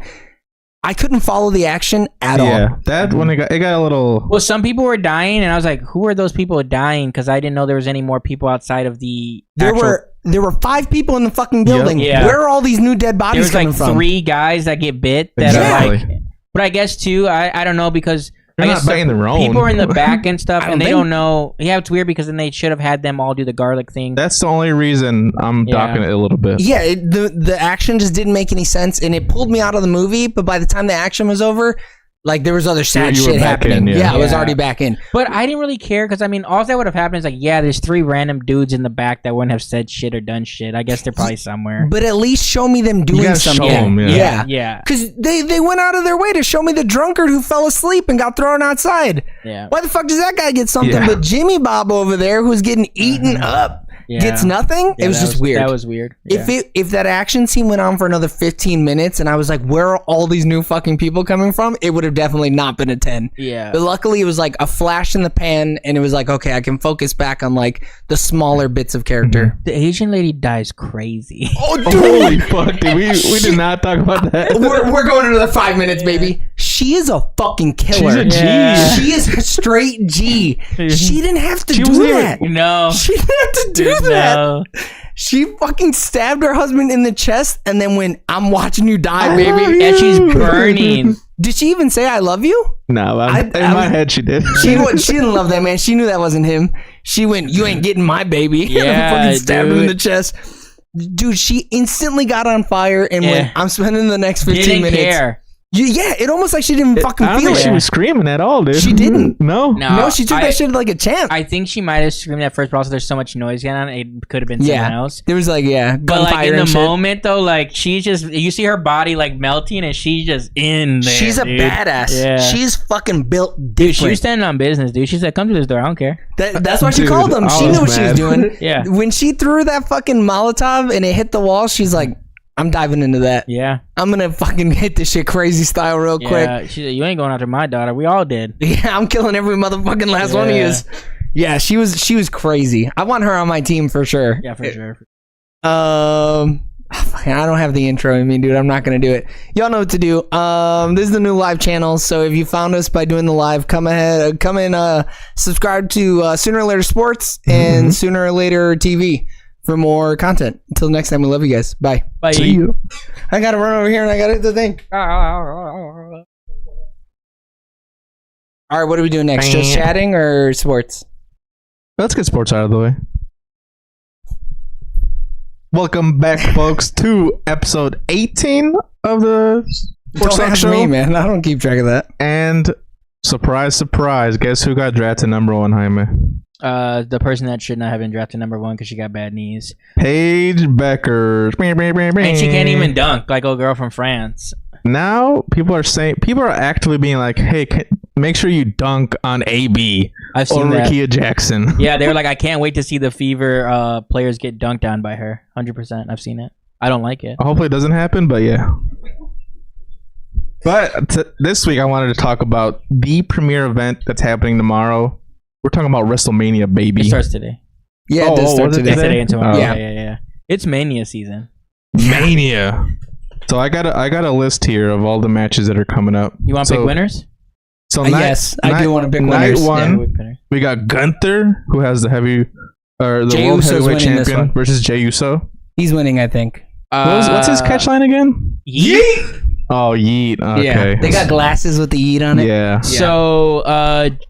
[SPEAKER 3] I couldn't follow the action at all.
[SPEAKER 1] Yeah, that when it got a little.
[SPEAKER 2] Well, some people were dying, and I was like, "Who are those people dying?" Because I didn't know there was any more people outside of the.
[SPEAKER 3] There were 5 people in the fucking building. Yep. Yeah. Where are all these new dead bodies coming from?
[SPEAKER 2] There's like 3 guys that get bit that are like. But I guess too, I don't know because.
[SPEAKER 1] They're not biting their own.
[SPEAKER 2] People are in the back and stuff, and they don't know. Yeah, it's weird because then they should have had them all do the garlic thing.
[SPEAKER 1] That's the only reason I'm docking it a little bit.
[SPEAKER 3] Yeah, the action just didn't make any sense, and it pulled me out of the movie. But by the time the action was over, like there was other sad shit happening. I was already back in.
[SPEAKER 2] But I didn't really care because I mean, all that would have happened is like, there's 3 random dudes in the back that wouldn't have said shit or done shit. I guess they're probably somewhere.
[SPEAKER 3] But at least show me them doing something.
[SPEAKER 2] Yeah.
[SPEAKER 3] Because they went out of their way to show me the drunkard who fell asleep and got thrown outside.
[SPEAKER 2] Yeah.
[SPEAKER 3] Why the fuck does that guy get something? But Jimmy Bob over there, who's getting eaten up, gets nothing. It was just weird.
[SPEAKER 2] That was weird. Yeah.
[SPEAKER 3] If that action scene went on for another 15 minutes and I was like, where are all these new fucking people coming from? It would have definitely not been a 10.
[SPEAKER 2] Yeah.
[SPEAKER 3] But luckily it was like a flash in the pan and it was like, okay, I can focus back on like the smaller bits of character.
[SPEAKER 2] The Asian lady dies crazy.
[SPEAKER 3] Oh, dude.
[SPEAKER 1] Holy fuck, dude. We did not talk about that.
[SPEAKER 3] We're going another 5 minutes, baby. She is a fucking killer.
[SPEAKER 1] She's a G.
[SPEAKER 3] Yeah. She is a straight G. She didn't have to do that.
[SPEAKER 2] No.
[SPEAKER 3] She didn't have to do that. No. She fucking stabbed her husband in the chest and then went, I'm watching you die, baby.
[SPEAKER 2] And she's burning.
[SPEAKER 3] Did she even say I love you?
[SPEAKER 1] No, in my head she did.
[SPEAKER 3] She didn't love that man. She knew that wasn't him. She went, you ain't getting my baby.
[SPEAKER 2] Yeah,
[SPEAKER 3] fucking stabbed him in the chest. Dude, she instantly got on fire and went, I'm spending the next 15 minutes.
[SPEAKER 2] Care.
[SPEAKER 3] Yeah, it almost like she didn't fucking feel it.
[SPEAKER 1] I don't think she was screaming at all, dude.
[SPEAKER 3] She didn't.
[SPEAKER 1] No,
[SPEAKER 3] she took that shit like a champ.
[SPEAKER 2] I think she might have screamed at first, but also there's so much noise going on, it could have been someone else.
[SPEAKER 3] There was like,
[SPEAKER 2] but like in the moment though, like she's just, you see her body like melting and she's just in there.
[SPEAKER 3] She's a badass. Yeah. She's fucking built different.
[SPEAKER 2] Dude, she was standing on business, dude. She said, come to this door, I don't care.
[SPEAKER 3] That's why she called them. She knew what she was doing.
[SPEAKER 2] Yeah.
[SPEAKER 3] When she threw that fucking Molotov and it hit the wall, she's like, I'm diving into that.
[SPEAKER 2] Yeah.
[SPEAKER 3] I'm gonna fucking hit this shit crazy style real quick.
[SPEAKER 2] Yeah, she said, you ain't going after my daughter. We all did.
[SPEAKER 3] Yeah, I'm killing every motherfucking last one of yous. Yeah, she was crazy. I want her on my team for sure.
[SPEAKER 2] Yeah, for sure.
[SPEAKER 3] I don't have the intro in me, dude. I'm not gonna do it. Y'all know what to do. This is the new live channel, so if you found us by doing the live, come and subscribe to Sooner or Later Sports and Sooner or Later TV. for more content. Until next time, we love you guys. Bye.
[SPEAKER 2] Bye.
[SPEAKER 1] See you.
[SPEAKER 3] I gotta run over here and I gotta hit the thing. All right, what are we doing next? Just chatting or sports?
[SPEAKER 1] Let's get sports out of the way. Welcome back, folks, to episode 18 of the Sports
[SPEAKER 3] Don't
[SPEAKER 1] Talk
[SPEAKER 3] ask
[SPEAKER 1] Show.
[SPEAKER 3] me, man. I don't keep track of that.
[SPEAKER 1] And surprise, surprise, guess who got drafted number 1, Jaime?
[SPEAKER 2] The person that should not have been drafted number 1 because she got bad knees.
[SPEAKER 1] Paige Becker.
[SPEAKER 2] And she can't even dunk like old girl from France.
[SPEAKER 1] Now people are actively being like, hey, make sure you dunk on AB
[SPEAKER 2] I've
[SPEAKER 1] or
[SPEAKER 2] seen that.
[SPEAKER 1] Rickea Jackson.
[SPEAKER 2] Yeah, they were like, I can't wait to see the Fever players get dunked on by her. 100%. I've seen it. I don't like it.
[SPEAKER 1] Hopefully it doesn't happen, but yeah. But this week I wanted to talk about the premiere event that's happening tomorrow. We're talking about WrestleMania, baby.
[SPEAKER 2] It starts today.
[SPEAKER 3] Yeah, it does start
[SPEAKER 1] was it
[SPEAKER 3] today.
[SPEAKER 2] Today and tomorrow.
[SPEAKER 1] Oh.
[SPEAKER 2] Yeah. It's Mania season.
[SPEAKER 1] Mania. So I got a list here of all the matches that are coming up.
[SPEAKER 2] You want to pick winners?
[SPEAKER 1] So
[SPEAKER 3] Yes, I do want to pick
[SPEAKER 1] night
[SPEAKER 3] winners.
[SPEAKER 1] one,
[SPEAKER 2] Yeah, pick winners.
[SPEAKER 1] we got Gunther, who has the
[SPEAKER 3] Jey
[SPEAKER 1] world
[SPEAKER 3] Uso's
[SPEAKER 1] heavyweight
[SPEAKER 3] winning this
[SPEAKER 1] champion
[SPEAKER 3] one.
[SPEAKER 1] versus Jey Uso.
[SPEAKER 3] He's winning, I think.
[SPEAKER 1] What's his catch line again?
[SPEAKER 2] Yeet.
[SPEAKER 1] Oh, yeet. Okay.
[SPEAKER 3] Yeah, they got glasses with the yeet on it.
[SPEAKER 1] Yeah.
[SPEAKER 2] So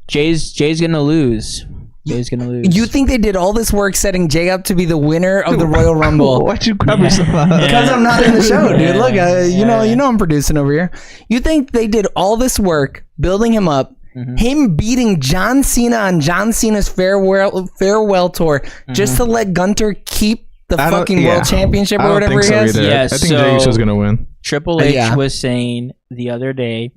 [SPEAKER 2] Jay's gonna lose. Jay's gonna lose.
[SPEAKER 3] You think they did all this work setting Jay up to be the winner of the Royal Rumble?
[SPEAKER 1] Why'd you grab yourself up?
[SPEAKER 3] Because I'm not in the show, dude.
[SPEAKER 2] Yeah,
[SPEAKER 3] Look, you know
[SPEAKER 2] yeah.
[SPEAKER 3] I'm producing over here. You think they did all this work building him up,
[SPEAKER 2] Mm-hmm.
[SPEAKER 3] him beating John Cena on John Cena's farewell tour, just to let Gunther keep the
[SPEAKER 1] I don't-
[SPEAKER 3] fucking
[SPEAKER 1] yeah.
[SPEAKER 3] world championship
[SPEAKER 1] I
[SPEAKER 3] or
[SPEAKER 1] don't
[SPEAKER 3] whatever
[SPEAKER 1] think
[SPEAKER 3] he
[SPEAKER 1] so
[SPEAKER 3] has?
[SPEAKER 1] either.
[SPEAKER 2] Yeah,
[SPEAKER 1] I think
[SPEAKER 2] so-
[SPEAKER 1] Jey Uso's gonna win.
[SPEAKER 2] Triple H
[SPEAKER 3] Yeah.
[SPEAKER 2] was saying the other day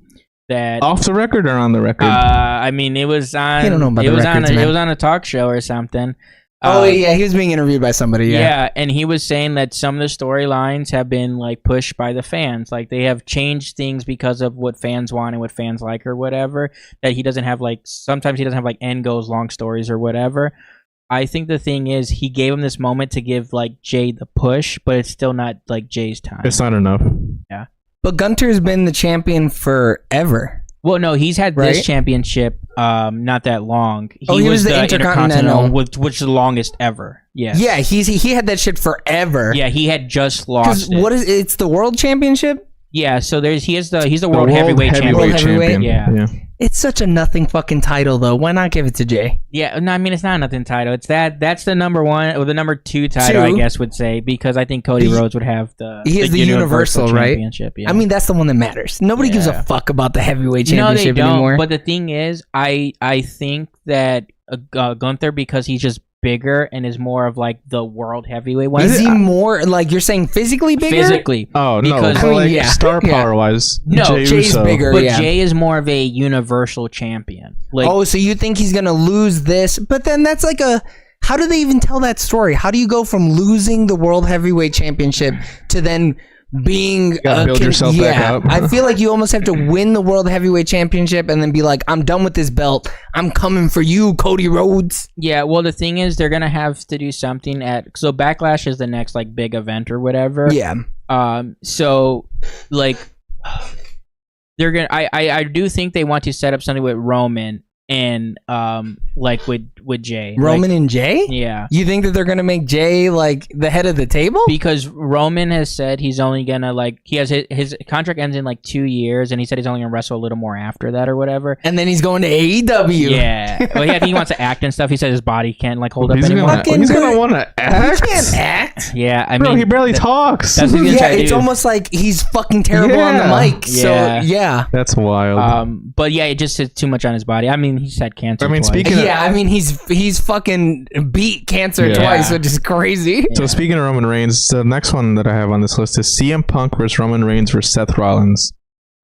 [SPEAKER 2] that
[SPEAKER 1] Off the record or on the record?
[SPEAKER 2] I mean it was on
[SPEAKER 3] You don't know about
[SPEAKER 2] it
[SPEAKER 3] the
[SPEAKER 2] was
[SPEAKER 3] records,
[SPEAKER 2] on a,
[SPEAKER 3] man.
[SPEAKER 2] it was on a talk show or something.
[SPEAKER 3] Oh yeah, he was being interviewed by somebody.
[SPEAKER 2] Yeah, and he was saying that some of the storylines have been like pushed by the fans. Like they have changed things because of what fans want and what fans like or whatever. That he doesn't have like sometimes he doesn't have like end goes long stories or whatever. I think the thing is he gave him this moment to give like Jay the push, but it's still not like Jay's time.
[SPEAKER 1] It's not enough.
[SPEAKER 3] But Gunter's been the champion forever.
[SPEAKER 2] Well, no, he's had
[SPEAKER 3] Right?
[SPEAKER 2] this championship not that long.
[SPEAKER 3] He was the Intercontinental.
[SPEAKER 2] which is the longest ever. Yes.
[SPEAKER 3] Yeah, he had that shit forever.
[SPEAKER 2] Yeah, he had just
[SPEAKER 3] 'Cause
[SPEAKER 2] lost it.
[SPEAKER 3] what is it's the world championship?
[SPEAKER 2] Yeah, so he's the
[SPEAKER 1] The
[SPEAKER 2] world heavyweight champion.
[SPEAKER 3] World heavyweight?
[SPEAKER 2] Yeah.
[SPEAKER 3] It's such a nothing fucking title though. Why not give it to Jay?
[SPEAKER 2] Yeah, no, I mean it's not nothing title. It's that's the number 1 or the number 2 title, I
[SPEAKER 3] Two.
[SPEAKER 2] guess would say, because I think Cody Rhodes would have the
[SPEAKER 3] He has the Universal, right?
[SPEAKER 2] Championship. Yeah.
[SPEAKER 3] I mean, that's the one that matters. Nobody gives a
[SPEAKER 2] Yeah.
[SPEAKER 3] fuck about the heavyweight
[SPEAKER 2] no, they
[SPEAKER 3] championship
[SPEAKER 2] don't.
[SPEAKER 3] anymore.
[SPEAKER 2] But the thing is, I think that Gunther, because he's just bigger and is more of like the world heavyweight one.
[SPEAKER 3] Is he more like you're saying physically bigger?
[SPEAKER 2] Physically?
[SPEAKER 1] Oh no!
[SPEAKER 2] Because-
[SPEAKER 1] But
[SPEAKER 3] I mean,
[SPEAKER 1] like
[SPEAKER 3] yeah.
[SPEAKER 1] star
[SPEAKER 3] Yeah.
[SPEAKER 1] power wise,
[SPEAKER 2] No,
[SPEAKER 1] Jey
[SPEAKER 3] Jay's
[SPEAKER 1] Uso.
[SPEAKER 3] bigger.
[SPEAKER 2] But
[SPEAKER 3] yeah.
[SPEAKER 2] Jay is more of a universal champion. Like,
[SPEAKER 3] Oh, so you think he's gonna lose this? But then that's like a. How do they even tell that story? How do you go from losing the world heavyweight championship to then being
[SPEAKER 1] gotta build yourself back up.
[SPEAKER 3] I feel like you almost have to win the world heavyweight championship and then be like, I'm done with this belt. I'm coming for you, Cody Rhodes.
[SPEAKER 2] yeah, well, the thing is, they're gonna have to do something so Backlash is the next like big event or whatever.
[SPEAKER 3] Yeah.
[SPEAKER 2] So like they're gonna. I do think they want to set up something with Roman and like with Jay.
[SPEAKER 3] Roman
[SPEAKER 2] Like,
[SPEAKER 3] and Jay?
[SPEAKER 2] yeah.
[SPEAKER 3] You think that they're gonna make Jay like the head of the table?
[SPEAKER 2] Because Roman has said he's only gonna like he has his contract ends in like 2 years, and he said he's only gonna wrestle a little more after that or whatever.
[SPEAKER 3] And then he's going to AEW.
[SPEAKER 2] Yeah, well, yeah, I think he wants to act and stuff. He said his body can't like hold up
[SPEAKER 1] He's
[SPEAKER 2] anymore.
[SPEAKER 1] gonna,
[SPEAKER 3] Fucking
[SPEAKER 1] he's
[SPEAKER 3] good.
[SPEAKER 1] gonna want to
[SPEAKER 3] He
[SPEAKER 1] act.
[SPEAKER 3] can't act.
[SPEAKER 2] Yeah, I
[SPEAKER 1] Bro,
[SPEAKER 2] mean,
[SPEAKER 1] he barely talks.
[SPEAKER 2] that's what he's gonna
[SPEAKER 3] Yeah,
[SPEAKER 2] try to
[SPEAKER 3] it's
[SPEAKER 2] do.
[SPEAKER 3] almost like he's fucking terrible on the
[SPEAKER 1] Yeah.
[SPEAKER 3] mic. So
[SPEAKER 2] Yeah.
[SPEAKER 3] yeah.
[SPEAKER 1] That's wild.
[SPEAKER 2] But yeah, it just is too much on his body. I mean, he's had cancer.
[SPEAKER 1] I mean,
[SPEAKER 2] twice.
[SPEAKER 1] speaking-
[SPEAKER 3] Yeah, I mean he's fucking beat cancer
[SPEAKER 1] Yeah.
[SPEAKER 3] twice, which is crazy.
[SPEAKER 1] So speaking of Roman Reigns, the next one that I have on this list is CM Punk versus Roman Reigns versus Seth Rollins.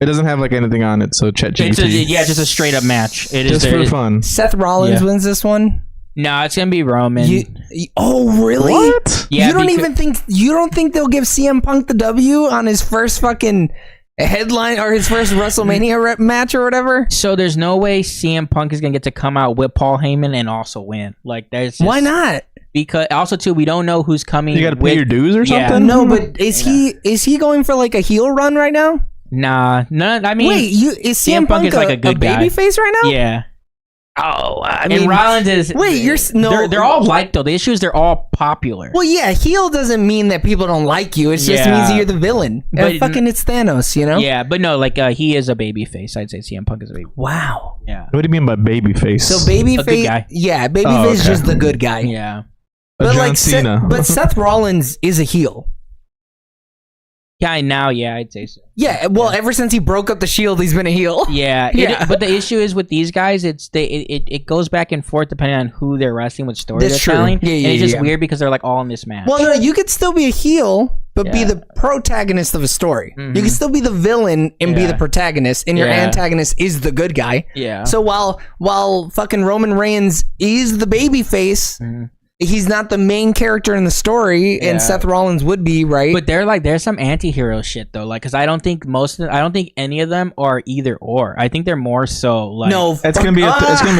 [SPEAKER 1] It doesn't have like anything on it, so chat
[SPEAKER 2] It's
[SPEAKER 1] GPT.
[SPEAKER 2] yeah, just a straight up match. It is
[SPEAKER 1] just for fun.
[SPEAKER 3] Seth Rollins
[SPEAKER 2] Yeah.
[SPEAKER 3] wins this one.
[SPEAKER 2] No, it's gonna be Roman.
[SPEAKER 3] Oh really?
[SPEAKER 1] What?
[SPEAKER 2] Yeah,
[SPEAKER 3] you don't
[SPEAKER 2] because-
[SPEAKER 3] even think you don't think they'll give CM Punk the W on his first fucking headline or his first WrestleMania match or whatever?
[SPEAKER 2] So there's no way CM Punk is gonna get to come out with Paul Heyman and also win. Like there's just,
[SPEAKER 3] Why not?
[SPEAKER 2] Because also too, we don't know who's coming.
[SPEAKER 1] You got to pay
[SPEAKER 2] with,
[SPEAKER 1] your dues or
[SPEAKER 2] Yeah.
[SPEAKER 1] something?
[SPEAKER 3] No, but is he going for like a heel run right now?
[SPEAKER 2] Nah, no. I mean,
[SPEAKER 3] Wait, is CM Punk
[SPEAKER 2] is like a good guy.
[SPEAKER 3] baby face right now?
[SPEAKER 2] Yeah,
[SPEAKER 3] Oh, I mean,
[SPEAKER 2] and Rollins is.
[SPEAKER 3] Wait,
[SPEAKER 2] They're all liked though. The issue is they're all popular.
[SPEAKER 3] Well, yeah, heel doesn't mean that people don't like you. It just means you're the villain.
[SPEAKER 2] But
[SPEAKER 3] fucking it's Thanos, you know?
[SPEAKER 2] Yeah, but no, like he is a baby face. I'd say CM Punk is a baby.
[SPEAKER 3] Wow.
[SPEAKER 2] Yeah.
[SPEAKER 1] What do you mean by babyface?
[SPEAKER 3] So babyface,
[SPEAKER 2] good guy.
[SPEAKER 3] yeah, babyface is just the good guy.
[SPEAKER 2] Yeah.
[SPEAKER 3] But
[SPEAKER 1] John Cena.
[SPEAKER 3] but Seth Rollins is a heel.
[SPEAKER 2] Yeah, now, yeah, I'd say so.
[SPEAKER 3] Yeah, well, ever since he broke up the Shield, he's been a heel.
[SPEAKER 2] Yeah, but the issue is with these guys, it goes back and forth depending on who they're wrestling, what story
[SPEAKER 3] That's
[SPEAKER 2] they're
[SPEAKER 3] true.
[SPEAKER 2] telling.
[SPEAKER 3] Yeah,
[SPEAKER 2] and it's just weird because they're like all in this match.
[SPEAKER 3] Well, no, you could still be a heel, but be
[SPEAKER 2] Yeah.
[SPEAKER 3] the protagonist of a story.
[SPEAKER 2] Mhm.
[SPEAKER 3] You can still be the villain and be
[SPEAKER 2] Yeah.
[SPEAKER 3] the protagonist, and your
[SPEAKER 2] Yeah.
[SPEAKER 3] antagonist is the good guy.
[SPEAKER 2] Yeah.
[SPEAKER 3] So while fucking Roman Reigns is the baby face,
[SPEAKER 2] Mhm.
[SPEAKER 3] he's not the main character in the story,
[SPEAKER 2] Yeah.
[SPEAKER 3] and Seth Rollins would be, right?
[SPEAKER 2] But there's some anti-hero shit though, like because I don't think any of them are either or. I think they're more so like
[SPEAKER 3] no,
[SPEAKER 1] It's gonna be a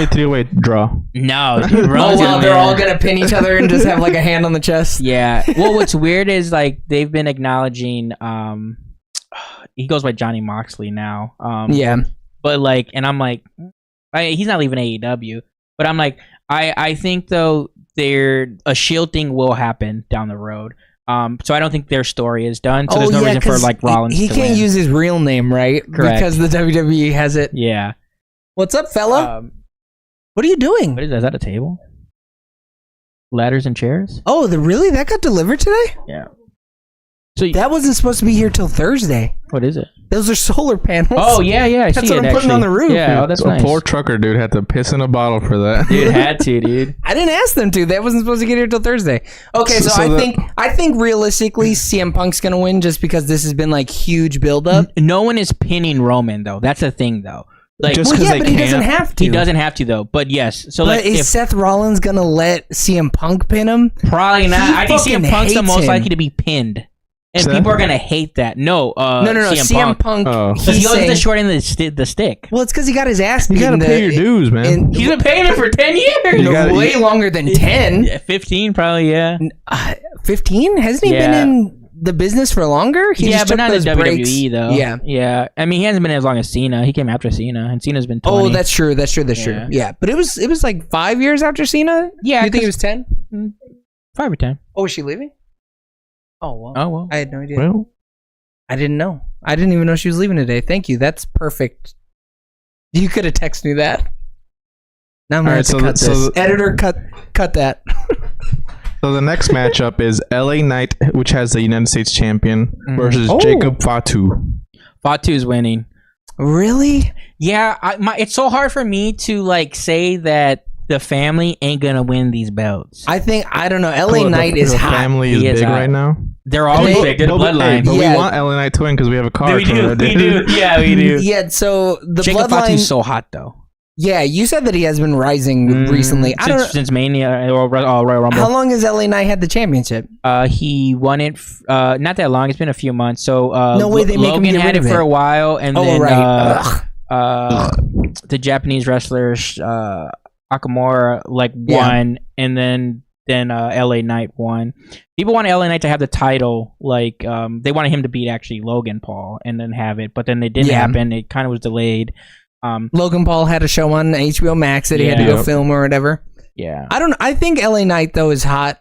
[SPEAKER 1] 3-way draw.
[SPEAKER 2] no. Dude,
[SPEAKER 3] Oh
[SPEAKER 2] Roman's
[SPEAKER 3] well,
[SPEAKER 2] gonna
[SPEAKER 3] they're
[SPEAKER 2] win.
[SPEAKER 3] all gonna pin each other and just have like a hand on the chest.
[SPEAKER 2] Yeah. Well, what's weird is like they've been acknowledging. He goes by Johnny Moxley now.
[SPEAKER 3] Yeah.
[SPEAKER 2] But like, and I'm like, he's not leaving AEW. But I'm like, I think though a Shield thing will happen down the road. So I don't think their story is done. So there's no reason for like Rollins.
[SPEAKER 3] He
[SPEAKER 2] to
[SPEAKER 3] can't
[SPEAKER 2] win.
[SPEAKER 3] use his real name, right?
[SPEAKER 2] Correct.
[SPEAKER 3] Because the WWE has it.
[SPEAKER 2] Yeah.
[SPEAKER 3] What's up, fella? What are you doing?
[SPEAKER 2] What is that? Is that a table? Ladders and chairs?
[SPEAKER 3] Oh, really? That got delivered today?
[SPEAKER 2] Yeah. So
[SPEAKER 3] That wasn't supposed to be here till Thursday.
[SPEAKER 2] what is it?
[SPEAKER 3] Those are solar panels.
[SPEAKER 2] Oh yeah, I
[SPEAKER 3] That's
[SPEAKER 2] see
[SPEAKER 3] what
[SPEAKER 2] it,
[SPEAKER 3] I'm putting
[SPEAKER 2] actually.
[SPEAKER 3] on the roof.
[SPEAKER 2] Yeah, oh, that's
[SPEAKER 1] A
[SPEAKER 2] nice.
[SPEAKER 1] poor trucker dude had to piss in a bottle for that.
[SPEAKER 2] Dude had to, dude.
[SPEAKER 3] I didn't ask them to. That wasn't supposed to get here till Thursday. Okay, so I think realistically CM Punk's gonna win just because this has been like huge build up.
[SPEAKER 2] No one is pinning Roman though. That's the thing though. Like
[SPEAKER 1] Just
[SPEAKER 3] Well,
[SPEAKER 1] 'cause
[SPEAKER 3] yeah,
[SPEAKER 1] they
[SPEAKER 3] but he
[SPEAKER 1] can't.
[SPEAKER 3] doesn't have to.
[SPEAKER 2] he doesn't have to though. But yes. So
[SPEAKER 3] But
[SPEAKER 2] like
[SPEAKER 3] is
[SPEAKER 2] if
[SPEAKER 3] Seth Rollins gonna let CM Punk pin him?
[SPEAKER 2] probably not.
[SPEAKER 3] He
[SPEAKER 2] I think CM
[SPEAKER 3] fucking
[SPEAKER 2] Punk's the
[SPEAKER 3] hates
[SPEAKER 2] most
[SPEAKER 3] him.
[SPEAKER 2] likely to be pinned. And
[SPEAKER 1] Seth?
[SPEAKER 2] people are gonna hate that. No,
[SPEAKER 3] No. CM Punk.
[SPEAKER 1] Oh.
[SPEAKER 2] Because he
[SPEAKER 3] He's
[SPEAKER 2] always
[SPEAKER 3] saying,
[SPEAKER 2] the short end of the stick.
[SPEAKER 3] well, it's because he got his ass
[SPEAKER 1] You
[SPEAKER 3] beat.
[SPEAKER 1] gotta pay your dues, man.
[SPEAKER 2] He's been paying it for 10 years.
[SPEAKER 1] You gotta-
[SPEAKER 3] way longer than 10.
[SPEAKER 2] Yeah, 15 probably, yeah.
[SPEAKER 3] 15? Hasn't he
[SPEAKER 2] Yeah.
[SPEAKER 3] been in the business for longer? He
[SPEAKER 2] Yeah,
[SPEAKER 3] just
[SPEAKER 2] but
[SPEAKER 3] took
[SPEAKER 2] not in
[SPEAKER 3] those
[SPEAKER 2] WWE
[SPEAKER 3] breaks.
[SPEAKER 2] though.
[SPEAKER 3] Yeah.
[SPEAKER 2] Yeah. I mean, he hasn't been as long as Cena. He came after Cena, and Cena's been 20.
[SPEAKER 3] Oh, that's true. That's true.
[SPEAKER 2] Yeah.
[SPEAKER 3] Yeah, but it was like 5 years after Cena.
[SPEAKER 2] Yeah,
[SPEAKER 3] you think it
[SPEAKER 2] 'cause-
[SPEAKER 3] was 10?
[SPEAKER 2] 5 or 10.
[SPEAKER 3] Oh, was she leaving? Oh well.
[SPEAKER 2] Oh, well.
[SPEAKER 3] I had no idea.
[SPEAKER 1] Well,
[SPEAKER 3] I didn't know. I didn't even know she was leaving today. Thank you. That's perfect. You could have texted me that. Now I'm gonna have to cut this. Editor, cut that.
[SPEAKER 1] so the next matchup is LA Knight, which has the United States champion, versus
[SPEAKER 3] Oh.
[SPEAKER 1] Jacob Fatu.
[SPEAKER 2] Fatu's winning.
[SPEAKER 3] Really?
[SPEAKER 2] Yeah, it's so hard for me to like say that the family ain't gonna win these belts.
[SPEAKER 3] I don't know. LA Knight is
[SPEAKER 1] the
[SPEAKER 3] hot.
[SPEAKER 1] family is
[SPEAKER 2] He is
[SPEAKER 1] big
[SPEAKER 2] hot.
[SPEAKER 1] right now.
[SPEAKER 2] They're always
[SPEAKER 3] They-
[SPEAKER 2] big. They're the
[SPEAKER 1] But
[SPEAKER 2] bloodline.
[SPEAKER 1] we
[SPEAKER 3] Yeah.
[SPEAKER 1] want LA Knight to win because we have a card.
[SPEAKER 2] We do.
[SPEAKER 1] for it,
[SPEAKER 2] We
[SPEAKER 1] dude.
[SPEAKER 2] do. Yeah, we do.
[SPEAKER 3] Yeah, so the
[SPEAKER 2] Jacob
[SPEAKER 3] bloodline.
[SPEAKER 2] Fatu's so hot though.
[SPEAKER 3] Yeah, you said that he has been rising recently. I don't know.
[SPEAKER 2] Since Mania or Royal Rumble.
[SPEAKER 3] How long has LA Knight had the championship?
[SPEAKER 2] He won it. Not that long. It's been a few months. So
[SPEAKER 3] No way they make him
[SPEAKER 2] Logan
[SPEAKER 3] get
[SPEAKER 2] had
[SPEAKER 3] rid
[SPEAKER 2] it
[SPEAKER 3] of
[SPEAKER 2] for
[SPEAKER 3] it.
[SPEAKER 2] a while, and
[SPEAKER 3] Oh,
[SPEAKER 2] then
[SPEAKER 3] right.
[SPEAKER 2] the Japanese wrestlers Akamura won, and then LA Knight won. People wanted LA Knight to have the title, they wanted him to beat actually Logan Paul and then have it, but then it didn't happen. It kind of was delayed.
[SPEAKER 3] Logan Paul had a show on HBO Max that he had to go
[SPEAKER 1] Yeah.
[SPEAKER 3] film or whatever.
[SPEAKER 2] Yeah.
[SPEAKER 3] I think LA Knight though is hot.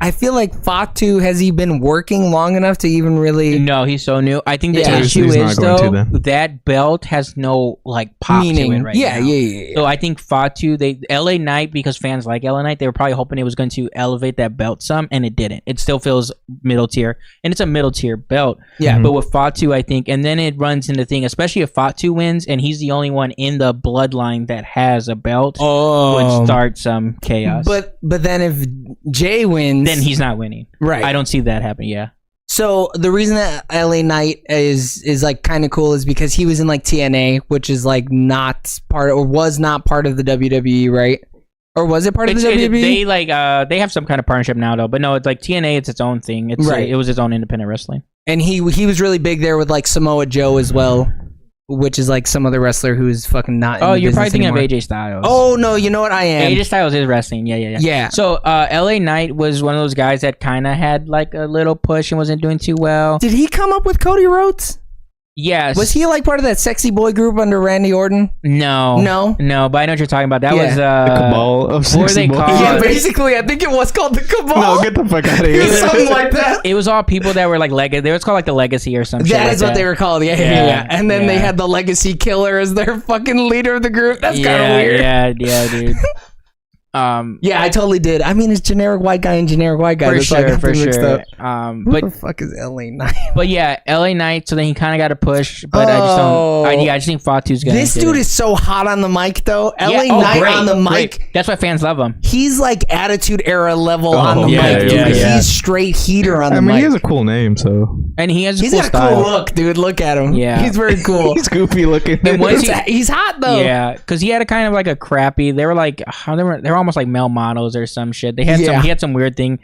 [SPEAKER 3] I feel like Fatu, has he been working long enough to even really
[SPEAKER 2] No, he's so new. I think the
[SPEAKER 3] Yeah.
[SPEAKER 2] issue
[SPEAKER 1] He's not
[SPEAKER 2] is
[SPEAKER 1] going to
[SPEAKER 2] though
[SPEAKER 1] then.
[SPEAKER 2] that belt has no pop
[SPEAKER 3] meaning?
[SPEAKER 2] to it right
[SPEAKER 3] yeah,
[SPEAKER 2] now.
[SPEAKER 3] yeah.
[SPEAKER 2] So I think Fatu, LA Knight, because fans like LA Knight, they were probably hoping it was going to elevate that belt some, and it didn't. It still feels middle tier, and it's a middle tier belt.
[SPEAKER 3] Yeah.
[SPEAKER 2] But with Fatu, I think, and then it runs into the thing, especially if Fatu wins, and he's the only one in the bloodline that has a belt, would start some chaos.
[SPEAKER 3] But then if Jay wins,
[SPEAKER 2] then he's not winning.
[SPEAKER 3] right.
[SPEAKER 2] I don't see that happen. Yeah.
[SPEAKER 3] So the reason that LA Knight is kind of cool is because he was in TNA, which is not part or was not part of the WWE, right? Or was it part of the WWE?
[SPEAKER 2] They have some kind of partnership now though, but no, it's TNA. It's its own thing. It's
[SPEAKER 3] Right.
[SPEAKER 2] it was its own independent wrestling.
[SPEAKER 3] And he was really big there with Samoa Joe as well, which is some other wrestler who's fucking not. In
[SPEAKER 2] Oh,
[SPEAKER 3] the
[SPEAKER 2] you're probably
[SPEAKER 3] business
[SPEAKER 2] thinking
[SPEAKER 3] anymore.
[SPEAKER 2] of AJ Styles.
[SPEAKER 3] Oh no, you know what I am.
[SPEAKER 2] AJ Styles is wrestling. Yeah.
[SPEAKER 3] Yeah.
[SPEAKER 2] So LA Knight was one of those guys that kind of had a little push and wasn't doing too well.
[SPEAKER 3] Did he come up with Cody Rhodes?
[SPEAKER 2] Yes.
[SPEAKER 3] Was he like part of that sexy boy group under Randy Orton?
[SPEAKER 2] No. But I know what you're talking about. That was
[SPEAKER 1] the Cabal of
[SPEAKER 2] what were
[SPEAKER 1] sexy
[SPEAKER 2] they
[SPEAKER 1] boys.
[SPEAKER 2] called?
[SPEAKER 3] Yeah, basically, I think it was called the Cabal.
[SPEAKER 1] No, get the fuck out of here.
[SPEAKER 3] Something like that.
[SPEAKER 2] It was all people that were like legacy. They was called like the Legacy or something.
[SPEAKER 3] That is what they were called. Yeah. And then they
[SPEAKER 2] yeah.
[SPEAKER 3] had the Legacy Killer as their fucking leader of the group. That's kind of weird.
[SPEAKER 2] Yeah, dude.
[SPEAKER 3] Yeah, I totally did. I mean, it's generic white guy and generic white guy.
[SPEAKER 2] For sure.
[SPEAKER 3] Who
[SPEAKER 2] But
[SPEAKER 3] the fuck is LA Knight?
[SPEAKER 2] But yeah, LA Knight. So then he kind of got to push, but I just don't. I just think Fatu's gonna.
[SPEAKER 3] This dude is so hot on the mic, though. LA
[SPEAKER 2] Yeah,
[SPEAKER 3] Knight
[SPEAKER 2] great,
[SPEAKER 3] on the mic.
[SPEAKER 2] great. That's why fans love him.
[SPEAKER 3] He's like Attitude Era level on the
[SPEAKER 2] yeah,
[SPEAKER 3] mic, dude.
[SPEAKER 2] yeah, yeah.
[SPEAKER 3] He's straight heater on the
[SPEAKER 1] I mean,
[SPEAKER 3] mic.
[SPEAKER 1] he has a cool name, so
[SPEAKER 2] And he has a
[SPEAKER 3] He's
[SPEAKER 2] cool
[SPEAKER 3] got a
[SPEAKER 2] style.
[SPEAKER 3] cool look, dude. Look at him.
[SPEAKER 2] Yeah.
[SPEAKER 3] He's very cool.
[SPEAKER 1] he's goofy looking.
[SPEAKER 2] And once
[SPEAKER 3] He's hot though.
[SPEAKER 2] Yeah, because he had a kind of like a crappy. They were like they were almost like male models or some shit. They had
[SPEAKER 3] Yeah.
[SPEAKER 2] he had some weird thing,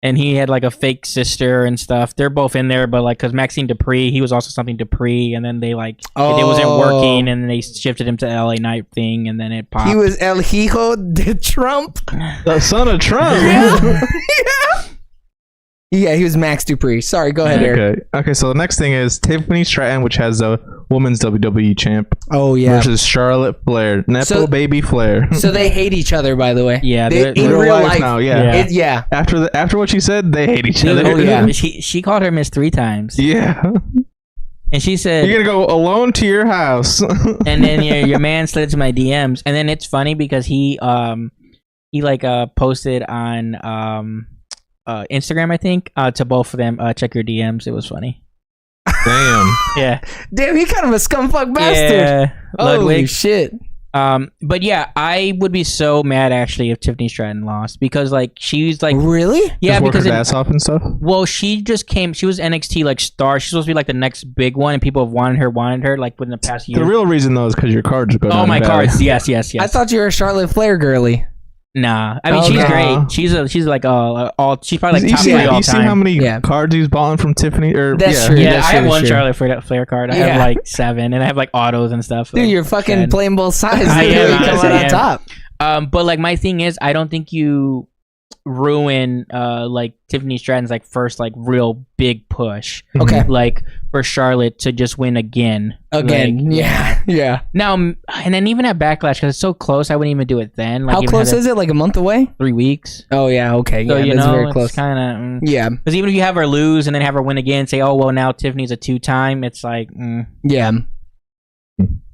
[SPEAKER 2] and he had like a fake sister and stuff. They're both in there, but like because Maxine Dupree, he was also something Dupree, and then they like it wasn't working, and then they shifted him to LA Knight thing, and then it popped.
[SPEAKER 3] He was El Hijo de Trump.
[SPEAKER 1] the son of Trump.
[SPEAKER 3] Yeah, he was Max Dupree. Sorry, go ahead, Eric.
[SPEAKER 1] Okay. So the next thing is Tiffany Stratton, which has a women's WWE champ,
[SPEAKER 3] Oh yeah.
[SPEAKER 1] versus Charlotte Flair, Nepo
[SPEAKER 3] So-
[SPEAKER 1] baby Flair.
[SPEAKER 3] So they hate each other, by the way.
[SPEAKER 2] Yeah,
[SPEAKER 3] They,
[SPEAKER 2] they're-
[SPEAKER 3] in real life.
[SPEAKER 1] now, yeah.
[SPEAKER 2] Yeah.
[SPEAKER 3] Yeah.
[SPEAKER 1] After what she said, they hate each other.
[SPEAKER 3] Oh, yeah.
[SPEAKER 2] she called her miss 3 times,
[SPEAKER 1] Yeah.
[SPEAKER 2] and she said,
[SPEAKER 1] You're gonna go alone to your house.
[SPEAKER 2] and then your man slid to my DMs, and then it's funny because he posted on Instagram, I think, to both of them, check your DMs. It was funny.
[SPEAKER 1] Damn.
[SPEAKER 2] Yeah.
[SPEAKER 3] Damn, he kind of a scumfuck bastard.
[SPEAKER 2] Yeah.
[SPEAKER 3] Holy
[SPEAKER 2] Ludwig.
[SPEAKER 3] shit.
[SPEAKER 2] But yeah, I would be so mad actually if Tiffany Stratton lost because like she's like
[SPEAKER 3] Really?
[SPEAKER 2] yeah
[SPEAKER 1] Just work
[SPEAKER 2] because
[SPEAKER 1] his ass off and stuff.
[SPEAKER 2] well she just came, she was NXT like star, she's supposed to be like the next big one, and people have wanted her like within the past year.
[SPEAKER 1] The real reason though is because your cards go down.
[SPEAKER 2] Oh, my
[SPEAKER 1] the valley.
[SPEAKER 2] cards. Yes.
[SPEAKER 3] I thought you were a Charlotte Flair girly.
[SPEAKER 2] Nah, I mean
[SPEAKER 3] Oh,
[SPEAKER 2] she's
[SPEAKER 3] no.
[SPEAKER 2] great. She's like all she's probably like
[SPEAKER 1] You
[SPEAKER 2] top
[SPEAKER 1] see,
[SPEAKER 2] 3 all
[SPEAKER 1] you see
[SPEAKER 2] time.
[SPEAKER 1] how many
[SPEAKER 3] Yeah.
[SPEAKER 1] cards he's bought from Tiffany? Or
[SPEAKER 3] That's
[SPEAKER 1] yeah.
[SPEAKER 3] true.
[SPEAKER 2] Yeah,
[SPEAKER 3] That's
[SPEAKER 2] I have
[SPEAKER 3] true,
[SPEAKER 2] one
[SPEAKER 3] sure.
[SPEAKER 2] Charlotte Flair card. I
[SPEAKER 3] Yeah.
[SPEAKER 2] have like 7, and I have like autos and stuff.
[SPEAKER 3] Dude,
[SPEAKER 2] like,
[SPEAKER 3] you're fucking
[SPEAKER 2] 10.
[SPEAKER 3] playing both sides.
[SPEAKER 2] I
[SPEAKER 3] Dude.
[SPEAKER 2] am,
[SPEAKER 3] You come
[SPEAKER 2] honestly,
[SPEAKER 3] out
[SPEAKER 2] I
[SPEAKER 3] on
[SPEAKER 2] am.
[SPEAKER 3] top.
[SPEAKER 2] But like my thing is, I don't think you ruin like Tiffany Stratton's like first like real big push.
[SPEAKER 3] Okay.
[SPEAKER 2] Like for Charlotte to just win again.
[SPEAKER 3] Again.
[SPEAKER 2] Like,
[SPEAKER 3] Yeah. Yeah.
[SPEAKER 2] Now and then even at Backlash because it's so close, I wouldn't even do it then. Like
[SPEAKER 3] How
[SPEAKER 2] even
[SPEAKER 3] close
[SPEAKER 2] had
[SPEAKER 3] is it? Like a month away?
[SPEAKER 2] 3 weeks.
[SPEAKER 3] Oh, yeah. Okay.
[SPEAKER 2] So
[SPEAKER 3] Yeah,
[SPEAKER 2] you
[SPEAKER 3] that's
[SPEAKER 2] know,
[SPEAKER 3] very close.
[SPEAKER 2] it's kind of
[SPEAKER 3] Yeah.
[SPEAKER 2] because even if you have her lose and then have her win again, say, oh well, now Tiffany's a 2-time. It's like,
[SPEAKER 3] Yeah.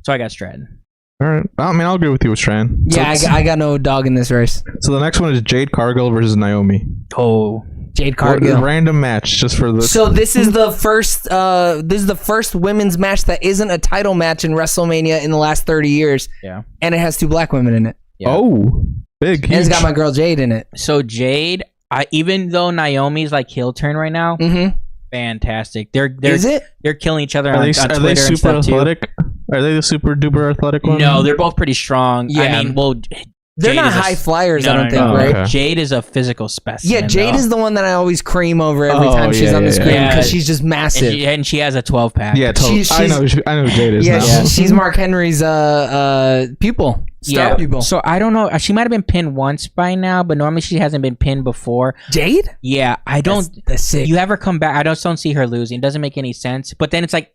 [SPEAKER 2] so I got Stratton.
[SPEAKER 1] All right. I mean, I'll agree with you with Stratton.
[SPEAKER 3] Yeah, I got no dog in this race.
[SPEAKER 1] So the next one is Jade Cargill versus Naomi.
[SPEAKER 2] Oh,
[SPEAKER 3] Jade
[SPEAKER 1] What a
[SPEAKER 3] Cargill.
[SPEAKER 1] random match just for the.
[SPEAKER 3] So this is the first women's match that isn't a title match in WrestleMania in the last 30 years.
[SPEAKER 2] Yeah.
[SPEAKER 3] And it has 2 black women in it.
[SPEAKER 2] Yeah.
[SPEAKER 1] Oh, big.
[SPEAKER 3] And it's
[SPEAKER 1] Huge.
[SPEAKER 3] got my girl Jade in it.
[SPEAKER 2] so Jade. Even though Naomi's like heel turn right now,
[SPEAKER 3] Mm-hmm.
[SPEAKER 2] fantastic. They're
[SPEAKER 3] Is it?
[SPEAKER 2] they're killing each other
[SPEAKER 1] Are
[SPEAKER 2] on,
[SPEAKER 1] they,
[SPEAKER 2] on
[SPEAKER 1] are
[SPEAKER 2] Twitter
[SPEAKER 1] they
[SPEAKER 2] and
[SPEAKER 1] super
[SPEAKER 2] stuff too.
[SPEAKER 1] athletic? Are they the super duper athletic one?
[SPEAKER 2] No, they're both pretty strong.
[SPEAKER 3] Yeah.
[SPEAKER 2] I mean, well,
[SPEAKER 3] They're
[SPEAKER 2] Jade
[SPEAKER 3] not
[SPEAKER 2] is a-
[SPEAKER 3] high flyers,
[SPEAKER 2] No,
[SPEAKER 3] I don't
[SPEAKER 2] no,
[SPEAKER 3] think,
[SPEAKER 2] no.
[SPEAKER 3] right?
[SPEAKER 1] Okay.
[SPEAKER 2] Jade is a physical specimen.
[SPEAKER 3] Yeah, Jade
[SPEAKER 2] though.
[SPEAKER 3] is the one that I always cream over every
[SPEAKER 1] Oh,
[SPEAKER 3] time she's
[SPEAKER 1] yeah,
[SPEAKER 3] on the
[SPEAKER 1] yeah,
[SPEAKER 3] screen
[SPEAKER 2] yeah.
[SPEAKER 3] because she's just
[SPEAKER 2] and
[SPEAKER 3] massive.
[SPEAKER 2] she has a 12-pack.
[SPEAKER 1] Yeah, totally. I know who Jade is.
[SPEAKER 3] Yeah,
[SPEAKER 1] now.
[SPEAKER 3] she's Mark Henry's pupil, star pupil.
[SPEAKER 2] So I don't know. She might have been pinned once by now, but normally she hasn't been pinned before.
[SPEAKER 3] Jade?
[SPEAKER 2] Yeah, I don't.
[SPEAKER 3] That's sick.
[SPEAKER 2] You have her come back. I just don't see her losing. It doesn't make any sense. But then it's like,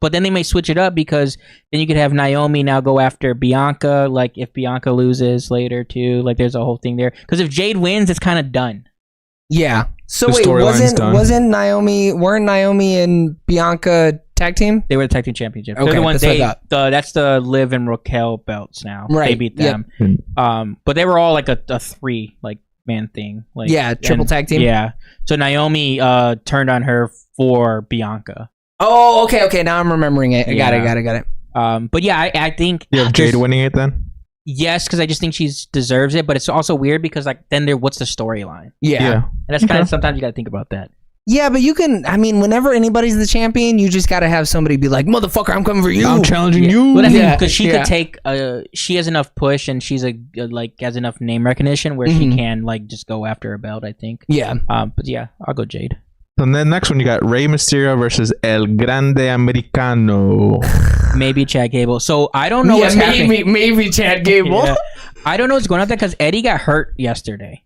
[SPEAKER 2] but then they may switch it up because then you could have Naomi now go after Bianca. Like if Bianca loses later too, like there's a whole thing there. Because if Jade wins, it's kind of done.
[SPEAKER 3] Yeah. So
[SPEAKER 1] The
[SPEAKER 3] wait,
[SPEAKER 1] storyline's done.
[SPEAKER 3] weren't Naomi and Bianca tag team?
[SPEAKER 2] They were the tag team championships.
[SPEAKER 3] Okay,
[SPEAKER 2] They're the ones
[SPEAKER 3] that's what I
[SPEAKER 2] that's the Liv and Raquel belts now. They
[SPEAKER 3] Right,
[SPEAKER 2] beat
[SPEAKER 3] yep.
[SPEAKER 2] them. But they were all like a 3 like man thing. Like
[SPEAKER 3] Yeah, triple tag team?
[SPEAKER 2] Yeah. So Naomi turned on her for Bianca.
[SPEAKER 3] Oh, okay. Now I'm remembering it. I got
[SPEAKER 2] Yeah.
[SPEAKER 3] it.
[SPEAKER 2] But yeah, I think
[SPEAKER 1] You have Jade
[SPEAKER 2] just-
[SPEAKER 1] winning it then?
[SPEAKER 2] yes, because I just think she deserves it. But it's also weird because like then what's the storyline?
[SPEAKER 3] Yeah.
[SPEAKER 2] And that's kind
[SPEAKER 1] Okay.
[SPEAKER 2] of sometimes you got to think about that.
[SPEAKER 3] Yeah, but you can. I mean, whenever anybody's the champion, you just gotta have somebody be like, "Motherfucker, I'm coming for you."
[SPEAKER 1] I'm challenging you.
[SPEAKER 2] Well, that's
[SPEAKER 3] Yeah,
[SPEAKER 2] because she
[SPEAKER 3] yeah.
[SPEAKER 2] could take. She has enough push and she's like has enough name recognition where she
[SPEAKER 3] Mhm.
[SPEAKER 2] can like just go after a belt. I think.
[SPEAKER 3] Yeah.
[SPEAKER 2] But yeah, I'll go Jade.
[SPEAKER 1] And then next one you got Rey Mysterio versus El Grande Americano.
[SPEAKER 2] Maybe Chad Gable. So I don't know what's happening.
[SPEAKER 3] maybe Chad Gable.
[SPEAKER 2] Yeah. I don't know what's going on there because Eddie got hurt yesterday.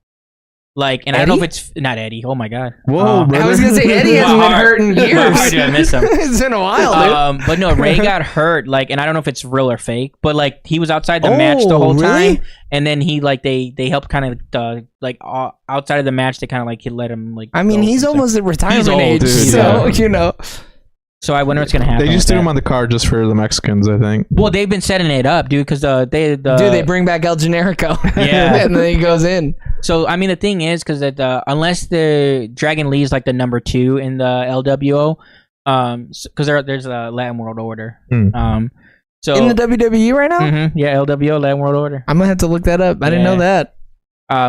[SPEAKER 2] Like, and I don't know if it's not Eddie. Oh my god.
[SPEAKER 1] Whoa, brother.
[SPEAKER 3] I was gonna say Eddie hasn't been hurt in years.
[SPEAKER 2] How did I miss him?
[SPEAKER 3] It's been a while, dude.
[SPEAKER 2] But no, Ray got hurt. Like, and I don't know if it's real or fake, but like he was outside the match the whole time, and then he like they helped kind of like outside of the match. They kind of like he let him like.
[SPEAKER 3] I mean, he's almost at retirement
[SPEAKER 2] old,
[SPEAKER 3] age,
[SPEAKER 1] dude,
[SPEAKER 3] so you know.
[SPEAKER 2] So I wonder what's gonna happen.
[SPEAKER 1] They just threw him on the card just for the Mexicans, I think.
[SPEAKER 2] Well, they've been setting it up, dude, because
[SPEAKER 3] they bring back El Generico,
[SPEAKER 2] yeah,
[SPEAKER 3] and then he goes in.
[SPEAKER 2] So I mean, the thing is, because unless the Dragon Lee is like the number 2 in the LWO, because there's a Latin World Order. So
[SPEAKER 3] in the WWE right now,
[SPEAKER 2] yeah, LWO Latin World Order.
[SPEAKER 3] I'm gonna have to look that up. I didn't know that.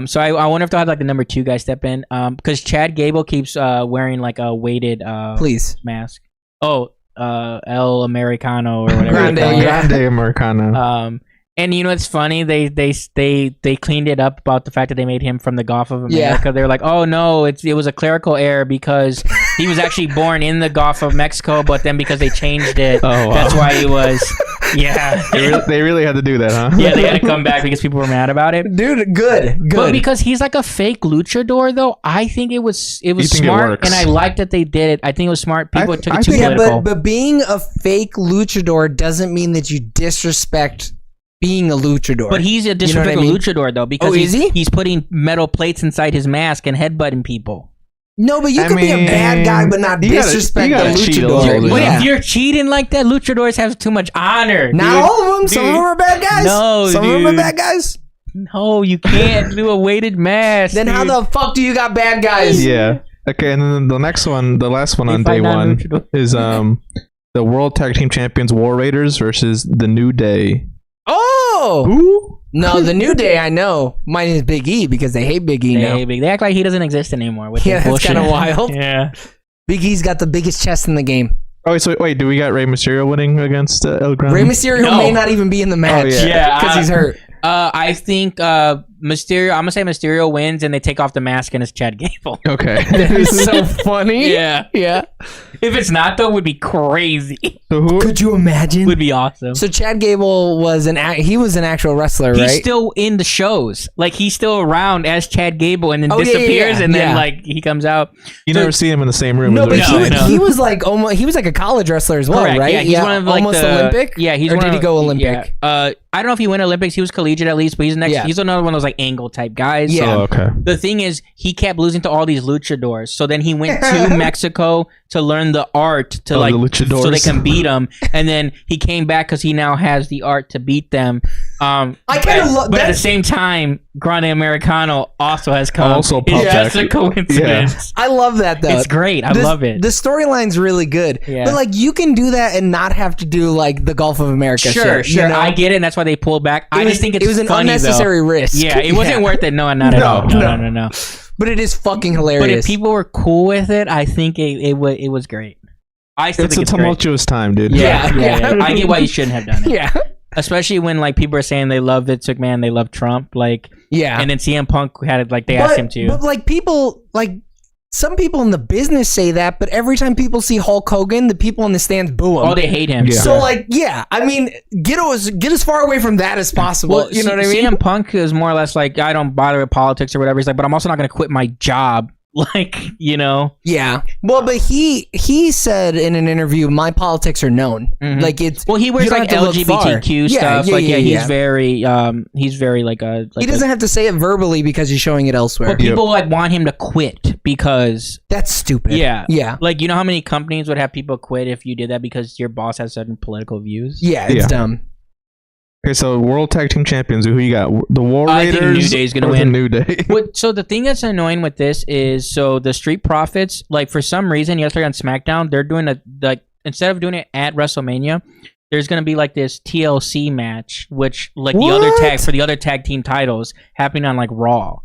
[SPEAKER 2] So I wonder if they'll have like the number 2 guy step in. Because Chad Gable keeps wearing like a weighted mask. Oh, El Americano or whatever.
[SPEAKER 1] Grande Americano.
[SPEAKER 2] And you know it's funny, they cleaned it up about the fact that they made him from the Gulf of America. Yeah. They're like, oh no, it was a clerical error because he was actually born in the Gulf of Mexico, but then because they changed it, that's why he was. Yeah,
[SPEAKER 1] they really had to do that, huh?
[SPEAKER 2] Yeah, they had to come back because people were mad about it.
[SPEAKER 3] Dude, good.
[SPEAKER 2] But because he's like a fake luchador, though, I think it was smart, and I liked that they did it. I think it was smart. People took it too political.
[SPEAKER 3] Yeah, but being a fake luchador doesn't mean that you disrespect being a luchador.
[SPEAKER 2] But he's a disrespectful luchador, though, because he's putting metal plates inside his mask and headbutting people.
[SPEAKER 3] No, but you can be a bad guy, but not disrespect the luchador.
[SPEAKER 2] But if you're cheating like that, luchadors have too much honor.
[SPEAKER 3] Not all of them. Some of them are bad guys.
[SPEAKER 2] No,
[SPEAKER 3] some of them are bad guys.
[SPEAKER 2] No, you can't do a weighted mask.
[SPEAKER 3] Then how the fuck do you got bad guys?
[SPEAKER 1] Yeah. Okay, and then the next one, the last one on day one is the World Tag Team Champions War Raiders versus the New Day.
[SPEAKER 3] Oh!
[SPEAKER 1] Who?
[SPEAKER 3] No, the New Day, I know. Mine is Big E because they hate Big E now.
[SPEAKER 2] They act like he doesn't exist anymore.
[SPEAKER 3] Yeah, that's kind of wild.
[SPEAKER 2] Yeah.
[SPEAKER 3] Big E's got the biggest chest in the game.
[SPEAKER 1] Oh, so wait, do we got Rey Mysterio winning against El Grande?
[SPEAKER 3] Rey Mysterio may not even be in the match.
[SPEAKER 1] Oh,
[SPEAKER 2] yeah,
[SPEAKER 3] because he's hurt.
[SPEAKER 2] I think Mysterio. I'm gonna say Mysterio wins, and they take off the mask, and it's Chad Gable.
[SPEAKER 1] Okay,
[SPEAKER 3] that is so funny.
[SPEAKER 2] Yeah. If it's not, though, it would be crazy.
[SPEAKER 1] So who?
[SPEAKER 3] Could you imagine?
[SPEAKER 2] Would be awesome.
[SPEAKER 3] So Chad Gable was an actual wrestler, right?
[SPEAKER 2] He's still in the shows. Like he's still around as Chad Gable, and then disappears, and then like he comes out.
[SPEAKER 1] You never see him in the same room.
[SPEAKER 3] No, but he was like almost. He was like a college wrestler as well,
[SPEAKER 2] correct,
[SPEAKER 3] right?
[SPEAKER 2] Yeah, he's one of like
[SPEAKER 3] almost Olympic.
[SPEAKER 2] Yeah, he's.
[SPEAKER 3] Or did he go Olympic?
[SPEAKER 2] Yeah. I don't know if he went Olympics. He was collegiate at least, but he's next. Yeah. He's another one of those like angle type guys.
[SPEAKER 3] Yeah.
[SPEAKER 1] Oh, okay.
[SPEAKER 2] The thing is, he kept losing to all these luchadors. So then he went to Mexico to learn the art to the luchadors, so they can beat him. And then he came back because he now has the art to beat them.
[SPEAKER 3] I kind of love.
[SPEAKER 2] But at the same time, Grande Americano also has come.
[SPEAKER 1] Also,
[SPEAKER 2] it's just a coincidence.
[SPEAKER 3] Yeah. I love that though.
[SPEAKER 2] It's great. I love it.
[SPEAKER 3] The storyline's really good. Yeah. But like, you can do that and not have to do like the Gulf of America.
[SPEAKER 2] Sure.
[SPEAKER 3] You know?
[SPEAKER 2] I get it. And that's why they pulled back. I just think it was
[SPEAKER 3] an unnecessary risk.
[SPEAKER 2] Yeah, it wasn't worth it. No, not at all. No.
[SPEAKER 3] But it is fucking hilarious.
[SPEAKER 2] But if people were cool with it, I think it was great. I still think
[SPEAKER 1] it's a tumultuous time, dude.
[SPEAKER 2] Yeah. I get why you shouldn't have done it.
[SPEAKER 3] Yeah.
[SPEAKER 2] Especially when like people are saying they love Vince McMahon, they love Trump, like and then CM Punk had it like they asked him to.
[SPEAKER 3] But like people some people in the business say that, but every time people see Hulk Hogan, the people in the stands boo him.
[SPEAKER 2] Oh, they hate him.
[SPEAKER 3] Yeah. So I mean, get as far away from that as possible.
[SPEAKER 2] Well,
[SPEAKER 3] you know what I mean?
[SPEAKER 2] CM Punk is more or less like, I don't bother with politics or whatever. He's like, but I'm also not going to quit my job. Like, you know.
[SPEAKER 3] Yeah. Well, but he said in an interview, my politics are known. Mm-hmm. Like it's
[SPEAKER 2] he wears like LGBTQ stuff. He's very like a. Like
[SPEAKER 3] he doesn't have to say it verbally because he's showing it elsewhere.
[SPEAKER 2] But people like want him to quit because
[SPEAKER 3] that's stupid. Yeah.
[SPEAKER 2] Like, you know how many companies would have people quit if you did that because your boss has certain political views?
[SPEAKER 3] Yeah, it's dumb.
[SPEAKER 1] Okay, so World Tag Team Champions, who you got? The War Raiders?
[SPEAKER 2] I think New Day's going to win.
[SPEAKER 1] New Day.
[SPEAKER 2] So the thing that's annoying with this is, so the Street Profits, like for some reason yesterday on SmackDown, they're doing instead of doing it at WrestleMania, there's going to be like this TLC match, which like the other tag team titles happening on like Raw.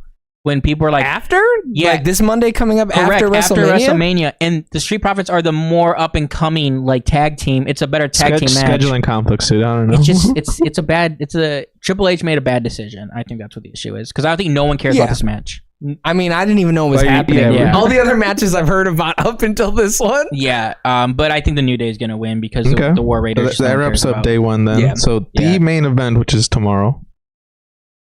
[SPEAKER 2] When people are like
[SPEAKER 3] after,
[SPEAKER 2] like
[SPEAKER 3] this Monday coming up after
[SPEAKER 2] WrestleMania, and the Street Profits are the more up and coming like tag team. It's a better tag team match.
[SPEAKER 1] Scheduling conflicts, dude. I don't know.
[SPEAKER 2] It's just Triple H made a bad decision. I think that's what the issue is, because I don't think no one cares about this match.
[SPEAKER 3] I mean, I didn't even know it was happening. Yeah. All the other matches I've heard about up until this one.
[SPEAKER 2] Yeah, but I think the New Day is going to win because the War Raiders.
[SPEAKER 1] That wraps up day one then. Yeah. So the main event, which is tomorrow.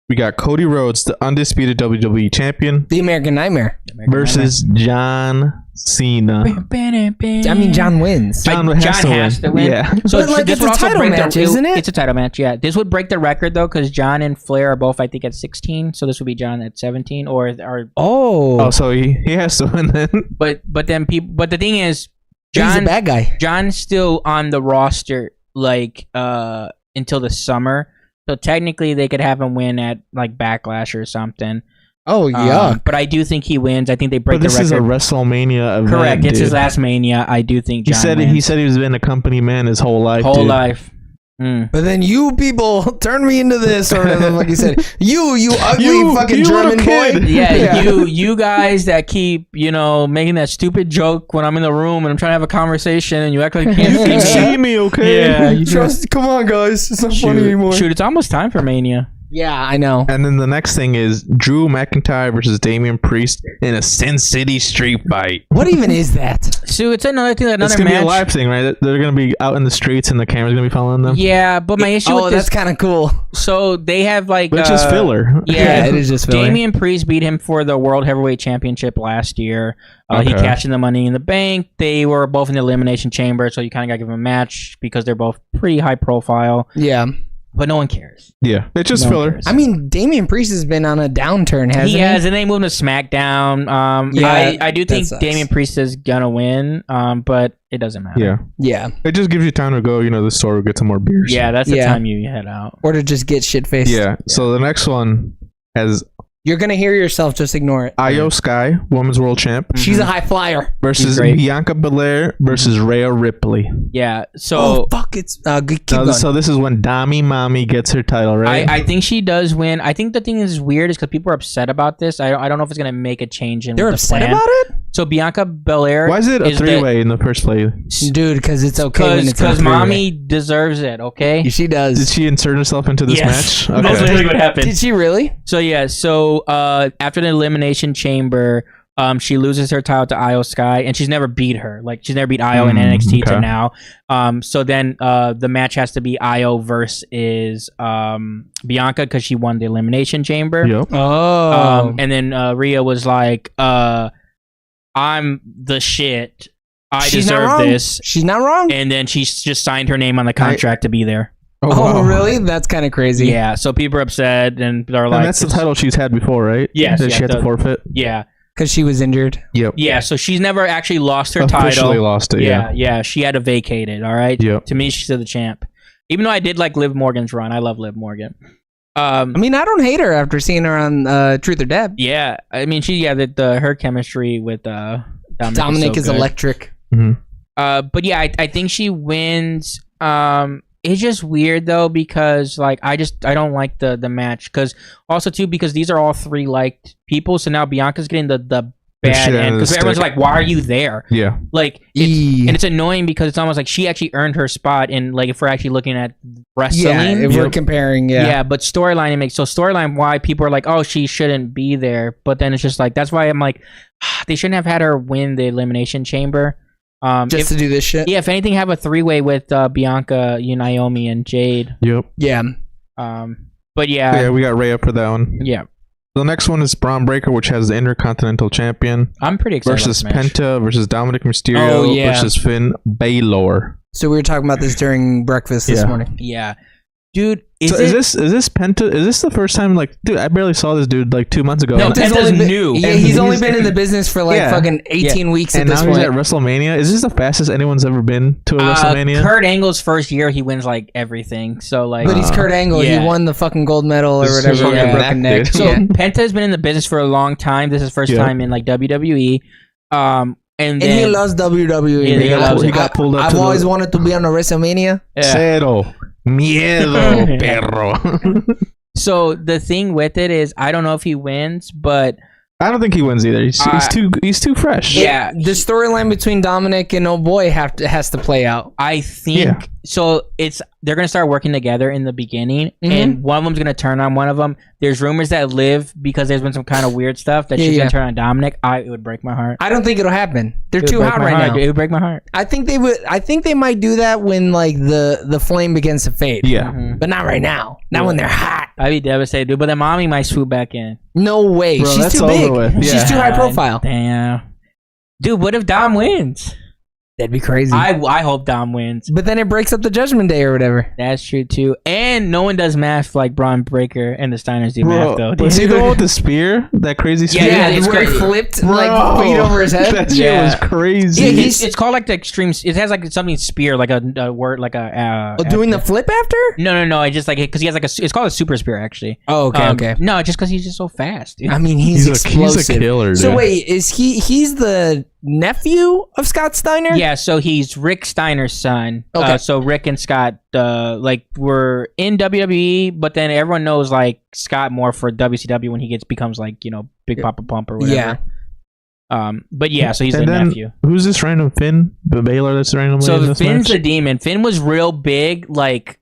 [SPEAKER 1] we got Cody Rhodes, the undisputed WWE champion,
[SPEAKER 3] The American Nightmare.
[SPEAKER 1] versus John Cena.
[SPEAKER 3] I mean, John wins.
[SPEAKER 1] John has to win. Yeah.
[SPEAKER 2] So
[SPEAKER 3] But, like,
[SPEAKER 2] this
[SPEAKER 3] it's
[SPEAKER 2] would
[SPEAKER 3] a
[SPEAKER 2] also
[SPEAKER 3] title
[SPEAKER 2] break
[SPEAKER 3] match,
[SPEAKER 2] the,
[SPEAKER 3] isn't it?
[SPEAKER 2] It's a title match, yeah. This would break the record though, because John and Flair are both, I think, at 16. So this would be John at 17, or
[SPEAKER 1] Oh, so he has to win then.
[SPEAKER 2] but then people. But the thing is,
[SPEAKER 3] He's a
[SPEAKER 2] John
[SPEAKER 3] bad guy.
[SPEAKER 2] John's still on the roster like until the summer. So technically, they could have him win at like Backlash or something.
[SPEAKER 3] Oh, yeah.
[SPEAKER 2] But I do think he wins. I think they break
[SPEAKER 1] But this
[SPEAKER 2] the
[SPEAKER 1] is
[SPEAKER 2] record.
[SPEAKER 1] a WrestleMania event.
[SPEAKER 2] Correct. It's his
[SPEAKER 1] dude.
[SPEAKER 2] last Mania. I do think
[SPEAKER 1] He
[SPEAKER 2] John
[SPEAKER 1] said
[SPEAKER 2] wins.
[SPEAKER 1] he said he was been a company man his whole life.
[SPEAKER 2] whole
[SPEAKER 1] dude.
[SPEAKER 2] life. Mm.
[SPEAKER 3] But then you people turn me into this, or whatever, like you said. You ugly
[SPEAKER 1] You
[SPEAKER 3] fucking
[SPEAKER 1] little
[SPEAKER 3] German boy.
[SPEAKER 1] kid.
[SPEAKER 2] Yeah, you guys that keep making that stupid joke when I'm in the room and I'm trying to have a conversation and you act like you can't
[SPEAKER 1] You can
[SPEAKER 2] see
[SPEAKER 1] see me, okay?
[SPEAKER 2] Yeah, you
[SPEAKER 3] Trust. Come on, guys. It's not funny anymore.
[SPEAKER 2] Shoot, it's almost time for Mania.
[SPEAKER 3] Yeah, I know.
[SPEAKER 1] And then the next thing is Drew McIntyre versus Damian Priest in a Sin City street fight.
[SPEAKER 3] What even is that?
[SPEAKER 2] So it's another thing.
[SPEAKER 1] It's
[SPEAKER 2] Another
[SPEAKER 1] gonna
[SPEAKER 2] match.
[SPEAKER 1] be a live thing, right? They're gonna be out in the streets and the camera's gonna be following them.
[SPEAKER 2] Yeah, but my issue
[SPEAKER 3] Oh,
[SPEAKER 2] with
[SPEAKER 3] that's
[SPEAKER 2] this.
[SPEAKER 3] kind of cool.
[SPEAKER 2] So they have like
[SPEAKER 1] Which is filler.
[SPEAKER 2] Yeah,
[SPEAKER 3] it is just filler.
[SPEAKER 2] Damian Priest beat him for the World Heavyweight Championship last year. He
[SPEAKER 1] Okay.
[SPEAKER 2] cashed in the Money in the Bank. They were both in the Elimination Chamber, so you kind of got to give them a match because they're both pretty high profile.
[SPEAKER 3] Yeah.
[SPEAKER 2] But no one cares.
[SPEAKER 1] Yeah, it's just
[SPEAKER 2] No one
[SPEAKER 1] filler.
[SPEAKER 2] cares.
[SPEAKER 3] I mean, Damian Priest has been on a downturn, hasn't he?
[SPEAKER 2] He has, and they moved him to SmackDown.
[SPEAKER 3] Yeah,
[SPEAKER 2] I do
[SPEAKER 3] that
[SPEAKER 2] think
[SPEAKER 3] sucks.
[SPEAKER 2] Damian Priest is gonna win, but it doesn't matter.
[SPEAKER 1] Yeah,
[SPEAKER 3] Yeah.
[SPEAKER 1] it just gives you time to go. The store, get some more beers.
[SPEAKER 2] Yeah, that's the
[SPEAKER 3] Yeah.
[SPEAKER 2] time you head out.
[SPEAKER 3] Or to just get shit faced.
[SPEAKER 1] Yeah. So the next one has
[SPEAKER 3] You're going to hear yourself, just ignore it.
[SPEAKER 1] Io Sky, Women's World Champ,
[SPEAKER 3] She's a high flyer.
[SPEAKER 1] versus
[SPEAKER 2] great.
[SPEAKER 1] Bianca Belair versus Rhea Ripley.
[SPEAKER 2] Yeah.
[SPEAKER 3] Oh,
[SPEAKER 2] So
[SPEAKER 3] fuck. It's keep going.
[SPEAKER 1] So this is when Dami Mommy gets her title, right?
[SPEAKER 2] I think she does win. I think the thing is weird is because people are upset about this. I don't know if it's gonna make a change in
[SPEAKER 3] They're
[SPEAKER 2] the
[SPEAKER 3] upset
[SPEAKER 2] plan.
[SPEAKER 3] about it?
[SPEAKER 2] So Bianca Belair.
[SPEAKER 1] Why is it a three-way in the first place?
[SPEAKER 3] Dude, because it's okay when it's a
[SPEAKER 2] Because
[SPEAKER 3] three-way.
[SPEAKER 2] mommy deserves it. Okay.
[SPEAKER 3] She does.
[SPEAKER 1] Did she insert herself into this
[SPEAKER 2] Yes.
[SPEAKER 1] match?
[SPEAKER 2] That's literally what happened.
[SPEAKER 3] Did she really?
[SPEAKER 2] So yeah, after the Elimination Chamber, she loses her title to Io Sky, and she's never beat her. Like she's never beat Io in NXT to
[SPEAKER 1] okay.
[SPEAKER 2] now. So then the match has to be Io versus Bianca because she won the Elimination Chamber.
[SPEAKER 1] Yep.
[SPEAKER 3] Oh.
[SPEAKER 2] And then Rhea was like, "I'm the shit. I
[SPEAKER 3] She's not
[SPEAKER 2] deserve
[SPEAKER 3] wrong.
[SPEAKER 2] this."
[SPEAKER 3] She's not wrong.
[SPEAKER 2] And then she just signed her name on the contract to be there.
[SPEAKER 3] Oh,
[SPEAKER 1] wow.
[SPEAKER 3] really? That's kind of crazy.
[SPEAKER 2] Yeah. So people are upset and they're
[SPEAKER 1] And
[SPEAKER 2] like,
[SPEAKER 1] that's the title she's had before, right?
[SPEAKER 2] Yes,
[SPEAKER 1] That
[SPEAKER 2] yeah,
[SPEAKER 1] she had to forfeit.
[SPEAKER 2] Yeah.
[SPEAKER 3] Because she was injured.
[SPEAKER 1] Yep.
[SPEAKER 2] Yeah, so she's never actually lost her
[SPEAKER 1] Officially
[SPEAKER 2] title.
[SPEAKER 1] lost it.
[SPEAKER 2] Yeah, she had to vacate it. All right.
[SPEAKER 1] Yep.
[SPEAKER 2] To me, she's still the champ. Even though I did like Liv Morgan's run, I love Liv Morgan.
[SPEAKER 3] I mean, I don't hate her after seeing her on Truth or Deb.
[SPEAKER 2] Yeah, I mean, her chemistry with
[SPEAKER 3] Dominic is
[SPEAKER 2] so good.
[SPEAKER 3] electric.
[SPEAKER 2] But yeah, I think she wins. It's just weird though because like I don't like the match because also too because these are all three liked people, so now Bianca's getting the bad
[SPEAKER 1] shit out
[SPEAKER 2] end
[SPEAKER 1] of the
[SPEAKER 2] because everyone's
[SPEAKER 1] stick.
[SPEAKER 2] like, why are you there?
[SPEAKER 1] Yeah.
[SPEAKER 2] Like and it's annoying because it's almost like she actually earned her spot in like if we're actually looking at wrestling.
[SPEAKER 3] Yeah, if we're comparing,
[SPEAKER 2] Yeah, but storyline it makes storyline why people are like, oh, she shouldn't be there, but then it's just like that's why I'm like, they shouldn't have had her win the Elimination Chamber.
[SPEAKER 3] Just to do this shit.
[SPEAKER 2] Yeah, if anything, have a three-way with Bianca, Naomi, and Jade.
[SPEAKER 1] Yep.
[SPEAKER 3] Yeah.
[SPEAKER 2] But yeah,
[SPEAKER 1] Yeah, we got Rhea for that one.
[SPEAKER 2] yeah,
[SPEAKER 1] The next one is Braun Breaker, which has the Intercontinental Champion
[SPEAKER 2] I'm pretty excited.
[SPEAKER 1] versus
[SPEAKER 2] about this match.
[SPEAKER 1] Penta versus Dominic Mysterio
[SPEAKER 2] Oh, yeah.
[SPEAKER 1] versus Finn Balor.
[SPEAKER 3] So we were talking about this during breakfast this
[SPEAKER 1] Yeah.
[SPEAKER 3] morning.
[SPEAKER 2] Yeah, dude,
[SPEAKER 1] Is this Penta? Is this the first time? Like, dude, I barely saw this dude like 2 months ago.
[SPEAKER 2] No,
[SPEAKER 1] And-
[SPEAKER 2] Penta's
[SPEAKER 3] only been-
[SPEAKER 2] new.
[SPEAKER 3] Yeah,
[SPEAKER 1] And
[SPEAKER 3] he's only
[SPEAKER 1] he's-
[SPEAKER 3] been in the business for like
[SPEAKER 1] Yeah.
[SPEAKER 3] fucking 18 weeks at
[SPEAKER 1] and
[SPEAKER 3] this
[SPEAKER 1] now he's
[SPEAKER 3] point.
[SPEAKER 1] at WrestleMania. Is this the fastest anyone's ever been to a WrestleMania?
[SPEAKER 2] Kurt Angle's first year, he wins like everything. So like,
[SPEAKER 3] But he's Kurt Angle.
[SPEAKER 2] yeah.
[SPEAKER 3] He won the fucking gold medal or
[SPEAKER 1] This is
[SPEAKER 3] whatever.
[SPEAKER 1] fucking
[SPEAKER 3] with a
[SPEAKER 2] neck,
[SPEAKER 3] broken neck.
[SPEAKER 1] dude.
[SPEAKER 2] so
[SPEAKER 3] Yeah.
[SPEAKER 2] Penta's been in the business for a long time. This is his first
[SPEAKER 1] Yeah.
[SPEAKER 2] time in like WWE. And
[SPEAKER 3] And
[SPEAKER 2] then
[SPEAKER 3] he loves WWE.
[SPEAKER 2] Yeah, he loves
[SPEAKER 1] he
[SPEAKER 2] it.
[SPEAKER 1] got pulled up
[SPEAKER 3] I've
[SPEAKER 1] to
[SPEAKER 3] always
[SPEAKER 1] the
[SPEAKER 3] wanted to be on a WrestleMania.
[SPEAKER 2] yeah.
[SPEAKER 1] Cero Miedo Perro.
[SPEAKER 2] So the thing with it is, I don't know if he wins, but
[SPEAKER 1] I don't think he wins either. He's too fresh.
[SPEAKER 2] Yeah.
[SPEAKER 3] The storyline between Dominic and Old Boy has to play out.
[SPEAKER 2] I think so. They're gonna start working together in the beginning, and one of them's gonna turn on one of them. There's rumors that Liv, because there's been some kind of weird stuff, that she's gonna turn on Dominic. It would break my heart.
[SPEAKER 3] I don't think it'll happen. They're too hot right now.
[SPEAKER 2] It would break my heart.
[SPEAKER 3] I think they would. I think they might do that when like the flame begins to fade.
[SPEAKER 1] Yeah,
[SPEAKER 3] but not right now. Not when they're hot.
[SPEAKER 2] I'd be devastated, dude. But then Mommy might swoop back in.
[SPEAKER 3] No way.
[SPEAKER 1] Bro,
[SPEAKER 3] she's too big. She's too high profile.
[SPEAKER 2] Damn, dude. What if Dom wins?
[SPEAKER 3] That'd be crazy.
[SPEAKER 2] I hope Dom wins.
[SPEAKER 3] But then it breaks up the Judgment Day or whatever.
[SPEAKER 2] That's true too. And no one does math like Braun Breaker and the Steiners do math though.
[SPEAKER 1] Was he the one with the spear? That crazy spear?
[SPEAKER 2] Yeah, it's
[SPEAKER 3] where
[SPEAKER 2] crazy.
[SPEAKER 3] it flipped like feet over his head.
[SPEAKER 1] That shit was crazy.
[SPEAKER 2] Yeah, it's called like the extreme. It has like something spear, like a word, like a.
[SPEAKER 3] Doing the flip after?
[SPEAKER 2] No. It's just like because he has like it's called a super spear actually.
[SPEAKER 3] Oh, okay.
[SPEAKER 2] No, just because he's just so fast, dude.
[SPEAKER 3] I mean, he's explosive.
[SPEAKER 1] He's a killer.
[SPEAKER 3] So
[SPEAKER 1] dude.
[SPEAKER 3] wait, is he's the nephew of Scott Steiner?
[SPEAKER 2] Yeah, so he's Rick Steiner's son.
[SPEAKER 3] Okay.
[SPEAKER 2] So Rick and Scott like were in WWE, but then everyone knows like Scott more for WCW when he becomes like, you know, Big Papa Pump or whatever. Yeah. But yeah, so he's the nephew.
[SPEAKER 1] Who's this random Finn? The Baylor that's randomly
[SPEAKER 2] So
[SPEAKER 1] in this
[SPEAKER 2] Finn's
[SPEAKER 1] match?
[SPEAKER 2] the demon. Finn was real big like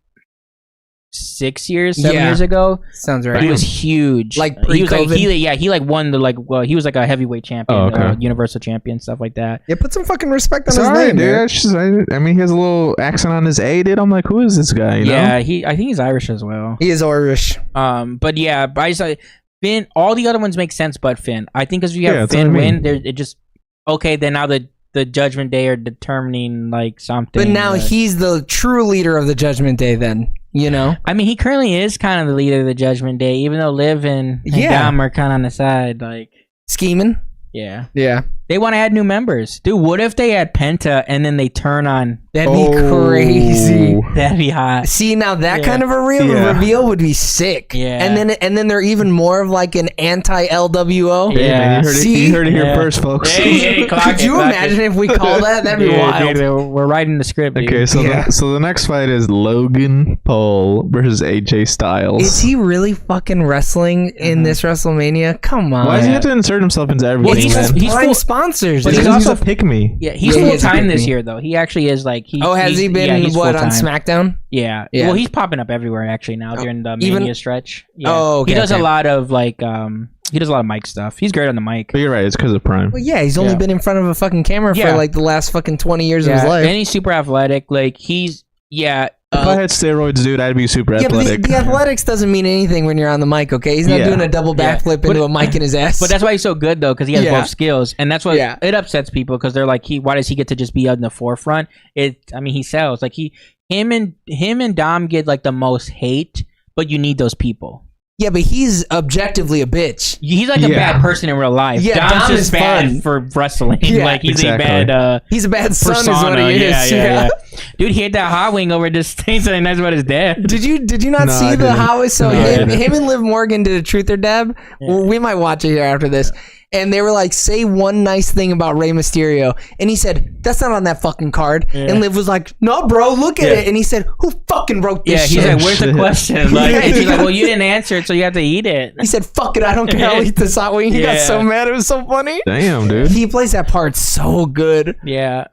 [SPEAKER 2] 7 years ago.
[SPEAKER 3] Sounds right.
[SPEAKER 2] He was huge.
[SPEAKER 3] Like
[SPEAKER 2] he was like
[SPEAKER 3] pre-COVID?
[SPEAKER 2] he like won the he was like a heavyweight champion, universal champion, stuff like that.
[SPEAKER 3] Yeah, put some fucking respect on
[SPEAKER 1] It's
[SPEAKER 3] his
[SPEAKER 1] alright,
[SPEAKER 3] name,
[SPEAKER 1] dude.
[SPEAKER 3] dude.
[SPEAKER 1] That's just, I mean, he has a little accent on his A, dude. I'm like, who is this guy? You know?
[SPEAKER 2] I think he's Irish as well.
[SPEAKER 3] He is Irish.
[SPEAKER 2] But yeah, I just Finn. All the other ones make sense, but Finn. I think because you have
[SPEAKER 1] that's
[SPEAKER 2] Finn
[SPEAKER 1] what I mean.
[SPEAKER 2] win, it just okay. Then now the Judgment Day are determining like something.
[SPEAKER 3] But now he's the true leader of the Judgment Day then, you know?
[SPEAKER 2] I mean, he currently is kind of the leader of the Judgment Day, even though Liv and Dom are kind of on the side, like
[SPEAKER 3] scheming.
[SPEAKER 2] Yeah.
[SPEAKER 3] They
[SPEAKER 2] want to add new members. Dude, what if they add Penta and then they turn on...
[SPEAKER 3] That'd be crazy.
[SPEAKER 2] That'd be hot.
[SPEAKER 3] See, now that kind of a reveal would be sick.
[SPEAKER 2] Yeah.
[SPEAKER 3] And then they're even more of like an anti-LWO.
[SPEAKER 1] Hey, man, you heard it here first, folks.
[SPEAKER 3] Could you imagine if we call that? That'd be wild.
[SPEAKER 2] Dude, we're writing the script, dude.
[SPEAKER 1] Okay, so the next fight is Logan Paul versus AJ Styles.
[SPEAKER 3] Is he really fucking wrestling in this WrestleMania? Come on.
[SPEAKER 1] Why does he have to insert himself into everything?
[SPEAKER 3] Well, he's
[SPEAKER 1] man?
[SPEAKER 3] full sponsors.
[SPEAKER 1] But he's also a pick me.
[SPEAKER 2] Yeah, he's full time this year though. He actually is like
[SPEAKER 3] has he been on SmackDown?
[SPEAKER 2] Yeah. Well, he's popping up everywhere actually now during the Mania stretch. Yeah.
[SPEAKER 3] Oh, okay,
[SPEAKER 2] he does a lot of like he does a lot of mic stuff. He's great on the mic.
[SPEAKER 1] But you're right, it's because of Prime.
[SPEAKER 3] Well, yeah, he's only been in front of a fucking camera for like the last fucking 20 years of his life.
[SPEAKER 2] And he's super athletic. Like he's
[SPEAKER 1] if I had steroids, dude, I'd be super athletic.
[SPEAKER 3] But the athletics doesn't mean anything when you're on the mic, okay? He's not doing a double backflip into a mic in his ass.
[SPEAKER 2] But that's why he's so good, though, because he has both skills. And that's what it upsets people, because they're like, why does he get to just be on the forefront? He sells. Like, him and Dom get, like, the most hate, but you need those people.
[SPEAKER 3] Yeah, but he's objectively a bitch.
[SPEAKER 2] He's like a bad person in real life.
[SPEAKER 3] Yeah,
[SPEAKER 2] Dom's
[SPEAKER 3] Dom
[SPEAKER 2] just
[SPEAKER 3] is
[SPEAKER 2] bad
[SPEAKER 3] fun.
[SPEAKER 2] for wrestling.
[SPEAKER 3] Yeah,
[SPEAKER 2] like he's
[SPEAKER 1] exactly.
[SPEAKER 2] a bad
[SPEAKER 3] he's a bad son
[SPEAKER 2] persona.
[SPEAKER 3] is what he is.
[SPEAKER 2] Yeah. Dude, he had that hot wing over this thing saying that's about his dad.
[SPEAKER 3] Did you not see the how? So him and Liv Morgan did a truth or dab. Yeah. Well, we might watch it here after this. And they were like, say one nice thing about Rey Mysterio. And he said, that's not on that fucking card. Yeah. And Liv was like, no, bro, look at it. And he said, who fucking wrote this shit?
[SPEAKER 2] He's like, where's the question? Like, and she's like, well, you didn't answer it, so you have to eat it.
[SPEAKER 3] He said, fuck it, I don't care. I'll eat this hot wing. He got so mad. It was so funny.
[SPEAKER 1] Damn, dude.
[SPEAKER 3] He plays that part so good.
[SPEAKER 2] Yeah.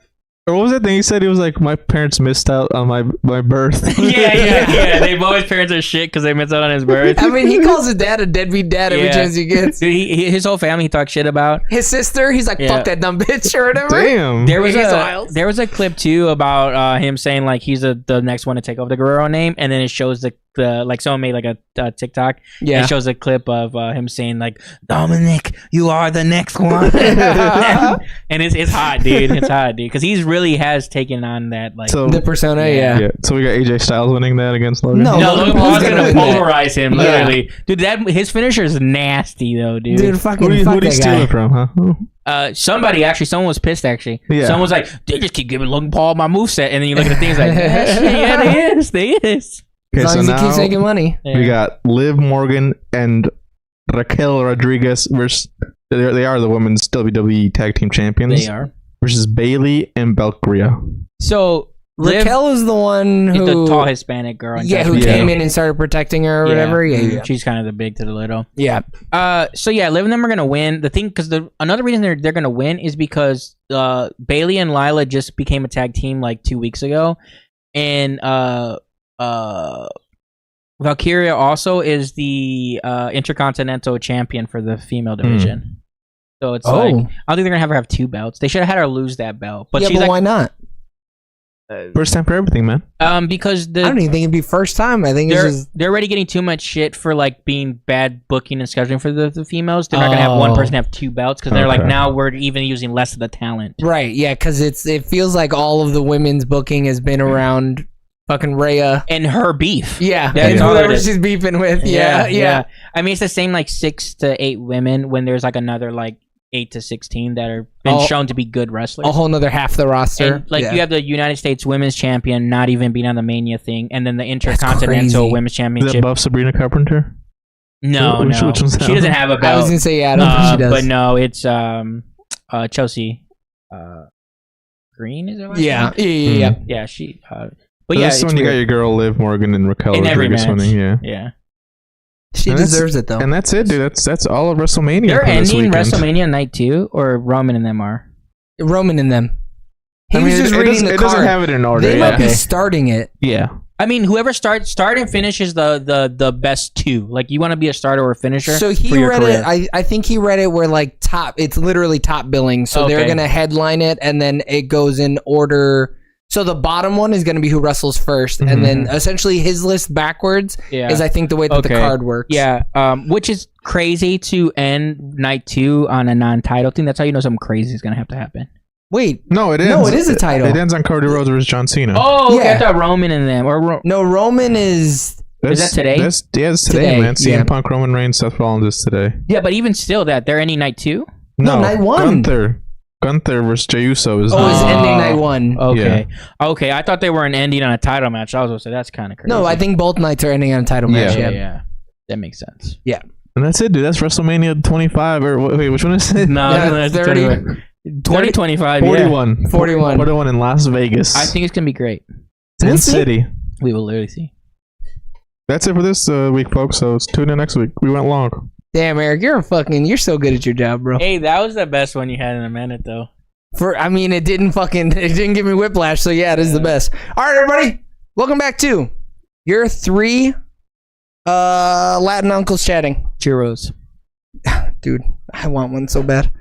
[SPEAKER 1] Or what was that thing he said? He was like, my parents missed out on my birth.
[SPEAKER 2] Yeah. They both his parents are shit because they missed out on his birth.
[SPEAKER 3] I mean, he calls his dad a deadbeat dad every chance he gets.
[SPEAKER 2] Dude, his whole family he talks shit about.
[SPEAKER 3] His sister, he's like, fuck that dumb bitch or whatever.
[SPEAKER 1] Damn.
[SPEAKER 2] There was a clip too about him saying like he's the next one to take over the Guerrero name, and then it shows the like someone made like a TikTok. Yeah. It shows a clip of him saying like, Dominic, you are the next one. And it's hot, dude. It's hot, dude. Because he's really has taken on that like
[SPEAKER 3] the persona. Yeah.
[SPEAKER 1] So we got AJ Styles winning that against Logan.
[SPEAKER 2] No, Logan Paul's gonna polarize him literally. Dude, his finisher is nasty though, dude.
[SPEAKER 3] Dude, fucking
[SPEAKER 1] who did he steal it from, huh?
[SPEAKER 2] Someone was pissed actually.
[SPEAKER 1] Yeah.
[SPEAKER 2] Someone was like, they just keep giving Logan Paul my moveset, and then you look at the things like, they is.
[SPEAKER 1] Okay,
[SPEAKER 3] as long as he keeps making money.
[SPEAKER 1] We got Liv Morgan and Raquel Rodriguez versus they are the women's WWE Tag Team Champions.
[SPEAKER 2] They are
[SPEAKER 1] versus Bayley and Belcria.
[SPEAKER 2] So
[SPEAKER 3] Raquel is the one who
[SPEAKER 2] the tall Hispanic girl.
[SPEAKER 3] who came in and started protecting her or whatever. Yeah.
[SPEAKER 2] She's kind of the big to the little.
[SPEAKER 3] Yeah.
[SPEAKER 2] So yeah, Liv and them are gonna win. The thing, because another reason they're gonna win is because Bailey and Lila just became a tag team like 2 weeks ago, and Valkyria also is the Intercontinental Champion for the female division. So it's like, I don't think they're gonna have her have 2 belts. They should have had her lose that belt. But she's
[SPEAKER 3] but why not?
[SPEAKER 1] First time for everything, man.
[SPEAKER 2] Because
[SPEAKER 3] I don't even think it'd be first time. I think
[SPEAKER 2] they're already getting too much shit for like being bad booking and scheduling for the females. They're not gonna have one person have 2 belts because they're like, now we're even using less of the talent.
[SPEAKER 3] Right? Yeah, because it feels like all of the women's booking has been around fucking Rhea
[SPEAKER 2] and her beef.
[SPEAKER 3] Yeah, and whoever she's beefing with. Yeah.
[SPEAKER 2] I mean, it's the same like 6 to 8 women when there's like another like 8 to 16 that are been shown to be good wrestlers.
[SPEAKER 3] A whole nother half the roster.
[SPEAKER 2] And, you have the United States Women's Champion not even being on the Mania thing, and then the Intercontinental Women's Championship.
[SPEAKER 1] Is that above Sabrina Carpenter?
[SPEAKER 2] No. Which one's that? She doesn't have a belt.
[SPEAKER 3] I was gonna say I don't think she does.
[SPEAKER 2] But no, it's Chelsea Green. Is it? Yeah. She. But
[SPEAKER 1] that's when you got your girl Liv Morgan and Raquel Rodriguez winning.
[SPEAKER 2] Yeah.
[SPEAKER 3] She deserves it though.
[SPEAKER 1] And that's it, dude. That's all of WrestleMania.
[SPEAKER 2] They're ending WrestleMania night 2, or Roman and them are.
[SPEAKER 3] Roman and them. He was just reading the card.
[SPEAKER 1] It doesn't have it in order.
[SPEAKER 3] They might be starting it.
[SPEAKER 1] Yeah.
[SPEAKER 2] I mean, whoever start and finishes the best 2. Like, you want to be a starter or a finisher.
[SPEAKER 3] So he read it. I think he read it where like top. It's literally top billing. So they're gonna headline it, and then it goes in order. So the bottom one is going to be who wrestles first, and then essentially his list backwards is, I think, the way that the card works.
[SPEAKER 2] Yeah, which is crazy to end night 2 on a non-title thing. That's how you know something crazy is going to have to happen.
[SPEAKER 3] Wait,
[SPEAKER 1] no, it ends.
[SPEAKER 3] No, it is a title.
[SPEAKER 1] It ends on Cody Rhodes versus John Cena.
[SPEAKER 2] Oh, okay, I thought Roman and them.
[SPEAKER 3] No, Roman is.
[SPEAKER 2] Is that today?
[SPEAKER 1] It's today, man. CM Punk, Roman Reigns, Seth Rollins is today.
[SPEAKER 2] Yeah, but even still, they're ending night 2.
[SPEAKER 3] No, night 1.
[SPEAKER 1] Gunther versus Jey Uso is.
[SPEAKER 3] It's ending night 1.
[SPEAKER 2] Okay. Yeah. Okay, I thought they were ending on a title match. I was going to say that's kind of crazy.
[SPEAKER 3] No, I think both nights are ending on a title match.
[SPEAKER 2] Yeah. That makes sense.
[SPEAKER 3] Yeah.
[SPEAKER 1] And that's it, dude. That's WrestleMania 25. Or wait, which one is it?
[SPEAKER 2] No, that's 30. 2025.
[SPEAKER 1] 41.
[SPEAKER 2] Yeah.
[SPEAKER 3] 41
[SPEAKER 1] in Las Vegas.
[SPEAKER 2] I think it's going to be great.
[SPEAKER 1] Sin City.
[SPEAKER 2] We will literally see.
[SPEAKER 1] That's it for this week, folks. So tune in next week. We went long.
[SPEAKER 3] Damn, Eric, you're so good at your job, bro.
[SPEAKER 2] Hey, that was the best one you had in a minute, though.
[SPEAKER 3] It didn't give me whiplash, so yeah, it is the best. All right, everybody, welcome back to your 3 Latin uncles chatting.
[SPEAKER 2] Churros.
[SPEAKER 3] Dude, I want one so bad.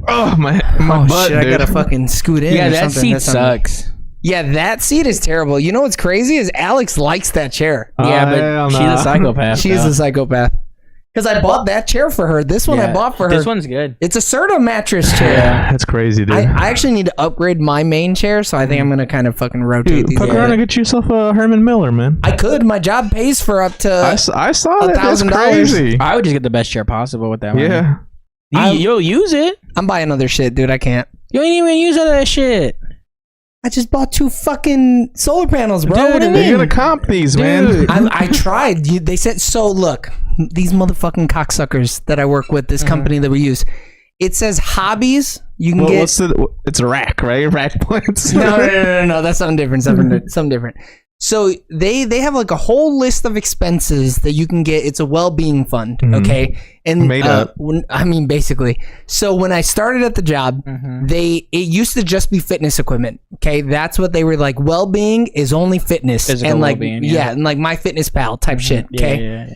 [SPEAKER 1] Oh, my butt,
[SPEAKER 3] shit,
[SPEAKER 1] dude.
[SPEAKER 3] I gotta fucking scoot in.
[SPEAKER 2] Yeah, that seat sucks.
[SPEAKER 3] Yeah, that seat is terrible. You know what's crazy is Alex likes that chair.
[SPEAKER 2] Yeah, but she's a psychopath.
[SPEAKER 3] She is a psychopath. Because I bought that chair for her. This one I bought for her.
[SPEAKER 2] This one's good.
[SPEAKER 3] It's a Serta mattress chair.
[SPEAKER 1] Yeah, that's crazy, dude.
[SPEAKER 3] I actually need to upgrade my main chair, so I think I'm going to kind of fucking rotate these.
[SPEAKER 1] Fuck around and get yourself a Herman Miller, man.
[SPEAKER 3] I could. My job pays for up to
[SPEAKER 1] I saw that. That's crazy.
[SPEAKER 2] I would just get the best chair possible with that one.
[SPEAKER 1] Yeah.
[SPEAKER 2] You'll use it.
[SPEAKER 3] I'm buying other shit, dude. I can't.
[SPEAKER 2] You ain't even use all that shit.
[SPEAKER 3] I just bought 2 fucking solar panels, bro.
[SPEAKER 1] Dude,
[SPEAKER 3] what do you mean?
[SPEAKER 1] You're gonna comp these, man.
[SPEAKER 3] I tried. They said, so look, these motherfucking cocksuckers that I work with, this company that we use, it says hobbies. You can get.
[SPEAKER 1] It's a rack, right? Rack points.
[SPEAKER 3] No. That's something different. Something different. So they have like a whole list of expenses that you can get. It's a well-being fund, okay? And
[SPEAKER 1] made up.
[SPEAKER 3] Basically. So when I started at the job, it used to just be fitness equipment. Okay, that's what they were like. Well-being is only fitness,
[SPEAKER 2] physical
[SPEAKER 3] and like
[SPEAKER 2] well-being,
[SPEAKER 3] and like MyFitnessPal type shit. Okay.
[SPEAKER 2] Yeah.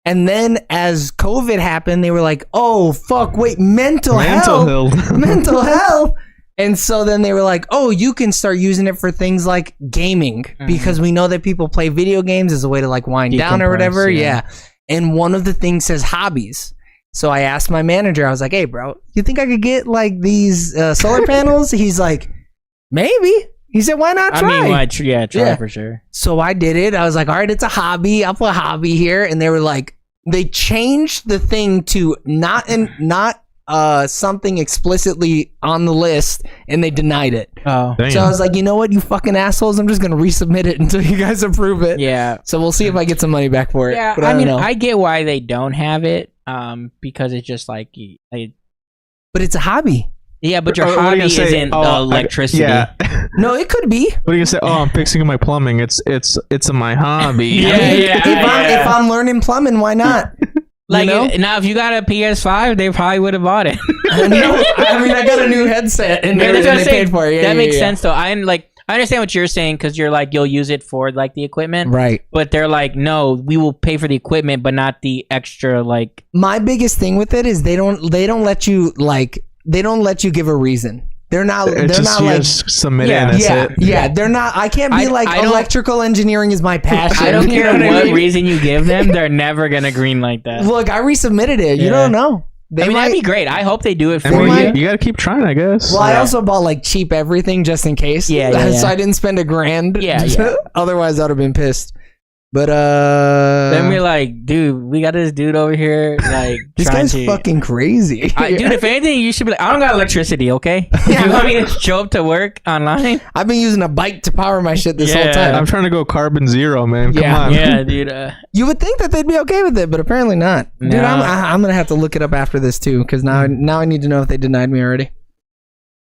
[SPEAKER 3] And then as COVID happened, they were like, "Oh fuck, wait, mental health." And so then they were like, "Oh, you can start using it for things like gaming because we know that people play video games as a way to like wind down or whatever." Yeah. And one of the things says hobbies. So I asked my manager, I was like, "Hey, bro, you think I could get like these solar panels?" He's like, "Maybe." He said, "Why not try?"
[SPEAKER 2] I mean, try for sure.
[SPEAKER 3] So I did it. I was like, "All right, it's a hobby. I'll put a hobby here." And they were like, they changed the thing to not something explicitly on the list, and they denied it.
[SPEAKER 2] Oh,
[SPEAKER 1] damn.
[SPEAKER 3] So I was like, you know what, you fucking assholes, I'm just gonna resubmit it until you guys approve it.
[SPEAKER 2] Yeah.
[SPEAKER 3] So we'll see if I get some money back for it.
[SPEAKER 2] Yeah,
[SPEAKER 3] but
[SPEAKER 2] I mean,
[SPEAKER 3] don't know.
[SPEAKER 2] I get why they don't have it, because it's just like,
[SPEAKER 3] but it's a hobby.
[SPEAKER 2] Yeah, but your
[SPEAKER 1] Or what are you
[SPEAKER 2] hobby
[SPEAKER 1] gonna say?
[SPEAKER 2] isn't
[SPEAKER 1] Oh,
[SPEAKER 2] electricity.
[SPEAKER 1] Yeah.
[SPEAKER 3] No, it could be.
[SPEAKER 1] What are you gonna say? Oh, I'm fixing my plumbing. It's my hobby.
[SPEAKER 2] Yeah,
[SPEAKER 3] If I'm learning plumbing, why not?
[SPEAKER 2] Like,
[SPEAKER 3] You know?
[SPEAKER 2] now if you got a PS5, they probably would have bought it.
[SPEAKER 3] I got a new headset and
[SPEAKER 2] Yeah, that's what I'm
[SPEAKER 3] they
[SPEAKER 2] saying.
[SPEAKER 3] paid for it. Yeah,
[SPEAKER 2] that
[SPEAKER 3] yeah,
[SPEAKER 2] makes
[SPEAKER 3] yeah.
[SPEAKER 2] sense, though. I understand what you're saying because you're like, you'll use it for like the equipment.
[SPEAKER 3] Right.
[SPEAKER 2] But they're like, no, we will pay for the equipment, but not the extra, like.
[SPEAKER 3] My biggest thing with it is they don't let you give a reason. They're not
[SPEAKER 1] You just submit it and that's it.
[SPEAKER 3] Yeah, they're not. I can't be
[SPEAKER 2] I don't-
[SPEAKER 3] electrical engineering is my passion.
[SPEAKER 2] I don't
[SPEAKER 3] You know
[SPEAKER 2] care what
[SPEAKER 3] I mean?
[SPEAKER 2] reason you give them, they're never going to green like that.
[SPEAKER 3] Look, I resubmitted it. You
[SPEAKER 2] Yeah.
[SPEAKER 3] don't know. They
[SPEAKER 2] that'd be great. I hope they do it for
[SPEAKER 1] I mean,
[SPEAKER 2] you.
[SPEAKER 1] you gotta keep trying, I guess.
[SPEAKER 3] Well, I also bought like cheap everything just in case.
[SPEAKER 2] Yeah,
[SPEAKER 3] So
[SPEAKER 2] yeah.
[SPEAKER 3] I didn't spend $1,000.
[SPEAKER 2] Yeah.
[SPEAKER 3] Otherwise, I'd have been pissed. But
[SPEAKER 2] Then we're like, dude, we got this dude over here, like,
[SPEAKER 3] this
[SPEAKER 2] trying
[SPEAKER 3] guy's
[SPEAKER 2] to.
[SPEAKER 3] fucking crazy.
[SPEAKER 2] Dude, if anything, you should be like, I don't got electricity, okay? If you want me to show up to work online?
[SPEAKER 3] I've been using a bike to power my shit this whole
[SPEAKER 2] Yeah.
[SPEAKER 3] time.
[SPEAKER 1] I'm trying to go carbon zero, man. Come
[SPEAKER 3] Yeah.
[SPEAKER 1] on.
[SPEAKER 2] Yeah, dude.
[SPEAKER 3] You would think that they'd be okay with it, but apparently not. Dude,
[SPEAKER 2] No.
[SPEAKER 3] I'm gonna have to look it up after this too, because now I need to know if they denied me already.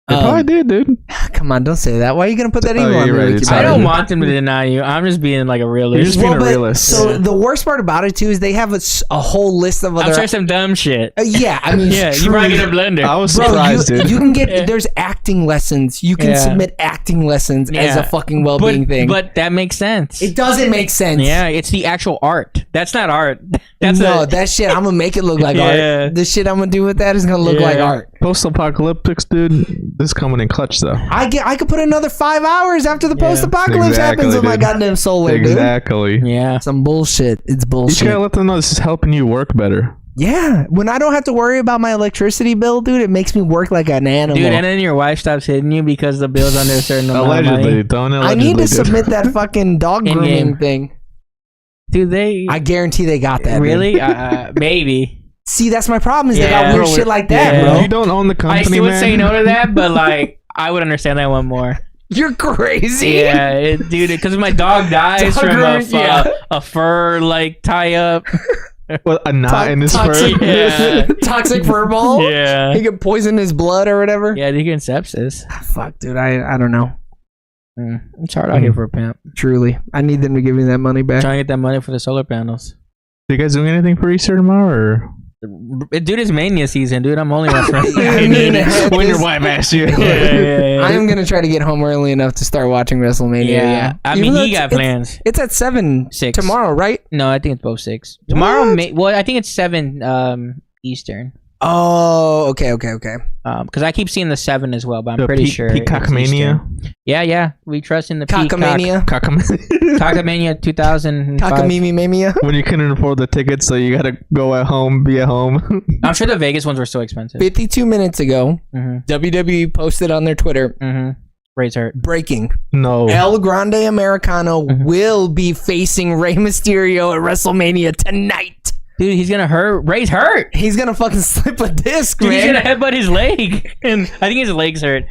[SPEAKER 1] They probably did, dude.
[SPEAKER 3] Come on, don't say that. Why are you gonna put that email on
[SPEAKER 1] you're
[SPEAKER 3] me?
[SPEAKER 1] right,
[SPEAKER 3] Wiki?
[SPEAKER 1] it's
[SPEAKER 2] I don't
[SPEAKER 1] Sorry.
[SPEAKER 2] want them to deny you. I'm just being like a
[SPEAKER 1] You're
[SPEAKER 2] realist.
[SPEAKER 1] just being a
[SPEAKER 3] but-
[SPEAKER 1] realist.
[SPEAKER 3] So the worst part about it too is they have a whole list of
[SPEAKER 2] I'm
[SPEAKER 3] other.
[SPEAKER 2] sure some dumb shit.
[SPEAKER 3] Yeah, I mean,
[SPEAKER 2] Yeah, you might
[SPEAKER 3] truly-
[SPEAKER 2] get a blender.
[SPEAKER 1] I was
[SPEAKER 3] Bro,
[SPEAKER 1] surprised,
[SPEAKER 3] you
[SPEAKER 1] dude.
[SPEAKER 3] can get there's acting lessons. You can
[SPEAKER 2] Yeah.
[SPEAKER 3] submit acting lessons as
[SPEAKER 2] Yeah.
[SPEAKER 3] a fucking well-being thing.
[SPEAKER 2] But that makes sense.
[SPEAKER 3] it doesn't make sense.
[SPEAKER 2] Yeah, it's the actual art. That's not art. That's
[SPEAKER 3] that shit. I'm gonna make it look like
[SPEAKER 2] Yeah.
[SPEAKER 3] art. The shit I'm gonna do with that is gonna look
[SPEAKER 2] Yeah.
[SPEAKER 3] like art.
[SPEAKER 1] Post-apocalyptics, dude. This is coming in clutch, though.
[SPEAKER 3] I could put another 5 hours after the post-apocalypse
[SPEAKER 1] Exactly,
[SPEAKER 3] happens with my
[SPEAKER 1] dude.
[SPEAKER 3] goddamn solar, dude.
[SPEAKER 1] Exactly.
[SPEAKER 2] Yeah.
[SPEAKER 3] Some bullshit. It's
[SPEAKER 1] You just
[SPEAKER 3] bullshit.
[SPEAKER 1] gotta let them know this is helping you work better.
[SPEAKER 3] Yeah, when I don't have to worry about my electricity bill, dude, it makes me work like an animal.
[SPEAKER 2] Dude, and then your wife stops hitting you because the bill's under a certain amount of
[SPEAKER 1] Allegedly,
[SPEAKER 2] money.
[SPEAKER 1] don't
[SPEAKER 3] I
[SPEAKER 1] allegedly.
[SPEAKER 3] need to
[SPEAKER 1] dude.
[SPEAKER 3] submit that fucking dog
[SPEAKER 2] In-game.
[SPEAKER 3] grooming thing.
[SPEAKER 2] Dude, they...
[SPEAKER 3] I guarantee they got that.
[SPEAKER 2] really?
[SPEAKER 3] dude.
[SPEAKER 2] Maybe.
[SPEAKER 3] See, that's my problem. Is they
[SPEAKER 2] Yeah.
[SPEAKER 3] got weird
[SPEAKER 1] Bro,
[SPEAKER 3] shit like that,
[SPEAKER 2] yeah.
[SPEAKER 3] bro.
[SPEAKER 1] You don't own the company,
[SPEAKER 2] I still would
[SPEAKER 1] man.
[SPEAKER 2] say no to that, but like, I would understand that one more.
[SPEAKER 3] You're crazy.
[SPEAKER 2] Yeah, dude, because my dog dies
[SPEAKER 3] Dog
[SPEAKER 2] from
[SPEAKER 3] grooming, yeah.
[SPEAKER 2] a fur like tie up.
[SPEAKER 1] Well, a knot in his fur.
[SPEAKER 3] Toxic,
[SPEAKER 2] Yeah.
[SPEAKER 3] toxic fur ball.
[SPEAKER 2] Yeah.
[SPEAKER 3] He could poison his blood or whatever.
[SPEAKER 2] Yeah, you get sepsis.
[SPEAKER 3] Fuck, dude. I don't know.
[SPEAKER 2] It's hard out here for a pimp.
[SPEAKER 3] Truly, I need them to give me that money back.
[SPEAKER 2] Trying to get that money for the solar panels.
[SPEAKER 1] You guys doing anything for Easter tomorrow? Or?
[SPEAKER 2] Dude, it's Mania season, dude. I'm only watching.
[SPEAKER 1] When your wife asks you.
[SPEAKER 3] I am gonna try to get home early enough to start watching WrestleMania.
[SPEAKER 2] Yeah. I
[SPEAKER 3] Even
[SPEAKER 2] mean,
[SPEAKER 3] though
[SPEAKER 2] he got plans.
[SPEAKER 3] It's at 7
[SPEAKER 2] 6
[SPEAKER 3] tomorrow, right?
[SPEAKER 2] No, I think it's both 6. Tomorrow,
[SPEAKER 3] What?
[SPEAKER 2] well, I think it's 7 Eastern.
[SPEAKER 3] Oh, okay.
[SPEAKER 2] Because I keep seeing the 7 as well, but I'm
[SPEAKER 1] The
[SPEAKER 2] pretty sure.
[SPEAKER 1] Peacock
[SPEAKER 2] it's
[SPEAKER 1] Mania.
[SPEAKER 2] Eastern. Yeah. We trust in the Peacock.
[SPEAKER 3] Cockamania.
[SPEAKER 2] Cockamania 2005.
[SPEAKER 3] Cockamimi Mania.
[SPEAKER 1] When you couldn't afford the tickets, so you gotta go at home, be at home.
[SPEAKER 2] I'm sure the Vegas ones were so expensive.
[SPEAKER 3] 52 minutes ago,
[SPEAKER 2] Mm-hmm.
[SPEAKER 3] WWE posted on their Twitter,
[SPEAKER 2] Mm-hmm. Ray's hurt.
[SPEAKER 3] breaking.
[SPEAKER 1] No.
[SPEAKER 3] El Grande Americano will be facing Rey Mysterio at WrestleMania tonight.
[SPEAKER 2] Dude, he's gonna hurt. Ray's hurt.
[SPEAKER 3] He's gonna fucking slip a disc,
[SPEAKER 2] Dude, he's
[SPEAKER 3] man.
[SPEAKER 2] gonna headbutt his leg, and I think his leg's hurt.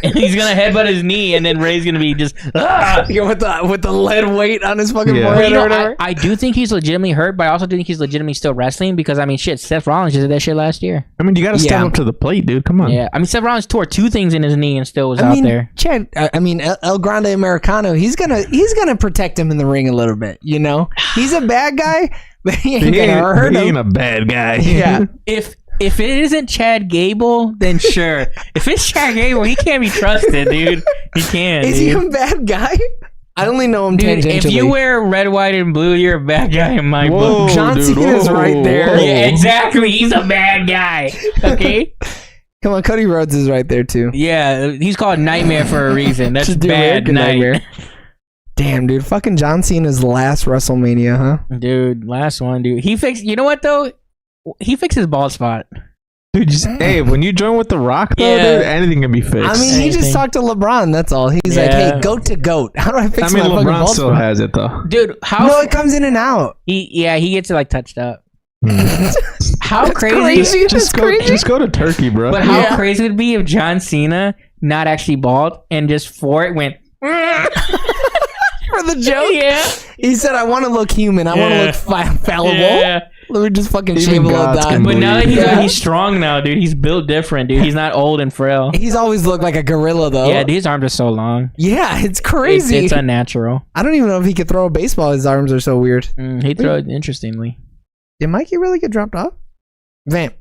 [SPEAKER 2] And he's gonna headbutt his knee, and then Ray's gonna be just. Ah!
[SPEAKER 3] with the lead weight on his fucking
[SPEAKER 1] Yeah.
[SPEAKER 2] But,
[SPEAKER 3] forehead
[SPEAKER 2] you
[SPEAKER 3] or
[SPEAKER 2] know,
[SPEAKER 3] whatever.
[SPEAKER 2] I do think he's legitimately hurt, but I also do think he's legitimately still wrestling because I mean, shit, Seth Rollins just did that shit last year.
[SPEAKER 1] I mean, you gotta step
[SPEAKER 3] Yeah.
[SPEAKER 1] up to the plate, dude. Come on.
[SPEAKER 2] Yeah, I mean, Seth Rollins tore 2 things in his knee and still was
[SPEAKER 3] I
[SPEAKER 2] out
[SPEAKER 3] mean,
[SPEAKER 2] there.
[SPEAKER 3] Chad. I mean, El Grande Americano. He's gonna protect him in the ring a little bit. You know, he's a bad guy, but he ain't gonna hurt
[SPEAKER 1] He ain't
[SPEAKER 3] him.
[SPEAKER 1] a bad guy.
[SPEAKER 3] Yeah.
[SPEAKER 2] If it isn't Chad Gable, then sure. If it's Chad Gable, he can't be trusted, dude. He can't.
[SPEAKER 3] Is
[SPEAKER 2] dude.
[SPEAKER 3] he a bad guy? I only know him
[SPEAKER 2] Dude,
[SPEAKER 3] tangentially.
[SPEAKER 2] if you wear red, white, and blue, you're a bad guy in my
[SPEAKER 1] Whoa,
[SPEAKER 2] book.
[SPEAKER 3] John
[SPEAKER 1] dude,
[SPEAKER 3] Cena's
[SPEAKER 1] whoa,
[SPEAKER 3] right there.
[SPEAKER 1] whoa.
[SPEAKER 2] Yeah, exactly. He's a bad guy. Okay?
[SPEAKER 3] Come on, Cody Rhodes is right there too.
[SPEAKER 2] Yeah, he's called Nightmare for a reason. That's
[SPEAKER 3] Just do
[SPEAKER 2] bad
[SPEAKER 3] American
[SPEAKER 2] night.
[SPEAKER 3] Nightmare. Damn, dude, fucking John Cena's last WrestleMania, huh?
[SPEAKER 2] Dude, last one, dude. He fixed, you know what, though? He fixed his bald spot.
[SPEAKER 1] Dude, hey, when you join with The Rock, though,
[SPEAKER 2] Yeah.
[SPEAKER 1] dude, anything can be fixed.
[SPEAKER 3] I mean, he just
[SPEAKER 2] Anything.
[SPEAKER 3] talked to LeBron. That's all. He's like,
[SPEAKER 2] Yeah.
[SPEAKER 3] "Hey, goat to goat. How do I fix
[SPEAKER 1] I mean,
[SPEAKER 3] my fucking
[SPEAKER 1] LeBron
[SPEAKER 3] bald
[SPEAKER 1] still
[SPEAKER 3] spot?"
[SPEAKER 1] has it, though.
[SPEAKER 2] Dude, how...
[SPEAKER 3] No, it comes in and out.
[SPEAKER 2] he gets it, like, touched up.
[SPEAKER 1] Hmm.
[SPEAKER 2] How crazy...
[SPEAKER 3] crazy.
[SPEAKER 1] Just go to Turkey, bro.
[SPEAKER 2] But how
[SPEAKER 3] Yeah.
[SPEAKER 2] crazy would it be if John Cena, not actually bald, and just for it went...
[SPEAKER 3] For the joke,
[SPEAKER 2] Yeah.
[SPEAKER 3] he said, "I want to look human. I want to
[SPEAKER 2] Yeah.
[SPEAKER 3] look fallible."
[SPEAKER 2] Yeah.
[SPEAKER 3] Let me just fucking
[SPEAKER 1] Even
[SPEAKER 3] shave a little
[SPEAKER 1] gods
[SPEAKER 3] down.
[SPEAKER 1] can
[SPEAKER 2] But now that
[SPEAKER 1] Yeah.
[SPEAKER 2] he's strong now, dude. He's built different, dude. He's not old and frail.
[SPEAKER 3] He's always looked like a gorilla, though.
[SPEAKER 2] Yeah, his arms are so long.
[SPEAKER 3] Yeah, it's crazy.
[SPEAKER 2] It's unnatural.
[SPEAKER 3] I don't even know if he could throw a baseball. His arms are so weird.
[SPEAKER 2] He throws interestingly.
[SPEAKER 3] Did Mikey really get dropped off? Vamp.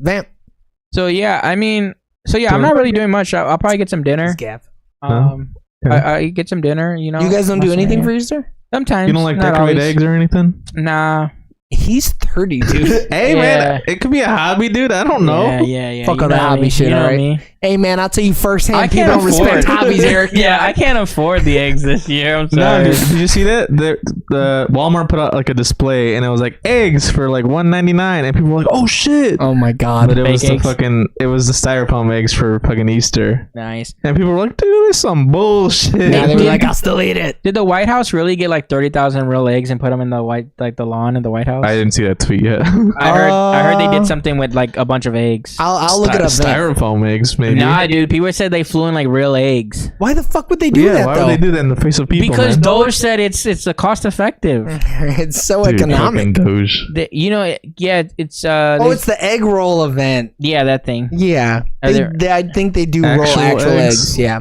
[SPEAKER 2] So yeah, I mean, I'm not really doing much. I'll probably get some dinner.
[SPEAKER 3] Gap.
[SPEAKER 2] I get some dinner. You know,
[SPEAKER 3] You guys don't do
[SPEAKER 2] Watch
[SPEAKER 3] anything
[SPEAKER 2] some-
[SPEAKER 3] for Easter?
[SPEAKER 2] Sometimes.
[SPEAKER 1] You don't like
[SPEAKER 2] not
[SPEAKER 1] decorate
[SPEAKER 2] always.
[SPEAKER 1] eggs or anything?
[SPEAKER 2] Nah.
[SPEAKER 3] He's 30, dude.
[SPEAKER 1] Hey,
[SPEAKER 2] Yeah.
[SPEAKER 1] man, it could be a hobby, dude. I don't know.
[SPEAKER 2] Yeah.
[SPEAKER 3] Fuck
[SPEAKER 2] you
[SPEAKER 3] on
[SPEAKER 2] know
[SPEAKER 3] the hobby
[SPEAKER 2] me.
[SPEAKER 3] shit,
[SPEAKER 2] You know
[SPEAKER 3] alright?
[SPEAKER 2] me.
[SPEAKER 3] Hey, man, I'll tell you
[SPEAKER 2] I
[SPEAKER 3] firsthand.
[SPEAKER 2] can't
[SPEAKER 3] People don't respect
[SPEAKER 2] afford-
[SPEAKER 3] hobbies, Eric.
[SPEAKER 2] Yeah, I can't afford the eggs this year. I'm
[SPEAKER 1] No,
[SPEAKER 2] sorry.
[SPEAKER 1] dude, did you see that? The Walmart put out like a display, and it was like eggs for like $1.99, and people were like, "Oh shit!"
[SPEAKER 3] Oh my god.
[SPEAKER 1] But it was
[SPEAKER 2] Fake eggs?
[SPEAKER 1] it was the styrofoam eggs for fucking Easter,
[SPEAKER 2] Nice.
[SPEAKER 1] and people were like, "Dude, this is some bullshit."
[SPEAKER 3] Yeah, they were like, I'll still eat it.
[SPEAKER 2] Did the White House really get like 30,000 real eggs and put them in the the lawn in the White House?
[SPEAKER 1] I didn't see that tweet yet.
[SPEAKER 2] I heard they did something with like a bunch of eggs.
[SPEAKER 3] I'll look it up. Vamp.
[SPEAKER 1] Styrofoam eggs, maybe.
[SPEAKER 2] Nah, dude. People said they flew in like real eggs
[SPEAKER 3] Why the fuck would they do
[SPEAKER 1] yeah,
[SPEAKER 3] that,
[SPEAKER 1] why
[SPEAKER 3] though?
[SPEAKER 1] would they do that in the face of people?
[SPEAKER 2] because
[SPEAKER 1] man?
[SPEAKER 2] Doge said it's a cost effective.
[SPEAKER 3] It's so
[SPEAKER 1] Dude,
[SPEAKER 3] economic.
[SPEAKER 1] fucking Doge.
[SPEAKER 2] Yeah, it's
[SPEAKER 3] Oh, it's the egg roll event.
[SPEAKER 2] yeah, that thing.
[SPEAKER 3] Yeah.
[SPEAKER 2] Are there
[SPEAKER 3] I think they do roll
[SPEAKER 1] actual
[SPEAKER 3] actual
[SPEAKER 1] eggs?
[SPEAKER 3] eggs. Yeah.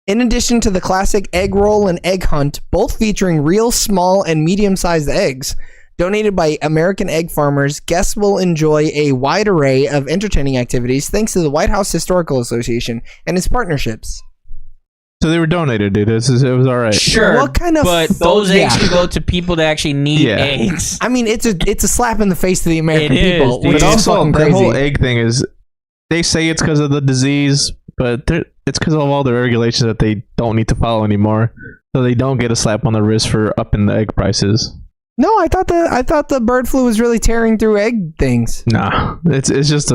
[SPEAKER 3] In addition to the classic egg roll and egg hunt, both featuring real small and medium-sized eggs, donated by American egg farmers, guests will enjoy a wide array of entertaining activities thanks to the White House Historical Association and its partnerships.
[SPEAKER 1] So they were donated, dude. It was all right.
[SPEAKER 2] Sure,
[SPEAKER 3] What kind of
[SPEAKER 2] but
[SPEAKER 3] fo-
[SPEAKER 2] those eggs
[SPEAKER 3] yeah.
[SPEAKER 2] could go to people that actually need
[SPEAKER 1] Yeah.
[SPEAKER 2] eggs.
[SPEAKER 3] I mean, it's a slap in the face to the American
[SPEAKER 2] It is,
[SPEAKER 3] people,
[SPEAKER 2] dude.
[SPEAKER 3] which
[SPEAKER 1] But
[SPEAKER 3] is
[SPEAKER 1] also,
[SPEAKER 3] fucking
[SPEAKER 1] the
[SPEAKER 3] crazy.
[SPEAKER 1] whole egg thing is, they say it's because of the disease, but it's because of all the regulations that they don't need to follow anymore. So they don't get a slap on the wrist for upping the egg prices.
[SPEAKER 3] No, I thought the bird flu was really tearing through egg things.
[SPEAKER 1] Nah, it's just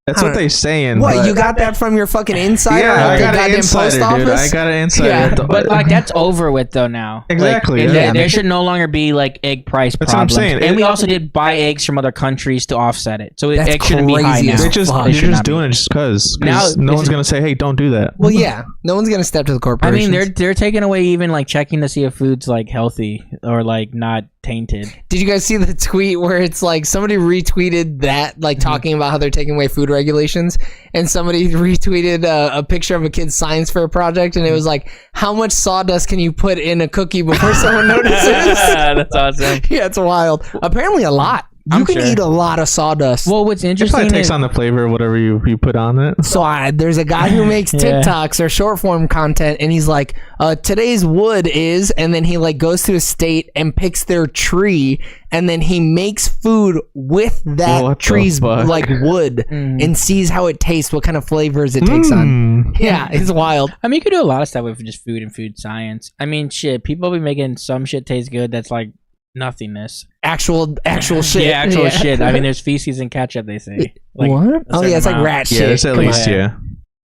[SPEAKER 1] that's what they saying.
[SPEAKER 3] What,
[SPEAKER 1] but-
[SPEAKER 3] you got that from your fucking insider
[SPEAKER 1] Yeah,
[SPEAKER 3] at
[SPEAKER 1] I
[SPEAKER 3] the
[SPEAKER 1] got an
[SPEAKER 3] goddamn
[SPEAKER 1] insider,
[SPEAKER 3] post
[SPEAKER 1] dude.
[SPEAKER 3] office?
[SPEAKER 1] I got an insider.
[SPEAKER 3] Yeah,
[SPEAKER 1] at the-
[SPEAKER 2] But like that's over with though now.
[SPEAKER 1] Exactly,
[SPEAKER 2] Like,
[SPEAKER 1] yeah.
[SPEAKER 2] there should no longer be like egg price
[SPEAKER 1] That's what I'm
[SPEAKER 2] problems.
[SPEAKER 1] saying.
[SPEAKER 2] And we
[SPEAKER 1] It-
[SPEAKER 2] also did buy eggs from other countries to offset it, so
[SPEAKER 3] That's
[SPEAKER 2] eggs shouldn't be high
[SPEAKER 3] crazy
[SPEAKER 2] now.
[SPEAKER 3] as
[SPEAKER 1] They're just
[SPEAKER 3] fuck.
[SPEAKER 1] they're
[SPEAKER 2] It should
[SPEAKER 1] just
[SPEAKER 2] not be.
[SPEAKER 1] doing it just because.
[SPEAKER 2] Now,
[SPEAKER 1] No one's
[SPEAKER 2] it's-
[SPEAKER 1] gonna say, "Hey, don't do that."
[SPEAKER 3] Well, yeah, no one's gonna step to the
[SPEAKER 2] I
[SPEAKER 3] corporations.
[SPEAKER 2] mean, they're taking away even like checking to see if food's like healthy or like not tainted.
[SPEAKER 3] Did you guys see the tweet where it's like somebody retweeted that, like talking about how they're taking away food regulations, and somebody retweeted a picture of a kid's science fair project, and it was like, "How much sawdust can you put in a cookie before someone notices?"
[SPEAKER 2] That's awesome.
[SPEAKER 3] Yeah, it's wild. Apparently, a lot. You
[SPEAKER 2] I'm
[SPEAKER 3] can
[SPEAKER 2] sure.
[SPEAKER 3] eat a lot of sawdust.
[SPEAKER 2] Well, what's
[SPEAKER 1] It
[SPEAKER 2] interesting
[SPEAKER 1] probably takes
[SPEAKER 2] is
[SPEAKER 1] on the flavor of whatever you put on it.
[SPEAKER 3] So there's a guy who makes
[SPEAKER 2] Yeah.
[SPEAKER 3] TikToks or short form content, and he's like, today's wood is, and then he like goes to a state and picks their tree, and then he makes food with that
[SPEAKER 1] What the
[SPEAKER 3] tree's
[SPEAKER 1] fuck?
[SPEAKER 3] like wood, and sees how it tastes, what kind of flavors it takes on. Yeah, it's wild.
[SPEAKER 2] I mean, you could do a lot of stuff with just food and food science. I mean, shit, people be making some shit taste good that's like nothingness.
[SPEAKER 3] Actual shit.
[SPEAKER 2] Yeah, actual shit. I mean, there's feces and ketchup, they say. Like,
[SPEAKER 3] what?
[SPEAKER 2] a
[SPEAKER 3] Oh
[SPEAKER 2] certain
[SPEAKER 3] yeah, it's like
[SPEAKER 2] amount.
[SPEAKER 3] rat shit.
[SPEAKER 1] Yeah, there's at
[SPEAKER 3] Come
[SPEAKER 1] least
[SPEAKER 3] on.
[SPEAKER 1] yeah.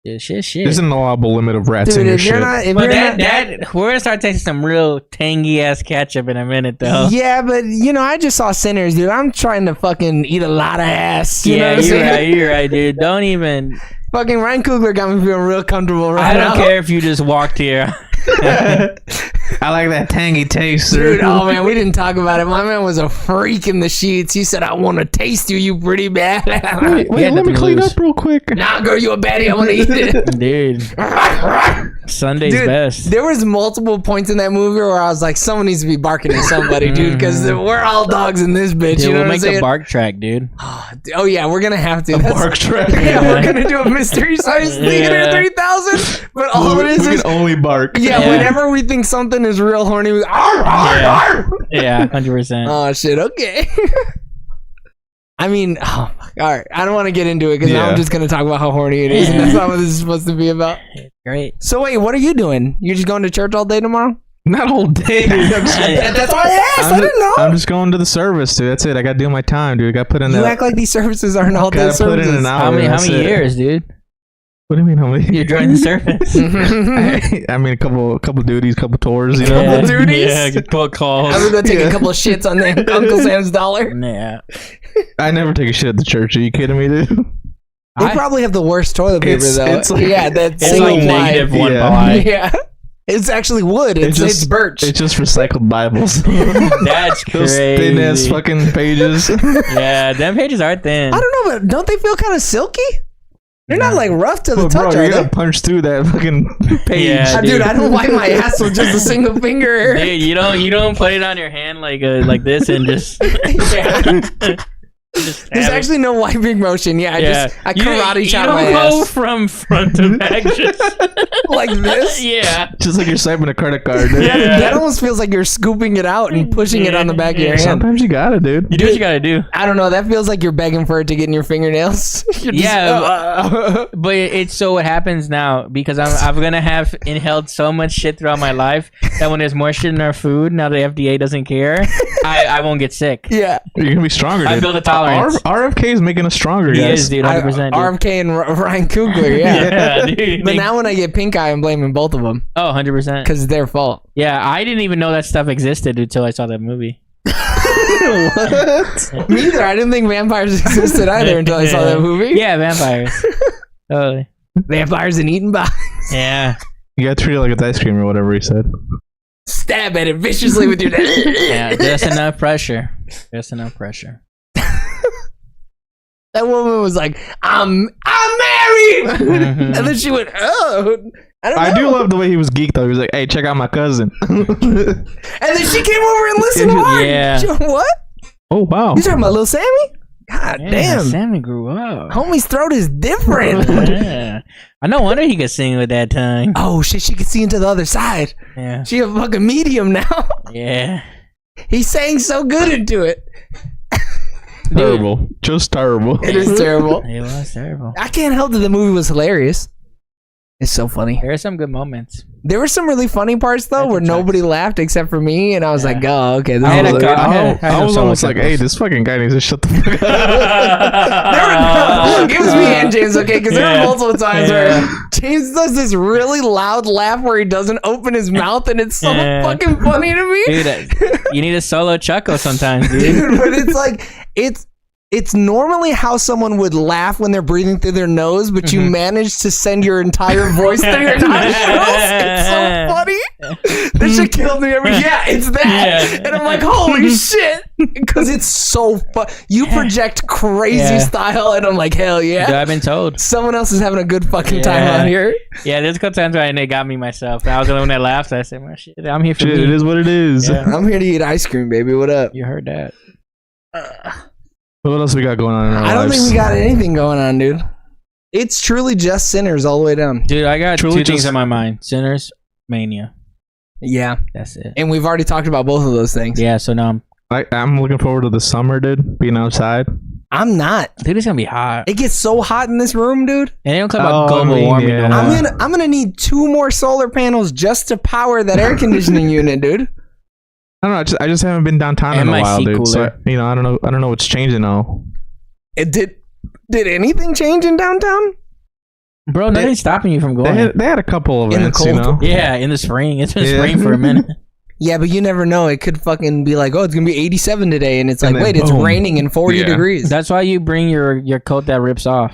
[SPEAKER 2] Yeah, shit.
[SPEAKER 1] There's an allowable limit of rats
[SPEAKER 3] Dude,
[SPEAKER 1] in your
[SPEAKER 3] if you're
[SPEAKER 1] shit.
[SPEAKER 3] not, if
[SPEAKER 2] But
[SPEAKER 3] you're not,
[SPEAKER 2] that we're gonna start tasting some real tangy ass ketchup in a minute, though.
[SPEAKER 3] yeah, but you know, I just saw Sinners, dude. I'm trying to fucking eat a lot of ass. You know
[SPEAKER 2] Yeah,
[SPEAKER 3] what I'm saying?
[SPEAKER 2] you're right, dude. Don't even.
[SPEAKER 3] Fucking Ryan Coogler got me feeling real comfortable right
[SPEAKER 2] I
[SPEAKER 3] now.
[SPEAKER 2] don't care if you just walked here.
[SPEAKER 1] I like that tangy taste,
[SPEAKER 3] Dude, oh man, we didn't talk about it. My man was a freak in the sheets. He said, I want to taste you, you pretty bad.
[SPEAKER 1] Wait,
[SPEAKER 2] had
[SPEAKER 1] let me
[SPEAKER 2] nothing to
[SPEAKER 1] clean
[SPEAKER 2] lose.
[SPEAKER 1] up real quick.
[SPEAKER 3] Nah, girl, you a baddie. I want to eat it.
[SPEAKER 2] Dude, Sunday's
[SPEAKER 3] Dude,
[SPEAKER 2] best.
[SPEAKER 3] there was multiple points in that movie where I was like, someone needs to be barking at somebody, dude, because we're all dogs in this bitch.
[SPEAKER 2] Dude,
[SPEAKER 3] you know
[SPEAKER 2] we'll
[SPEAKER 3] what I'm
[SPEAKER 2] make
[SPEAKER 3] saying?
[SPEAKER 2] the bark track, dude.
[SPEAKER 3] Oh yeah, we're gonna have to.
[SPEAKER 1] A
[SPEAKER 3] That's-
[SPEAKER 1] bark track.
[SPEAKER 3] Yeah, we're gonna do a mystery science theater
[SPEAKER 2] Yeah.
[SPEAKER 3] 3000. But all
[SPEAKER 1] we,
[SPEAKER 3] it is
[SPEAKER 1] we
[SPEAKER 3] is
[SPEAKER 1] can only bark.
[SPEAKER 3] yeah,
[SPEAKER 2] Yeah.
[SPEAKER 3] whenever we think something is real horny, we go, "Arr, arr,
[SPEAKER 2] Yeah.
[SPEAKER 3] arr."
[SPEAKER 2] Yeah, 100%.
[SPEAKER 3] Oh shit, okay. I mean, oh, fuck. All right. I don't want to get into it because now
[SPEAKER 1] Yeah.
[SPEAKER 3] I'm just gonna talk about how horny it is, and that's not what this is supposed to be about.
[SPEAKER 2] Great.
[SPEAKER 3] So wait, what are you doing? You're just going to church all day tomorrow?
[SPEAKER 1] Not all day.
[SPEAKER 3] That's why I asked. I didn't know.
[SPEAKER 1] I'm just going to the service, dude. That's it. I gotta do my time, dude. I gotta put in
[SPEAKER 3] You
[SPEAKER 1] that.
[SPEAKER 3] act like these services aren't all day
[SPEAKER 1] Gotta put in
[SPEAKER 3] services.
[SPEAKER 1] an hour.
[SPEAKER 2] How many
[SPEAKER 1] that's it.
[SPEAKER 2] years, dude?
[SPEAKER 1] What do you mean? How many?
[SPEAKER 2] You're joining the service.
[SPEAKER 1] I mean, a couple duties, couple tours. You know.
[SPEAKER 3] Couple duties?
[SPEAKER 2] Yeah, couple calls.
[SPEAKER 3] I'm gonna go take
[SPEAKER 1] Yeah.
[SPEAKER 3] a couple of shits on the Uncle Sam's dollar.
[SPEAKER 2] Yeah.
[SPEAKER 1] I never take a shit at the church. Are you kidding me, dude?
[SPEAKER 3] They probably have the worst toilet paper
[SPEAKER 1] It's-
[SPEAKER 3] though.
[SPEAKER 1] it's like-
[SPEAKER 3] yeah, that's
[SPEAKER 2] It's
[SPEAKER 3] single
[SPEAKER 2] like
[SPEAKER 3] ply.
[SPEAKER 2] negative one
[SPEAKER 1] Yeah.
[SPEAKER 2] ply.
[SPEAKER 3] Yeah. It's actually wood. It's birch.
[SPEAKER 1] It's just recycled Bibles.
[SPEAKER 2] That's
[SPEAKER 1] Those
[SPEAKER 2] crazy.
[SPEAKER 1] thin ass fucking pages.
[SPEAKER 2] Yeah, them pages are thin.
[SPEAKER 3] I don't know, but don't they feel kind of silky? They're not like rough to the
[SPEAKER 1] But
[SPEAKER 3] touch,
[SPEAKER 1] bro,
[SPEAKER 3] are
[SPEAKER 1] you
[SPEAKER 3] they?
[SPEAKER 1] gotta punch through that fucking page.
[SPEAKER 2] Yeah,
[SPEAKER 3] Dude, I don't wipe my ass with just a single finger.
[SPEAKER 2] Dude, you don't put it on your hand like this and just. Just
[SPEAKER 3] There's
[SPEAKER 2] stab it.
[SPEAKER 3] actually no wiping motion. Yeah, I karate
[SPEAKER 2] you
[SPEAKER 3] chop
[SPEAKER 2] don't
[SPEAKER 3] my
[SPEAKER 2] go
[SPEAKER 3] ass
[SPEAKER 2] from front to back, just
[SPEAKER 3] like this.
[SPEAKER 2] yeah.
[SPEAKER 1] Just like you're swiping a credit card, dude.
[SPEAKER 2] Yeah.
[SPEAKER 3] That almost feels like you're scooping it out and pushing it on the back of your hand.
[SPEAKER 1] Sometimes you gotta, dude.
[SPEAKER 2] You do what you gotta do.
[SPEAKER 3] I don't know. That feels like you're begging for it to get in your fingernails. You're just,
[SPEAKER 2] Yeah, but it's so what happens now because I'm gonna have inhaled so much shit throughout my life that when there's more shit in our food, now the FDA doesn't care, I won't get sick.
[SPEAKER 3] yeah.
[SPEAKER 1] You're gonna be stronger, dude.
[SPEAKER 2] I build a tolerance.
[SPEAKER 1] RFK is making us stronger,
[SPEAKER 2] He
[SPEAKER 1] guys.
[SPEAKER 2] is, dude, 100%.
[SPEAKER 3] RFK and Ryan Coogler, yeah.
[SPEAKER 2] Yeah, dude.
[SPEAKER 3] But now when I get pink eye, I'm blaming both of them
[SPEAKER 2] Oh, 100%.
[SPEAKER 3] because it's their fault.
[SPEAKER 2] Yeah, I didn't even know that stuff existed until I saw that movie.
[SPEAKER 3] What? Me either. I didn't think vampires existed either until I saw that movie.
[SPEAKER 2] Yeah, vampires. Totally.
[SPEAKER 3] Vampires and eating by.
[SPEAKER 2] Yeah.
[SPEAKER 1] You gotta treat it like it's ice cream or whatever he said.
[SPEAKER 3] Stab at it viciously with your.
[SPEAKER 2] Yeah, just enough pressure. Just enough pressure.
[SPEAKER 3] That woman was like, "I'm married,"
[SPEAKER 2] Mhm.
[SPEAKER 3] and then she went, "Oh, I don't know."
[SPEAKER 1] I do love the way he was geeked though. He was like, "Hey, check out my cousin."
[SPEAKER 3] And then she came over and listened hard.
[SPEAKER 2] Yeah.
[SPEAKER 3] She went, what?
[SPEAKER 1] Oh wow.
[SPEAKER 3] You talking about little Sammy? God
[SPEAKER 2] Yeah,
[SPEAKER 3] damn.
[SPEAKER 2] Sammy grew up.
[SPEAKER 3] Homie's throat is different.
[SPEAKER 2] Yeah. No wonder he could sing with that tongue.
[SPEAKER 3] Oh shit, she could see into the other side.
[SPEAKER 2] Yeah.
[SPEAKER 3] She a fucking medium now.
[SPEAKER 2] Yeah.
[SPEAKER 3] He sang so good into it.
[SPEAKER 1] Terrible. Just terrible.
[SPEAKER 3] It is terrible.
[SPEAKER 2] It was terrible.
[SPEAKER 3] I can't help that the movie was hilarious. It's so funny.
[SPEAKER 2] There are some good moments.
[SPEAKER 3] There were some really funny parts though
[SPEAKER 2] That's
[SPEAKER 3] where
[SPEAKER 2] a fact.
[SPEAKER 3] nobody lauged except for me, and I was
[SPEAKER 2] Yeah.
[SPEAKER 3] like, "Oh, okay." This
[SPEAKER 2] I had
[SPEAKER 3] is
[SPEAKER 2] a
[SPEAKER 3] hilarious.
[SPEAKER 2] I had
[SPEAKER 1] I was
[SPEAKER 2] some
[SPEAKER 1] almost like,
[SPEAKER 2] chuckles.
[SPEAKER 1] "Hey, this fucking guy needs to shut the fuck up."
[SPEAKER 3] It was me and James, okay? Because there
[SPEAKER 2] Yeah.
[SPEAKER 3] were multiple times where
[SPEAKER 2] Yeah.
[SPEAKER 3] James does this really loud laugh where he doesn't open his mouth, and it's so
[SPEAKER 2] Yeah.
[SPEAKER 3] fucking funny to me.
[SPEAKER 2] Dude, you need a solo chuckle sometimes, dude.
[SPEAKER 3] Dude, but it's like it's normally how someone would laugh when they're breathing through their nose, but you manage to send your entire voice through your nostrils. It's so funny. That shit killed me every. Yeah, it's that,
[SPEAKER 2] Yeah.
[SPEAKER 3] and I'm like, holy shit, because it's so fun. You project crazy
[SPEAKER 2] Yeah.
[SPEAKER 3] style, and I'm like, hell
[SPEAKER 2] Dude,
[SPEAKER 3] yeah.
[SPEAKER 2] I've been told.
[SPEAKER 3] Someone else is having a good fucking time
[SPEAKER 2] Yeah.
[SPEAKER 3] out here.
[SPEAKER 2] Yeah, there's a couple times where it got me myself. I was the one that laughed. I said, "Well, shit, I'm here for
[SPEAKER 1] Shit,
[SPEAKER 2] me."
[SPEAKER 1] it is what it is.
[SPEAKER 2] Yeah.
[SPEAKER 3] I'm here to eat ice cream, baby. What up?
[SPEAKER 2] You heard that.
[SPEAKER 1] What else we got going on in our
[SPEAKER 3] I don't
[SPEAKER 1] lives?
[SPEAKER 3] think we got anything going on, dude. It's truly just Sinners all the way down.
[SPEAKER 2] Dude, I got
[SPEAKER 1] Truly
[SPEAKER 2] two things
[SPEAKER 1] just-
[SPEAKER 2] on my mind. Sinners, Mania.
[SPEAKER 3] Yeah,
[SPEAKER 2] That's it.
[SPEAKER 3] and we've already talked about both of those things.
[SPEAKER 2] Yeah, so now
[SPEAKER 1] I'm looking forward to the summer, dude. Being outside.
[SPEAKER 3] I'm not.
[SPEAKER 2] dude, it's gonna be hot.
[SPEAKER 3] It gets so hot in this room, dude.
[SPEAKER 2] And they don't talk about
[SPEAKER 1] Oh,
[SPEAKER 2] global
[SPEAKER 1] I mean,
[SPEAKER 2] warming
[SPEAKER 1] yeah.
[SPEAKER 2] no more.
[SPEAKER 3] I'm gonna need 2 more solar panels just to power that air conditioning unit, dude.
[SPEAKER 1] I don't know. I just haven't been downtown
[SPEAKER 2] And
[SPEAKER 1] in a
[SPEAKER 2] my
[SPEAKER 1] while,
[SPEAKER 2] seat
[SPEAKER 1] dude. So
[SPEAKER 2] cooler.
[SPEAKER 1] I don't know what's changing now.
[SPEAKER 3] It did anything change in downtown?
[SPEAKER 2] Bro, nothing's stopping you from
[SPEAKER 1] They
[SPEAKER 2] going.
[SPEAKER 1] had a couple of
[SPEAKER 3] In the
[SPEAKER 1] events, you
[SPEAKER 3] cold?
[SPEAKER 1] know.
[SPEAKER 2] Yeah, in the spring. It's been
[SPEAKER 1] Yeah.
[SPEAKER 2] spring for a minute.
[SPEAKER 3] Yeah, but you never know. It could fucking be like, oh, it's gonna be 87 today, and it's like,
[SPEAKER 1] And then
[SPEAKER 3] wait, it's
[SPEAKER 1] boom.
[SPEAKER 3] raining and 40
[SPEAKER 1] Yeah.
[SPEAKER 3] degrees.
[SPEAKER 2] That's why you bring your coat that rips off.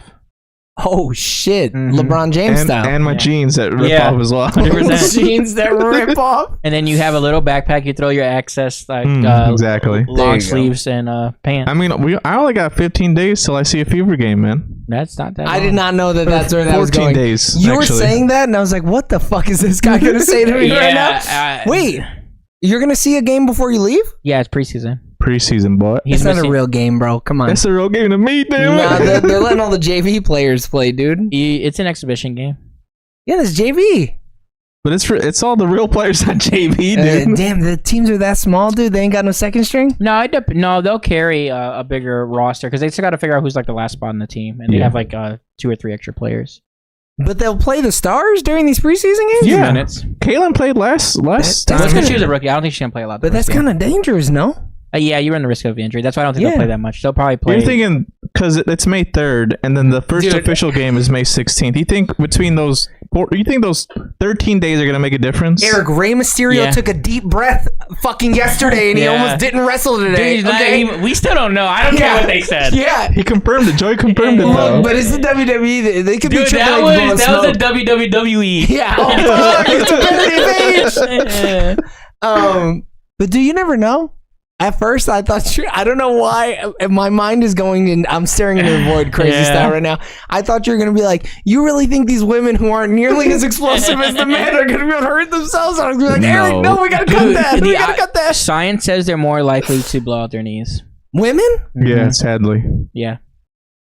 [SPEAKER 3] Oh shit,
[SPEAKER 2] Mhm.
[SPEAKER 3] LeBron James
[SPEAKER 1] And,
[SPEAKER 3] style.
[SPEAKER 1] and my
[SPEAKER 2] Yeah.
[SPEAKER 1] jeans that rip
[SPEAKER 2] Yeah.
[SPEAKER 1] off as well.
[SPEAKER 2] 100%.
[SPEAKER 3] Jeans that rip off.
[SPEAKER 2] And then you have a little backpack. You throw your excess like
[SPEAKER 1] Exactly.
[SPEAKER 3] There
[SPEAKER 2] long
[SPEAKER 3] you go.
[SPEAKER 2] sleeves and pants.
[SPEAKER 1] I mean, I only got 15 days till I see a Fever game, man.
[SPEAKER 2] That's not that.
[SPEAKER 3] I
[SPEAKER 2] long.
[SPEAKER 3] did not know that that's where that was
[SPEAKER 1] 14
[SPEAKER 3] going.
[SPEAKER 1] days.
[SPEAKER 3] You were
[SPEAKER 1] actually.
[SPEAKER 3] saying that, and I was like, what the fuck is this guy gonna say to me right now? Wait, you're gonna see a game before you leave?
[SPEAKER 2] Yeah, it's preseason.
[SPEAKER 1] preseason, boy.
[SPEAKER 2] He's
[SPEAKER 3] It's not a
[SPEAKER 2] missing-
[SPEAKER 3] real game, bro. Come on.
[SPEAKER 1] That's a real game to me, damn
[SPEAKER 3] Nah,
[SPEAKER 1] it.
[SPEAKER 3] they're letting all the JV players play, dude.
[SPEAKER 2] It's an exhibition game.
[SPEAKER 3] Yeah, that's JV.
[SPEAKER 1] But it's all the real players on JV, dude.
[SPEAKER 3] Damn, the teams are that small, dude. They ain't got no second string.
[SPEAKER 2] No, no, they'll carry a bigger roster because they still got to figure out who's like the last spot in the team, and they
[SPEAKER 1] Yeah.
[SPEAKER 2] have like 2 or 3 extra players.
[SPEAKER 3] But they'll play the stars during these preseason games.
[SPEAKER 1] Yeah.
[SPEAKER 2] Minutes.
[SPEAKER 1] Kaylin played last
[SPEAKER 3] That's
[SPEAKER 2] That's
[SPEAKER 1] time.
[SPEAKER 2] because she was a rookie. I don't think she's gonna play a lot.
[SPEAKER 3] But that's kind of dangerous, no?
[SPEAKER 2] Yeah, you run the risk of injury. That's why I don't think
[SPEAKER 3] Yeah.
[SPEAKER 2] they'll play that much. They'll probably play.
[SPEAKER 1] You're thinking because it's May 3rd, and then the first
[SPEAKER 3] Dude.
[SPEAKER 1] official game is May 16th. You think between those You think those 13 days are gonna make a difference?
[SPEAKER 3] Eric, Rey Mysterio took a deep breath fucking yesterday, and he almost didn't wrestle today.
[SPEAKER 2] Dude, we still don't know. I don't care what they said.
[SPEAKER 3] Yeah,
[SPEAKER 1] he confirmed it. Joey confirmed it though.
[SPEAKER 3] But it's the WWE. They could be Triple
[SPEAKER 2] H. That was a WWE.
[SPEAKER 3] Yeah. Oh fuck! It's a competitive age. But do you never know? At first, I thought I don't know why my mind is going and I'm staring into the void crazy style right now. I thought you were going to be like, you really think these women who aren't nearly as explosive as the men are going to be able to hurt themselves? I was going to be like, Eric, no, we got to cut that. We got to cut that.
[SPEAKER 2] Science says they're more likely to blow out their knees.
[SPEAKER 3] Women?
[SPEAKER 1] Yeah, sadly.
[SPEAKER 2] Yeah.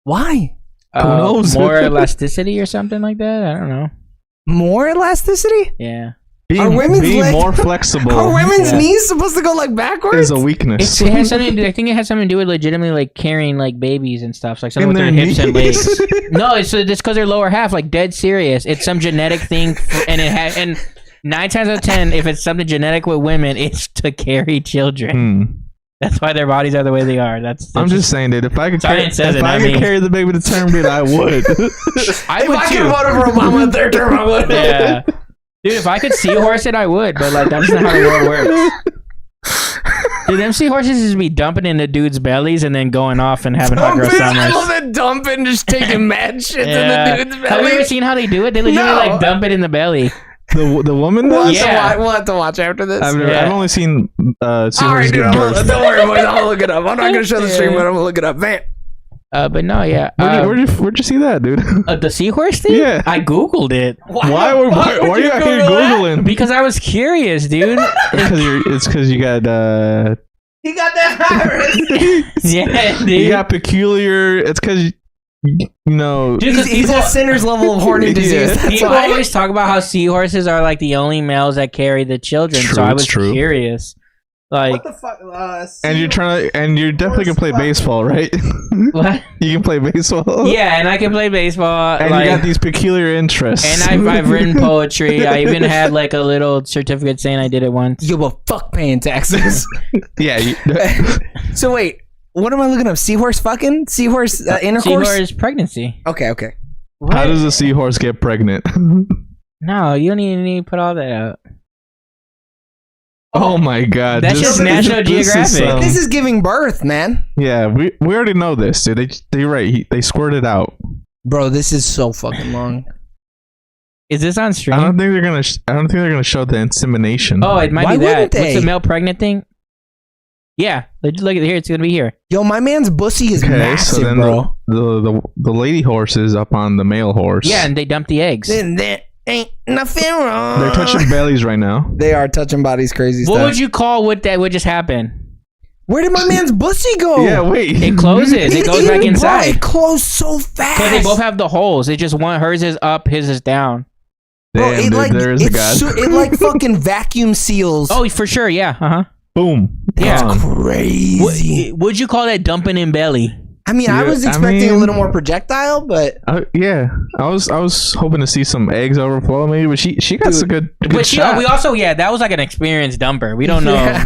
[SPEAKER 3] Why?
[SPEAKER 1] Who knows?
[SPEAKER 2] More elasticity or something like that? I don't know.
[SPEAKER 3] More elasticity?
[SPEAKER 2] Yeah.
[SPEAKER 1] Being more flexible.
[SPEAKER 3] Are women's knees supposed to go like backwards?
[SPEAKER 1] Is a weakness.
[SPEAKER 2] It has something to, I think it has something to do with legitimately like carrying like babies and stuff. So, like something with their hips and legs. No, it's just because their lower half, like dead serious. It's some genetic thing, and 9 times out of 10, if it's something genetic with women, it's to carry children. That's why their bodies are the way they are. I'm just saying, dude. If I could carry the baby to term, dude, I would.
[SPEAKER 3] If I could vote for Obama in third term, I would.
[SPEAKER 2] Yeah. Dude, if I could seahorse it, I would, but like that's not how the world works. Dude, them seahorses just be dumping into dudes' bellies and then going off and having hot girl summers. I
[SPEAKER 3] love that dumping, just taking mad shits in the dude's belly.
[SPEAKER 2] Have you ever seen how they do it? They legitimately like dump it in the belly.
[SPEAKER 1] The woman does?
[SPEAKER 3] We'll have to watch after this.
[SPEAKER 1] I've only seen seahorses.
[SPEAKER 3] Alright, dude, don't worry, boys. I'm gonna look it up. I'm not gonna show the stream, but I'm gonna look it up. Man.
[SPEAKER 2] But no, yeah.
[SPEAKER 1] Where'd you see that, dude?
[SPEAKER 2] The seahorse thing?
[SPEAKER 1] Yeah.
[SPEAKER 2] I Googled it.
[SPEAKER 1] Why are you out here Googling?
[SPEAKER 2] Because I was curious, dude.
[SPEAKER 1] It's because you got
[SPEAKER 3] he got that virus.
[SPEAKER 2] Yeah, dude.
[SPEAKER 1] You got peculiar. It's because you know.
[SPEAKER 3] Dude, he's at Sinner's level of horny disease. That's
[SPEAKER 2] people
[SPEAKER 3] why.
[SPEAKER 2] always talk about how seahorses are like the only males that carry the children. So I was curious. Like,
[SPEAKER 3] what the fuck?
[SPEAKER 1] And you're definitely gonna play baseball, right?
[SPEAKER 2] What?
[SPEAKER 1] You can play baseball.
[SPEAKER 2] Yeah, and I can play baseball.
[SPEAKER 1] And you got these peculiar interests.
[SPEAKER 2] And I've written poetry. I even had like a little certificate saying I did it once.
[SPEAKER 3] You will fuck paying taxes.
[SPEAKER 1] Yeah.
[SPEAKER 3] So wait, what am I looking up? Seahorse fucking? Seahorse intercourse?
[SPEAKER 2] Seahorse pregnancy.
[SPEAKER 3] Okay.
[SPEAKER 1] What? How does a seahorse get pregnant?
[SPEAKER 2] No, you don't even need to put all that out.
[SPEAKER 1] Oh my god.
[SPEAKER 2] That's just National Geographic.
[SPEAKER 3] This is giving birth, man.
[SPEAKER 1] Yeah, we already know this, dude. They're right. They squirt it out.
[SPEAKER 3] Bro, this is so fucking long.
[SPEAKER 2] Is this on stream?
[SPEAKER 1] I don't think they're gonna show the insemination.
[SPEAKER 2] Oh, it might be that. What's the male pregnant thing? Yeah, look at here. It's gonna be here.
[SPEAKER 3] Yo, my man's bussy is massive,
[SPEAKER 1] so then
[SPEAKER 3] bro.
[SPEAKER 1] The lady horse is up on the male horse.
[SPEAKER 2] Yeah, and they dump the eggs.
[SPEAKER 3] Then there ain't nothing wrong.
[SPEAKER 1] They're touching bellies right now.
[SPEAKER 3] They are touching bodies, crazy stuff.
[SPEAKER 2] What would you call what just happened?
[SPEAKER 3] Where did my man's bussy go?
[SPEAKER 1] Yeah, wait.
[SPEAKER 2] It closes. It goes back inside.
[SPEAKER 3] It closed so fast.
[SPEAKER 2] Because they both have the holes. It just hers is up, his is down.
[SPEAKER 3] Bro,
[SPEAKER 1] damn, dude, there is a god.
[SPEAKER 3] It like fucking vacuum seals.
[SPEAKER 2] Oh, for sure. Yeah.
[SPEAKER 1] Boom.
[SPEAKER 3] That's crazy.
[SPEAKER 2] Would you call that dumping in belly?
[SPEAKER 3] I mean, I was expecting a little more projectile, but
[SPEAKER 1] yeah, I was hoping to see some eggs overflow maybe, but she got some good shot.
[SPEAKER 2] We also that was like an experienced dumper. We don't know.
[SPEAKER 3] Yeah.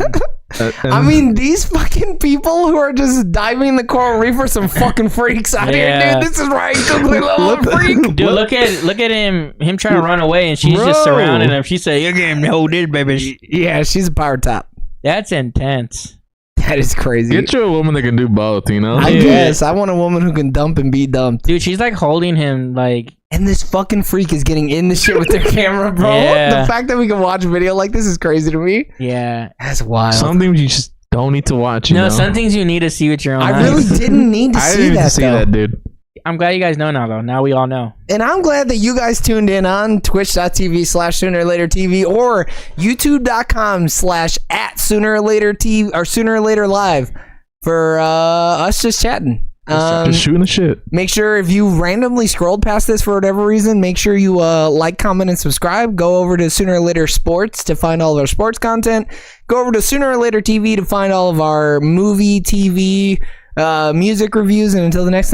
[SPEAKER 3] I mean, these fucking people who are just diving in the coral reef are some fucking freaks out here, dude. This is right, complete level of freak.
[SPEAKER 2] Dude, look at him trying to run away, and she's just surrounding him. She said, "You're getting to hold this, baby."
[SPEAKER 3] Yeah, she's a power top.
[SPEAKER 2] That's intense.
[SPEAKER 3] That is crazy.
[SPEAKER 1] Get you a woman that can do both, you know?
[SPEAKER 3] I guess. I want a woman who can dump and be dumped.
[SPEAKER 2] Dude, she's like holding him like...
[SPEAKER 3] And this fucking freak is getting in the shit with their camera, bro.
[SPEAKER 2] Yeah.
[SPEAKER 3] The fact that we can watch video like this is crazy to me.
[SPEAKER 2] Yeah.
[SPEAKER 3] That's wild.
[SPEAKER 1] Some things you just don't need to watch, you know?
[SPEAKER 2] Some things you need to see with your own eyes.
[SPEAKER 3] I really didn't need to see that,
[SPEAKER 1] dude.
[SPEAKER 2] I'm glad you guys know now, though. Now we all know.
[SPEAKER 3] And I'm glad that you guys tuned in on twitch.tv/SoonerOrLaterTV or youtube.com/@SoonerOrLaterTV or SoonerOrLaterLive for us just chatting.
[SPEAKER 1] Just shooting the shit.
[SPEAKER 3] Make sure if you randomly scrolled past this for whatever reason, make sure you like, comment, and subscribe. Go over to Sooner or Later Sports to find all of our sports content. Go over to Sooner or Later TV to find all of our movie, TV, music reviews. And until the next time.